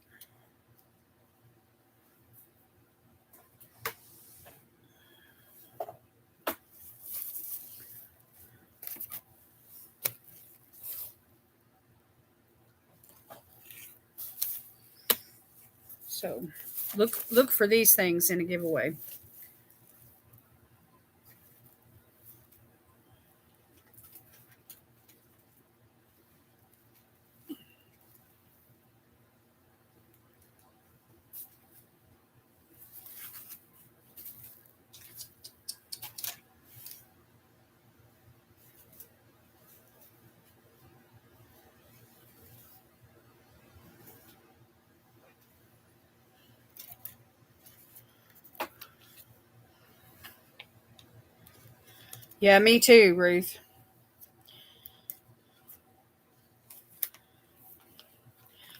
So look for these things in a giveaway. Yeah, me too, Ruth.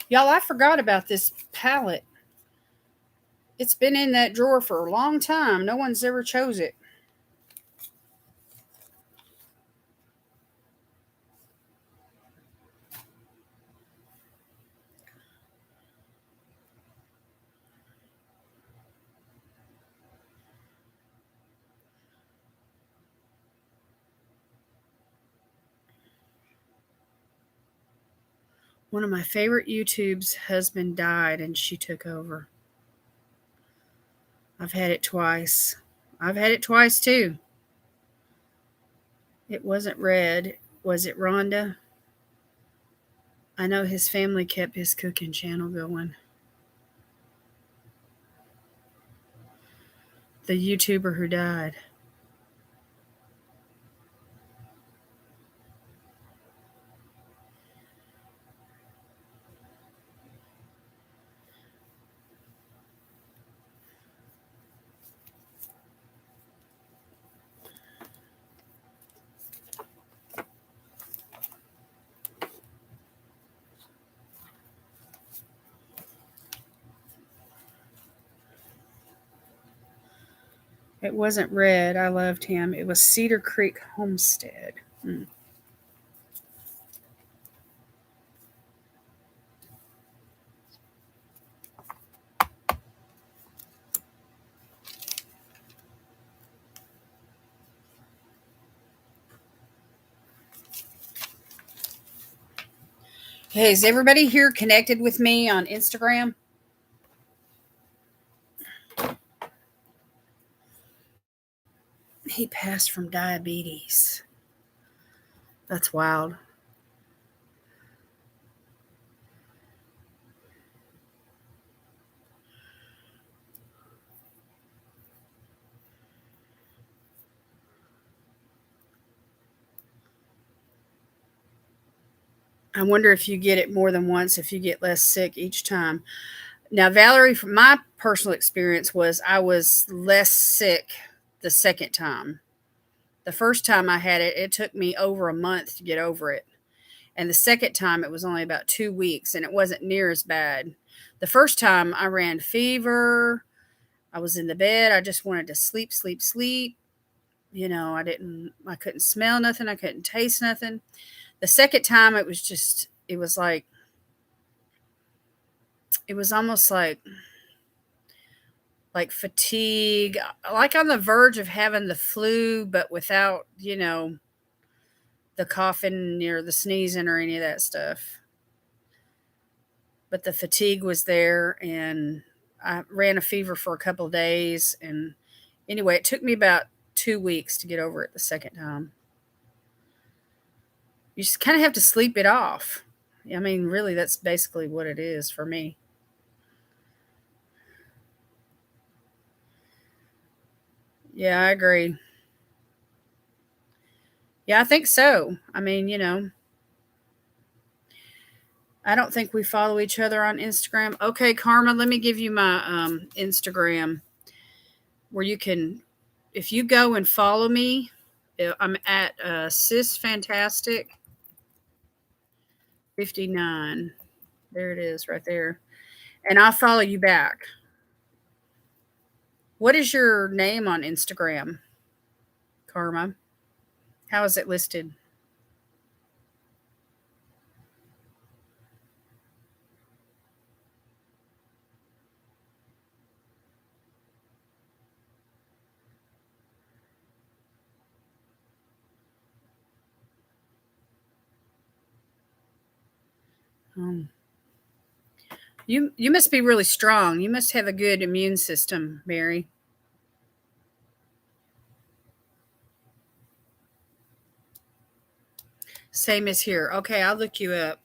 Y'all, I forgot about this palette. It's been in that drawer for a long time. No one's ever chose it. One of my favorite YouTube's husband died and she took over. I've had it twice. I've had it twice too. It wasn't red. Was it Rhonda? I know his family kept his cooking channel going. The YouTuber who died. It wasn't red. I loved him. It was Cedar Creek Homestead. Hmm. Hey, is everybody here connected with me on Instagram? He passed from diabetes. That's wild. I wonder if you get it more than once, if you get less sick each time. Now, Valerie, from my personal experience, was I was less sick the second time. The first time I had it, it took me over a month to get over it. And the second time, it was only about 2 weeks, and it wasn't near as bad. The first time, I ran fever. I was in the bed. I just wanted to sleep, sleep, sleep. I couldn't smell nothing. I couldn't taste nothing. The second time, it was like, it was almost like fatigue, like on the verge of having the flu, but without, the coughing or the sneezing or any of that stuff. But the fatigue was there, and I ran a fever for a couple of days. And anyway, it took me about 2 weeks to get over it the second time. You just kind of have to sleep it off. I mean, really, that's basically what it is for me. Yeah, I agree. Yeah, I think so. I mean, I don't think we follow each other on Instagram. Okay, Karma, let me give you my Instagram where you can, if you go and follow me, I'm at Sis Fantastic 59. There it is right there. And I'll follow you back. What is your name on Instagram, Karma? How is it listed? Um, You must be really strong. You must have a good immune system, Mary. Same as here. Okay, I'll look you up.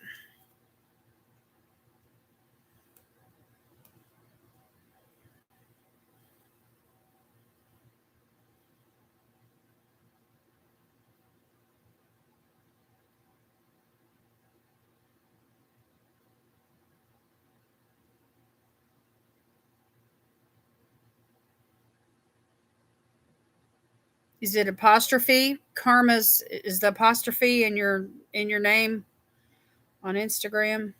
Is it apostrophe? Karma's is the apostrophe in your name on Instagram?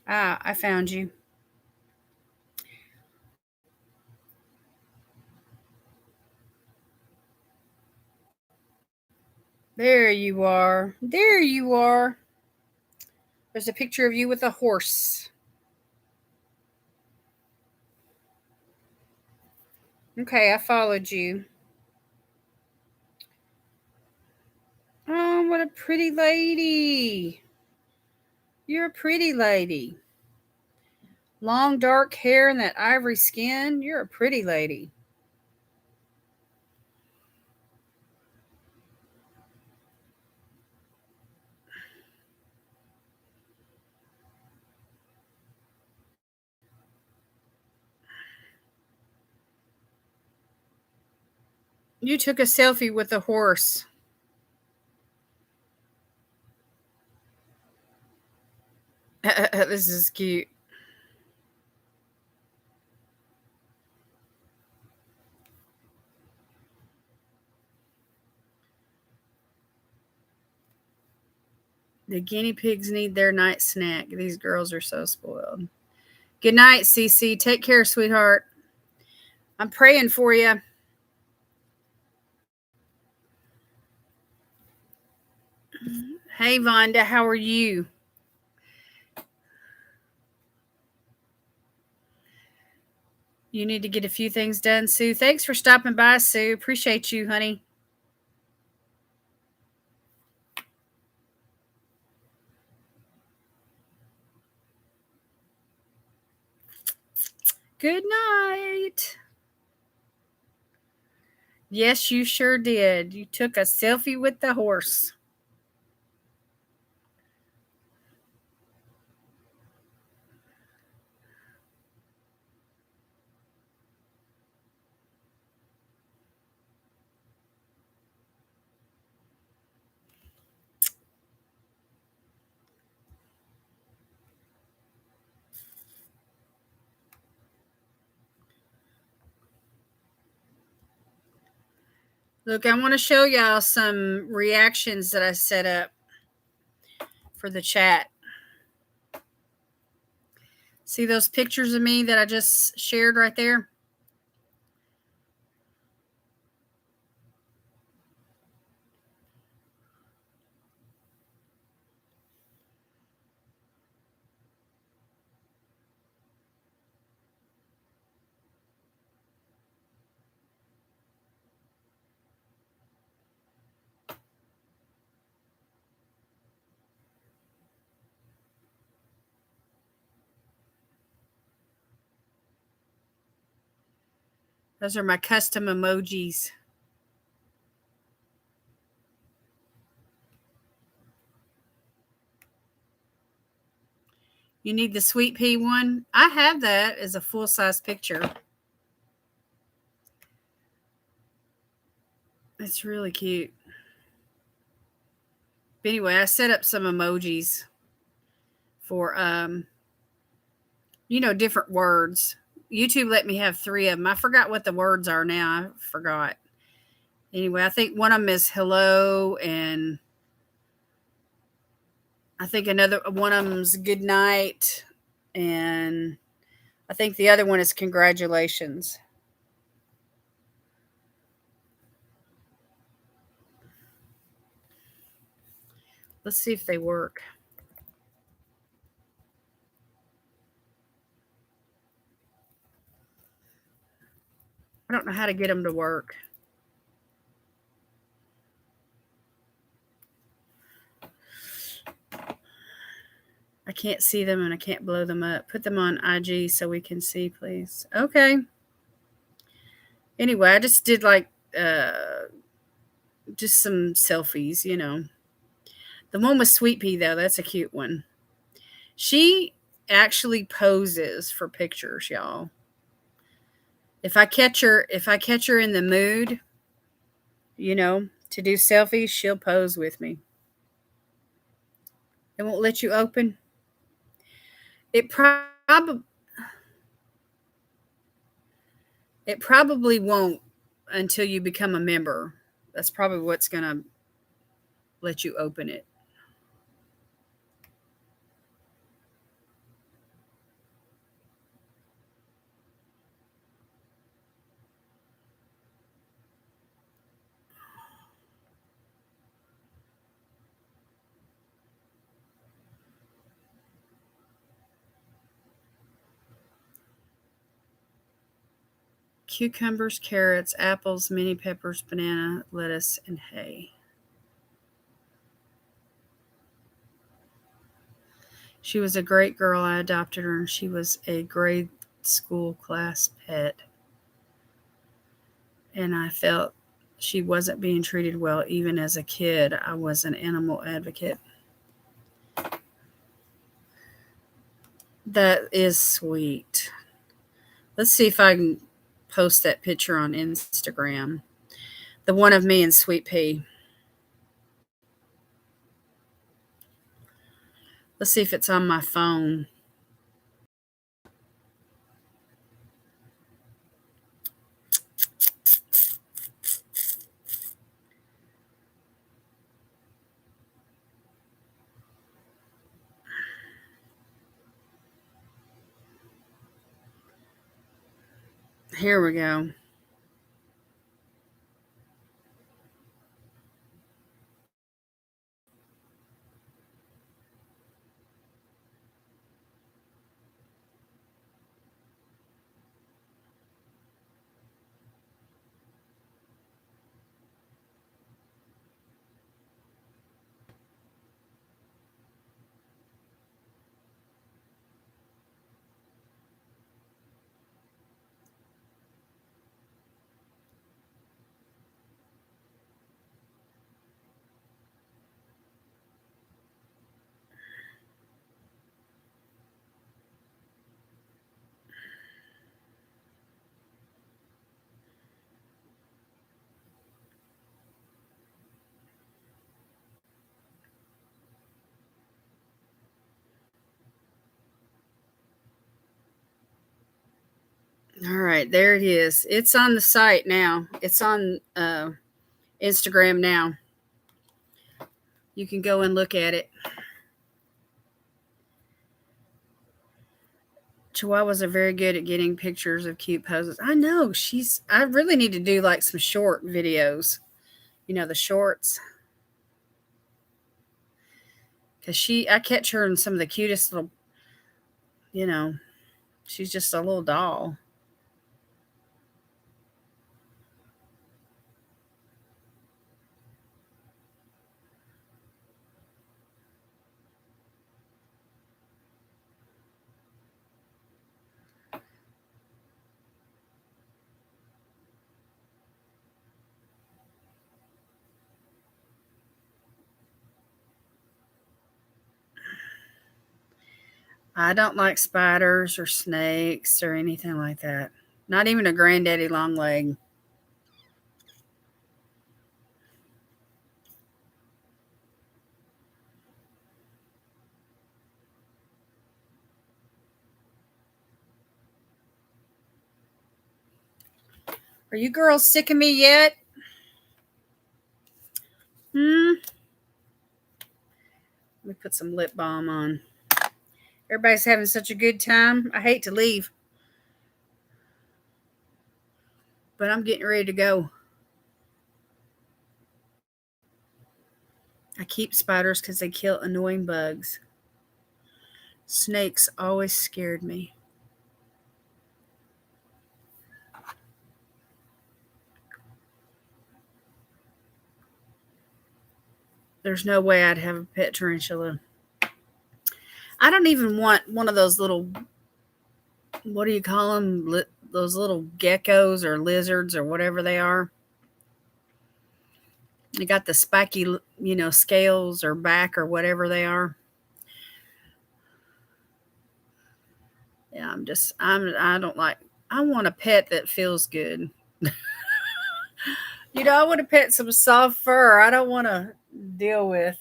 Ah, I found you. There you are. There you are. There's a picture of you with a horse. Okay, I followed you. Oh, what a pretty lady. You're a pretty lady. Long dark hair and that ivory skin. You're a pretty lady. You took a selfie with a horse. This is cute. The guinea pigs need their night snack. These girls are so spoiled. Good night, Cece. Take care, sweetheart. I'm praying for you. Hey, Vonda, how are you? You need to get a few things done, Sue. Thanks for stopping by, Sue. Appreciate you, honey. Good night. Yes, you sure did. You took a selfie with the horse. Look, I want to show y'all some reactions that I set up for the chat. See those pictures of me that I just shared right there? Those are my custom emojis. You need the sweet pea one? I have that as a full size picture. It's really cute. But anyway, I set up some emojis for different words. YouTube let me have 3 of them. I forgot what the words are now. I forgot. Anyway, I think one of them is hello, and I think another one of them's good night, and I think the other one is congratulations. Let's see if they work. I don't know how to get them to work. I can't see them and I can't blow them up. Put them on IG so we can see, please. Okay. Anyway, I just did like just some selfies, you know. The one with Sweet Pea though, that's a cute one. She actually poses for pictures, y'all. If I catch her in the mood, you know, to do selfies, she'll pose with me. It won't let you open. It probably it probably won't until you become a member. That's probably what's gonna let you open it. Cucumbers, carrots, apples, mini peppers, banana, lettuce, and hay. She was a great girl. I adopted her, and she was a grade school class pet. And I felt she wasn't being treated well. Even as a kid, I was an animal advocate. That is sweet. Let's see if I can post that picture on Instagram. The one of me and Sweet Pea. Let's see if it's on my phone. Here we go. All right, there it is. It's on the site now. It's on Instagram now. You can go and look at it. Chihuahuas are very good at getting pictures of cute poses. I know I really need to do like some short videos. You know, the shorts. Because I catch her in some of the cutest little, you know, she's just a little doll. I don't like spiders or snakes or anything like that. Not even a granddaddy long leg. Are you girls sick of me yet? Hmm. Let me put some lip balm on. Everybody's having such a good time. I hate to leave, but I'm getting ready to go. I keep spiders because they kill annoying bugs. Snakes always scared me. There's no way I'd have a pet tarantula. I don't even want one of those little, what do you call them? Those little geckos or lizards or whatever they are. They got the spiky, scales or back or whatever they are. Yeah, I don't like, I want a pet that feels good. I want to pet some soft fur. I don't want to deal with,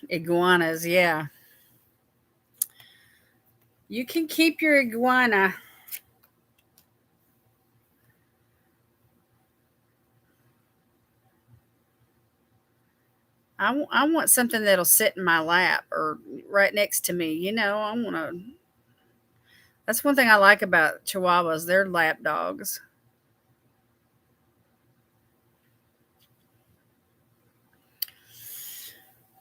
iguanas. Yeah. You can keep your iguana. I want something that'll sit in my lap or right next to me. I want to. That's one thing I like about Chihuahuas. They're lap dogs.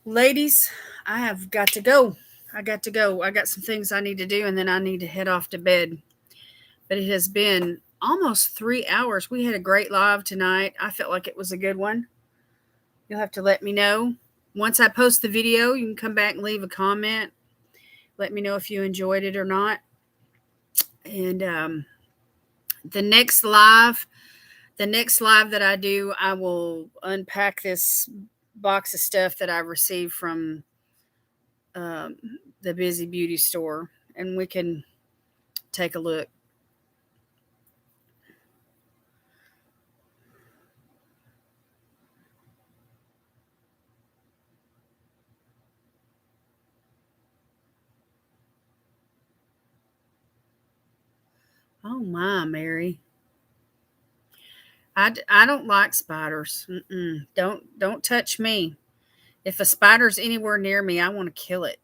Ladies, I have got to go. I got to go. I got some things I need to do, and then I need to head off to bed. But it has been almost 3 hours. We had a great live tonight. I felt like it was a good one. You'll have to let me know. Once I post the video, you can come back and leave a comment. Let me know if you enjoyed it or not. And the next live, that I do, I will unpack this box of stuff that I received from um, the Busy Beauty store, and we can take a look. Oh my, Mary. I don't like spiders. Don't touch me. If a spider's anywhere near me, I want to kill it.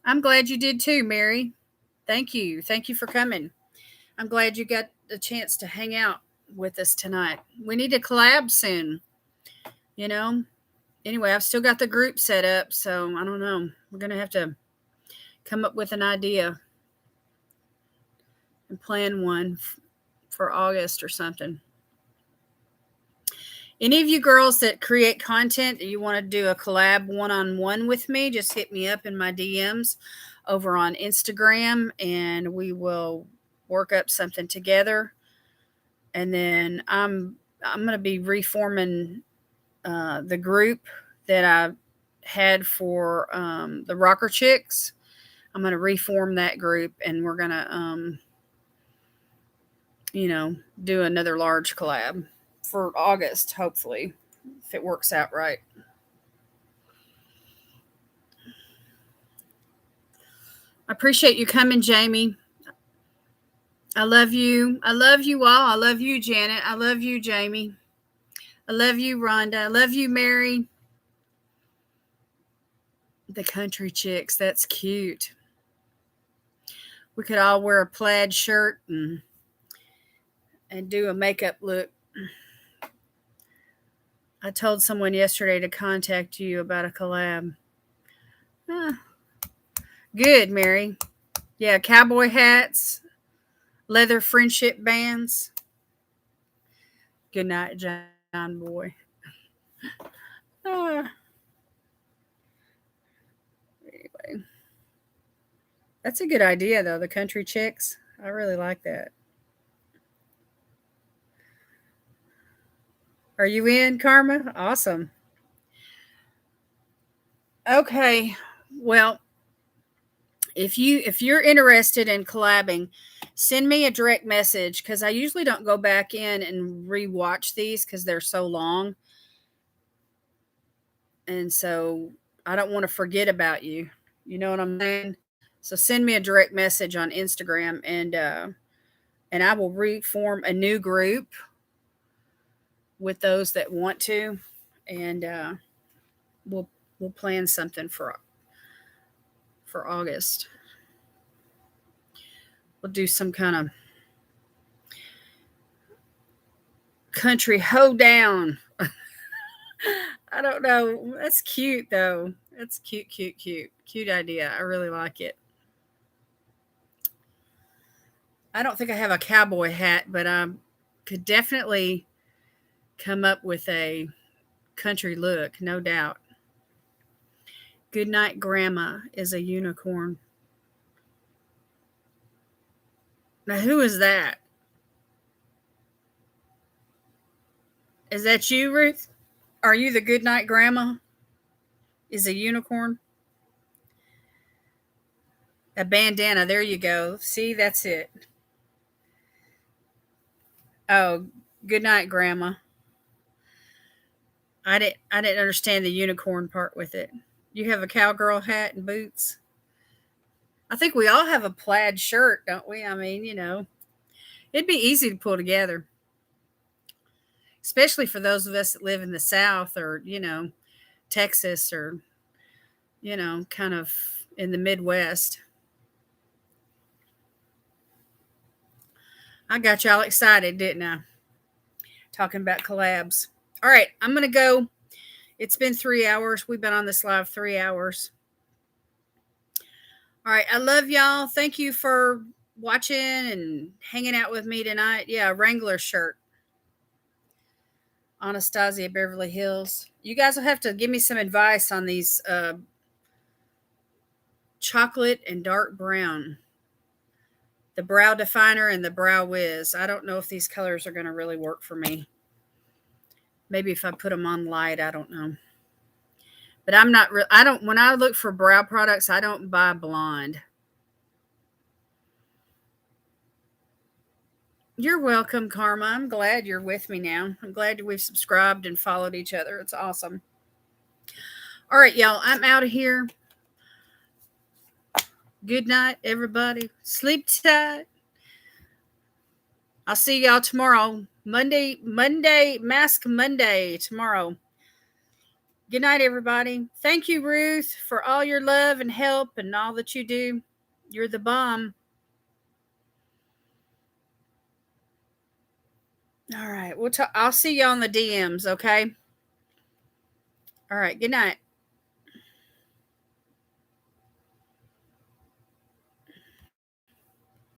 I'm glad you did too, Mary. Thank you. Thank you for coming. I'm glad you got a chance to hang out with us tonight. We need to collab soon, you know? Anyway, I've still got the group set up, so I don't know. We're going to have to come up with an idea and plan one for August or something. Any of you girls that create content that you want to do a collab one-on-one with me, just hit me up in my DMs over on Instagram and we will work up something together. And then I'm going to be reforming the group that I had for the Rocker Chicks. I'm going to reform that group and we're going to do another large collab for August, hopefully, if it works out right. I appreciate you coming, Jamie. I love you. I love you all. I love you, Janet. I love you, Jamie. I love you, Rhonda. I love you, Mary. The country chicks. That's cute. We could all wear a plaid shirt and do a makeup look. I told someone yesterday to contact you about a collab. Ah, good, Mary. Yeah, cowboy hats, leather friendship bands. Good night, John boy. Ah, anyway, that's a good idea, though. The country chicks. I really like that. Are you in, Karma? Awesome. Okay. Well, if you're interested in collabing, send me a direct message because I usually don't go back in and rewatch these because they're so long, and so I don't want to forget about you. You know what I'm saying? So send me a direct message on Instagram, and I will reform a new group with those that want to, and we'll we'll plan something for August. We'll do some kind of country hoedown. I don't know. That's cute though. That's cute, cute, cute. Cute idea. I really like it. I don't think I have a cowboy hat, but I could definitely come up with a country look, no doubt. Good night, Grandma is a unicorn. Now, who is that? Is that you, Ruth? Are you the good night, Grandma? Is a unicorn? A bandana. There you go. See, that's it. Oh, good night, Grandma. I didn't understand the unicorn part with it. You have a cowgirl hat and boots. I think we all have a plaid shirt, don't we? I mean, it'd be easy to pull together, especially for those of us that live in the South or, Texas or, kind of in the Midwest. I got y'all excited, didn't I? Talking about collabs. All right, I'm going to go. It's been 3 hours. We've been on this live 3 hours. All right, I love y'all. Thank you for watching and hanging out with me tonight. Yeah, Wrangler shirt. Anastasia Beverly Hills. You guys will have to give me some advice on these chocolate and dark brown. The brow definer and the brow wiz. I don't know if these colors are going to really work for me. Maybe if I put them on light, I don't know. But I'm not I don't when I look for brow products, I don't buy blonde. You're welcome, Karma. I'm glad you're with me now. I'm glad we've subscribed and followed each other. It's awesome. All right, y'all. I'm out of here. Good night, everybody. Sleep tight. I'll see y'all tomorrow. Monday, Mask Monday tomorrow. Good night, everybody. Thank you, Ruth, for all your love and help and all that you do. You're the bomb. All right. I'll see you on the DMs, okay? All right. Good night.